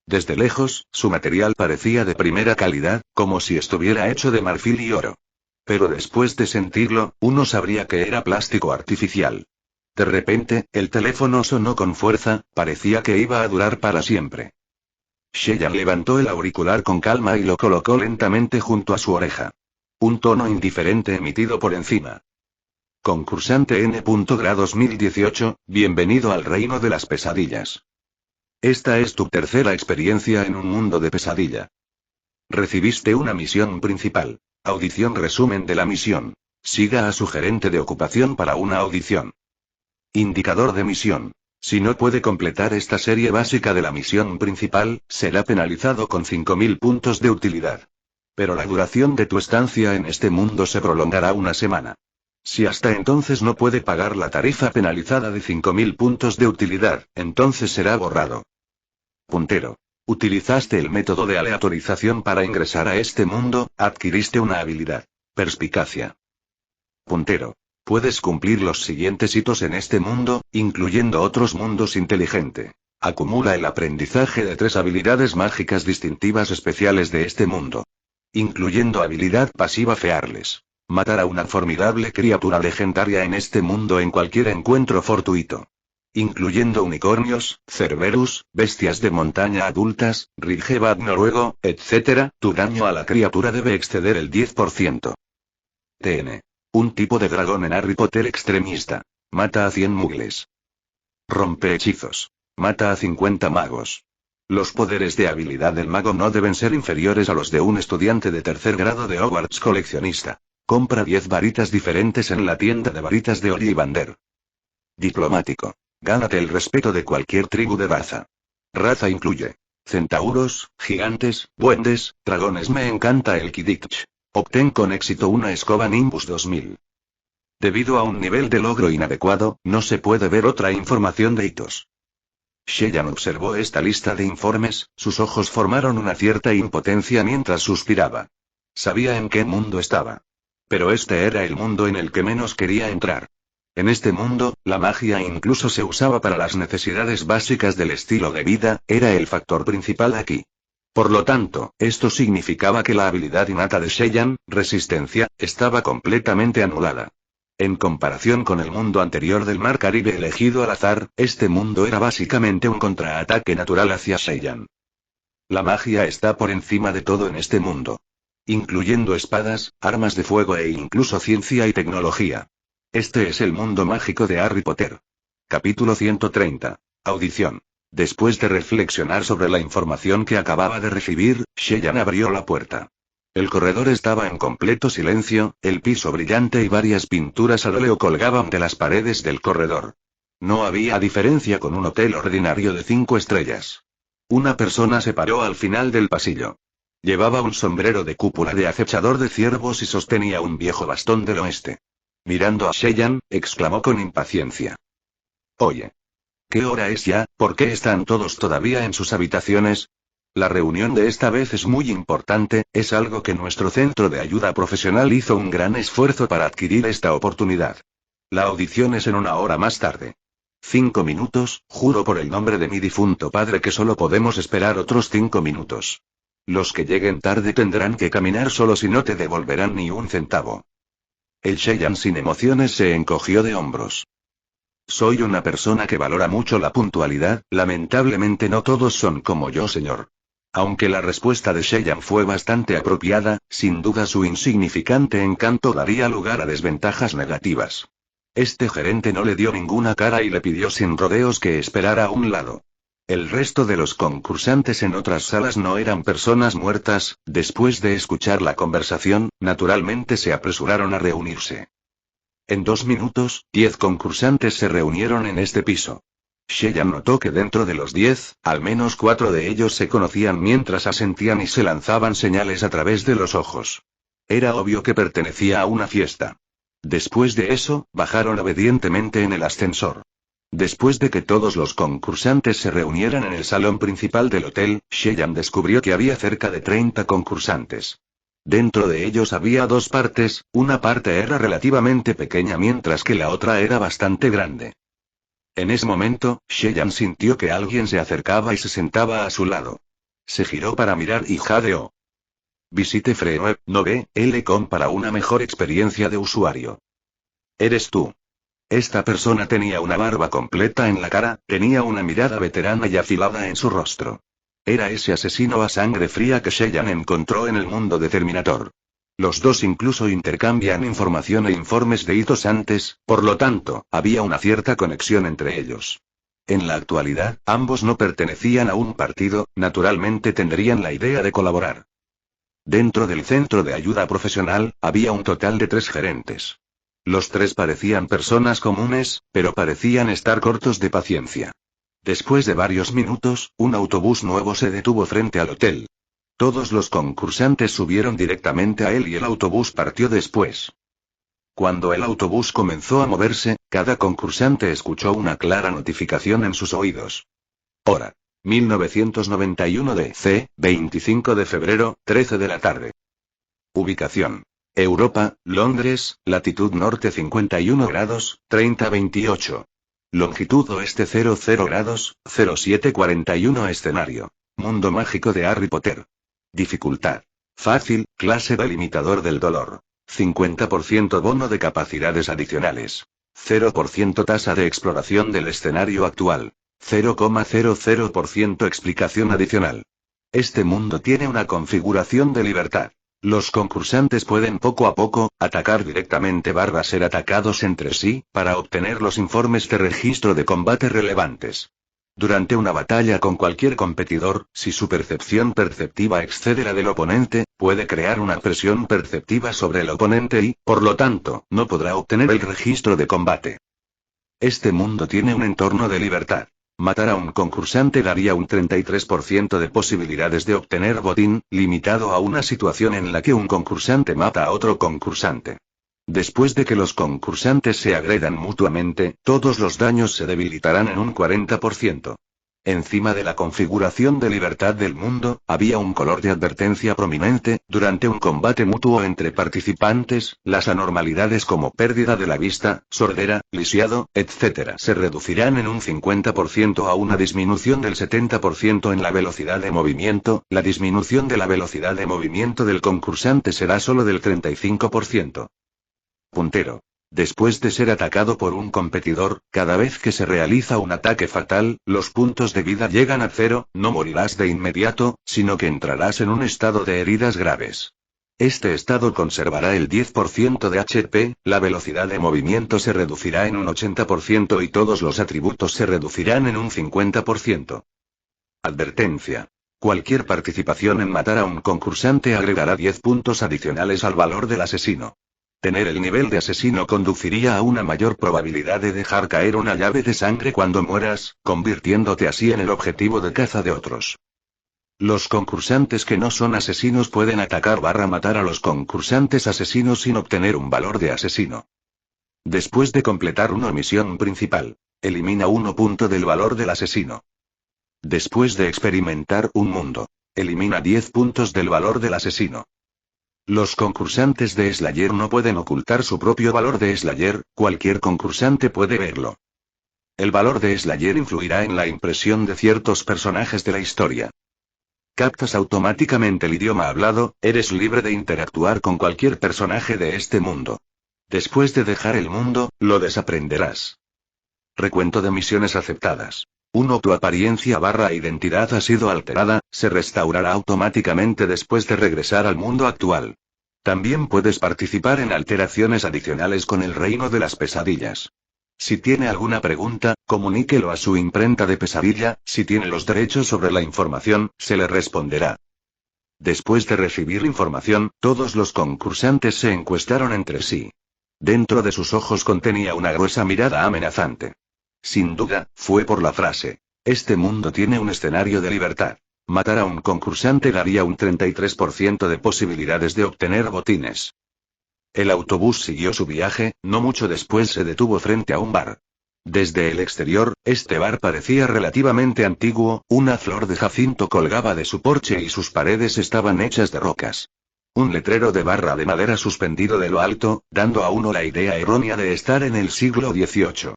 Desde lejos, su material parecía de primera calidad, como si estuviera hecho de marfil y oro. Pero después de sentirlo, uno sabría que era plástico artificial. De repente, el teléfono sonó con fuerza, parecía que iba a durar para siempre. Sheyan levantó el auricular con calma y lo colocó lentamente junto a su oreja. Un tono indiferente emitido por encima. Concursante N.Gra 2018, bienvenido al reino de las pesadillas. Esta es tu tercera experiencia en un mundo de pesadilla. Recibiste una misión principal. Audición resumen de la misión. Siga a su gerente de ocupación para una audición. Indicador de misión. Si no puede completar esta serie básica de la misión principal, será penalizado con 5000 puntos de utilidad. Pero la duración de tu estancia en este mundo se prolongará una semana. Si hasta entonces no puede pagar la tarifa penalizada de 5000 puntos de utilidad, entonces será borrado. Puntero. Utilizaste el método de aleatorización para ingresar a este mundo, adquiriste una habilidad. Perspicacia. Puntero. Puedes cumplir los siguientes hitos en este mundo, incluyendo otros mundos inteligente. Acumula el aprendizaje de 3 habilidades mágicas distintivas especiales de este mundo. Incluyendo habilidad pasiva Fearless. Matar a una formidable criatura legendaria en este mundo en cualquier encuentro fortuito. Incluyendo unicornios, cerberus, bestias de montaña adultas, ridgeback noruego, etc., tu daño a la criatura debe exceder el 10%. TN. Un tipo de dragón en Harry Potter extremista. Mata a 100 mugles. Rompe hechizos. Mata a 50 magos. Los poderes de habilidad del mago no deben ser inferiores a los de un estudiante de tercer grado de Hogwarts coleccionista. Compra 10 varitas diferentes en la tienda de varitas de Ollivander. Diplomático. Gánate el respeto de cualquier tribu de raza. Raza incluye centauros, gigantes, duendes, dragones. Me encanta el Quidditch. Obtén con éxito una escoba Nimbus 2000. Debido a un nivel de logro inadecuado, no se puede ver otra información de hitos. Sheyan observó esta lista de informes, sus ojos formaron una cierta impotencia mientras suspiraba. Sabía en qué mundo estaba. Pero este era el mundo en el que menos quería entrar. En este mundo, la magia incluso se usaba para las necesidades básicas del estilo de vida, era el factor principal aquí. Por lo tanto, esto significaba que la habilidad innata de Sheyan, resistencia, estaba completamente anulada. En comparación con el mundo anterior del Mar Caribe elegido al azar, este mundo era básicamente un contraataque natural hacia Sheyan. La magia está por encima de todo en este mundo. Incluyendo espadas, armas de fuego e incluso ciencia y tecnología. Este es el mundo mágico de Harry Potter. Capítulo 130. Audición. Después de reflexionar sobre la información que acababa de recibir, Sheyan abrió la puerta. El corredor estaba en completo silencio, el piso brillante y varias pinturas al óleo colgaban de las paredes del corredor. No había diferencia con un hotel ordinario de 5 estrellas. Una persona se paró al final del pasillo. Llevaba un sombrero de cúpula de acechador de ciervos y sostenía un viejo bastón del oeste. Mirando a Cheyenne, exclamó con impaciencia. Oye. ¿Qué hora es ya? ¿Por qué están todos todavía en sus habitaciones? La reunión de esta vez es muy importante, es algo que nuestro centro de ayuda profesional hizo un gran esfuerzo para adquirir esta oportunidad. La audición es en 1 hora más tarde. 5 minutos, juro por el nombre de mi difunto padre que solo podemos esperar otros 5 minutos. Los que lleguen tarde tendrán que caminar solos y no te devolverán ni un centavo. El Cheyenne sin emociones se encogió de hombros. Soy una persona que valora mucho la puntualidad, lamentablemente no todos son como yo, señor. Aunque la respuesta de Cheyenne fue bastante apropiada, sin duda su insignificante encanto daría lugar a desventajas negativas. Este gerente no le dio ninguna cara y le pidió sin rodeos que esperara a un lado. El resto de los concursantes en otras salas no eran personas muertas, después de escuchar la conversación, naturalmente se apresuraron a reunirse. En 2 minutos, 10 concursantes se reunieron en este piso. Cheyenne notó que dentro de los 10, al menos 4 de ellos se conocían mientras asentían y se lanzaban señales a través de los ojos. Era obvio que pertenecía a una fiesta. Después de eso, bajaron obedientemente en el ascensor. Después de que todos los concursantes se reunieran en el salón principal del hotel, Cheyenne descubrió que había cerca de 30 concursantes. Dentro de ellos había 2 partes, una parte era relativamente pequeña mientras que la otra era bastante grande. En ese momento, Cheyenne sintió que alguien se acercaba y se sentaba a su lado. Se giró para mirar y jadeó. Visite Free.com para una mejor experiencia de usuario. Eres tú. Esta persona tenía una barba completa en la cara, tenía una mirada veterana y afilada en su rostro. Era ese asesino a sangre fría que Cheyenne encontró en el mundo de Terminator. Los dos incluso intercambian información e informes de hitos antes, por lo tanto, había una cierta conexión entre ellos. En la actualidad, ambos no pertenecían a un partido, naturalmente tendrían la idea de colaborar. Dentro del centro de ayuda profesional, había un total de 3 gerentes. Los 3 parecían personas comunes, pero parecían estar cortos de paciencia. Después de varios minutos, un autobús nuevo se detuvo frente al hotel. Todos los concursantes subieron directamente a él y el autobús partió después. Cuando el autobús comenzó a moverse, cada concursante escuchó una clara notificación en sus oídos. Hora. 1991 DC, 25 de febrero, 13 de la tarde. Ubicación. Europa, Londres, latitud norte 51 grados, 30-28. Longitud oeste 00 grados, 07-41 escenario. Mundo mágico de Harry Potter. Dificultad. Fácil, clase delimitador del dolor. 50% bono de capacidades adicionales. 0% tasa de exploración del escenario actual. 0,00% explicación adicional. Este mundo tiene una configuración de libertad. Los concursantes pueden poco a poco, atacar directamente barra ser atacados entre sí, para obtener los informes de registro de combate relevantes. Durante una batalla con cualquier competidor, si su percepción perceptiva excede la del oponente, puede crear una presión perceptiva sobre el oponente y, por lo tanto, no podrá obtener el registro de combate. Este mundo tiene un entorno de libertad. Matar a un concursante daría un 33% de posibilidades de obtener botín, limitado a una situación en la que un concursante mata a otro concursante. Después de que los concursantes se agredan mutuamente, todos los daños se debilitarán en un 40%. Encima de la configuración de libertad del mundo, había un color de advertencia prominente. Durante un combate mutuo entre participantes, las anormalidades como pérdida de la vista, sordera, lisiado, etc. se reducirán en un 50% a una disminución del 70% en la velocidad de movimiento. La disminución de la velocidad de movimiento del concursante será solo del 35%. Puntero. Después de ser atacado por un competidor, cada vez que se realiza un ataque fatal, los puntos de vida llegan a 0, no morirás de inmediato, sino que entrarás en un estado de heridas graves. Este estado conservará el 10% de HP, la velocidad de movimiento se reducirá en un 80% y todos los atributos se reducirán en un 50%. Advertencia. Cualquier participación en matar a un concursante agregará 10 puntos adicionales al valor del asesino. Tener el nivel de asesino conduciría a una mayor probabilidad de dejar caer una llave de sangre cuando mueras, convirtiéndote así en el objetivo de caza de otros. Los concursantes que no son asesinos pueden atacar / matar a los concursantes asesinos sin obtener un valor de asesino. Después de completar una misión principal, elimina 1 punto del valor del asesino. Después de experimentar un mundo, elimina 10 puntos del valor del asesino. Los concursantes de Slayer no pueden ocultar su propio valor de Slayer, cualquier concursante puede verlo. El valor de Slayer influirá en la impresión de ciertos personajes de la historia. Captas automáticamente el idioma hablado, eres libre de interactuar con cualquier personaje de este mundo. Después de dejar el mundo, lo desaprenderás. Recuento de misiones aceptadas. 1. Tu apariencia / identidad ha sido alterada, se restaurará automáticamente después de regresar al mundo actual. También puedes participar en alteraciones adicionales con el reino de las pesadillas. Si tiene alguna pregunta, comuníquelo a su imprenta de pesadilla, si tiene los derechos sobre la información, se le responderá. Después de recibir información, todos los concursantes se encuestaron entre sí. Dentro de sus ojos contenía una gruesa mirada amenazante. Sin duda, fue por la frase: este mundo tiene un escenario de libertad. Matar a un concursante daría un 33% de posibilidades de obtener botines. El autobús siguió su viaje, no mucho después se detuvo frente a un bar. Desde el exterior, este bar parecía relativamente antiguo, una flor de jacinto colgaba de su porche y sus paredes estaban hechas de rocas. Un letrero de barra de madera suspendido de lo alto, dando a uno la idea errónea de estar en el siglo XVIII.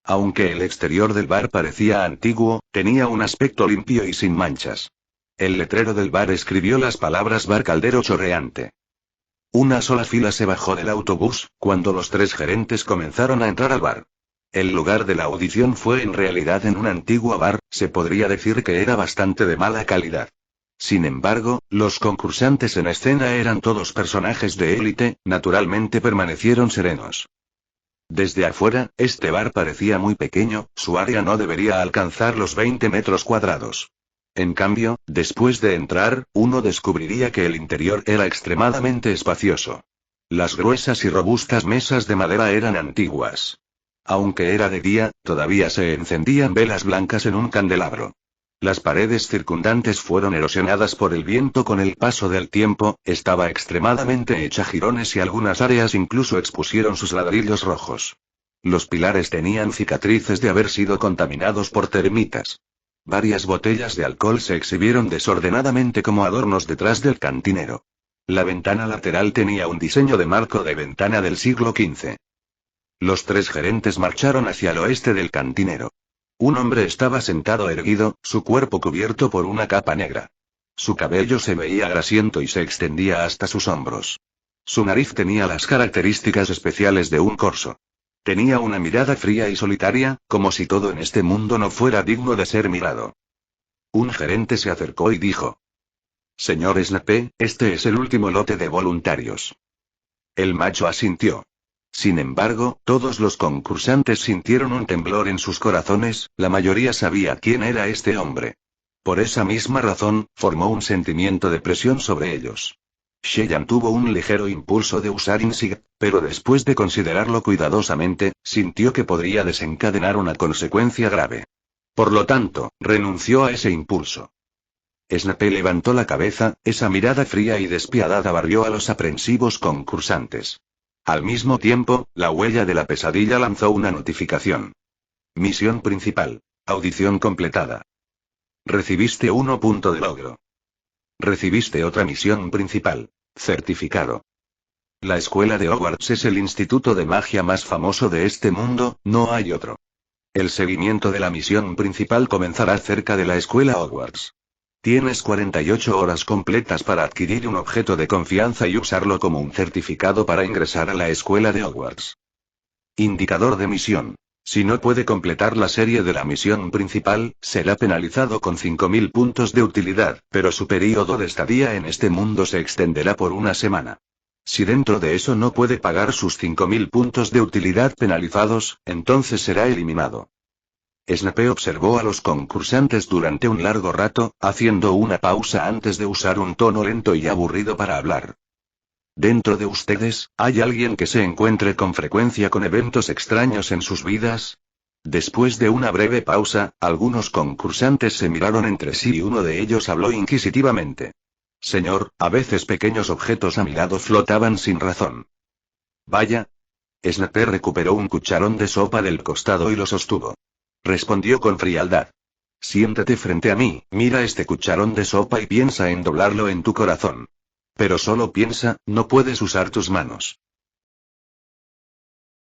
Aunque el exterior del bar parecía antiguo, tenía un aspecto limpio y sin manchas. El letrero del bar escribió las palabras Bar Caldero Chorreante. Una sola fila se bajó del autobús, cuando los 3 gerentes comenzaron a entrar al bar. El lugar de la audición fue en realidad en un antiguo bar, se podría decir que era bastante de mala calidad. Sin embargo, los concursantes en escena eran todos personajes de élite, naturalmente permanecieron serenos. Desde afuera, este bar parecía muy pequeño, su área no debería alcanzar los 20 metros cuadrados. En cambio, después de entrar, uno descubriría que el interior era extremadamente espacioso. Las gruesas y robustas mesas de madera eran antiguas. Aunque era de día, todavía se encendían velas blancas en un candelabro. Las paredes circundantes fueron erosionadas por el viento con el paso del tiempo, estaba extremadamente hecha jirones y algunas áreas incluso expusieron sus ladrillos rojos. Los pilares tenían cicatrices de haber sido contaminados por termitas. Varias botellas de alcohol se exhibieron desordenadamente como adornos detrás del cantinero. La ventana lateral tenía un diseño de marco de ventana del siglo XV. Los 3 gerentes marcharon hacia el oeste del cantinero. Un hombre estaba sentado erguido, su cuerpo cubierto por una capa negra. Su cabello se veía grasiento y se extendía hasta sus hombros. Su nariz tenía las características especiales de un corso. Tenía una mirada fría y solitaria, como si todo en este mundo no fuera digno de ser mirado. Un gerente se acercó y dijo: Señor Snape, este es el último lote de voluntarios. El macho asintió. Sin embargo, todos los concursantes sintieron un temblor en sus corazones, la mayoría sabía quién era este hombre. Por esa misma razón, formó un sentimiento de presión sobre ellos. Cheyenne tuvo un ligero impulso de usar Insight, pero después de considerarlo cuidadosamente, sintió que podría desencadenar una consecuencia grave. Por lo tanto, renunció a ese impulso. Snape levantó la cabeza, esa mirada fría y despiadada barrió a los aprensivos concursantes. Al mismo tiempo, la huella de la pesadilla lanzó una notificación. Misión principal. Audición completada. Recibiste 1 punto de logro. Recibiste otra misión principal. Certificado. La escuela de Hogwarts es el instituto de magia más famoso de este mundo, no hay otro. El seguimiento de la misión principal comenzará cerca de la escuela Hogwarts. Tienes 48 horas completas para adquirir un objeto de confianza y usarlo como un certificado para ingresar a la escuela de Hogwarts. Indicador de misión. Si no puede completar la serie de la misión principal, será penalizado con 5000 puntos de utilidad, pero su período de estadía en este mundo se extenderá por una semana. Si dentro de eso no puede pagar sus 5000 puntos de utilidad penalizados, entonces será eliminado. Snape observó a los concursantes durante un largo rato, haciendo una pausa antes de usar un tono lento y aburrido para hablar. ¿Dentro de ustedes, hay alguien que se encuentre con frecuencia con eventos extraños en sus vidas? Después de una breve pausa, algunos concursantes se miraron entre sí y uno de ellos habló inquisitivamente. Señor, a veces pequeños objetos a mi lado flotaban sin razón. Vaya. Snape recuperó un cucharón de sopa del costado y lo sostuvo. Respondió con frialdad. Siéntate frente a mí, mira este cucharón de sopa y piensa en doblarlo en tu corazón. Pero solo piensa, no puedes usar tus manos.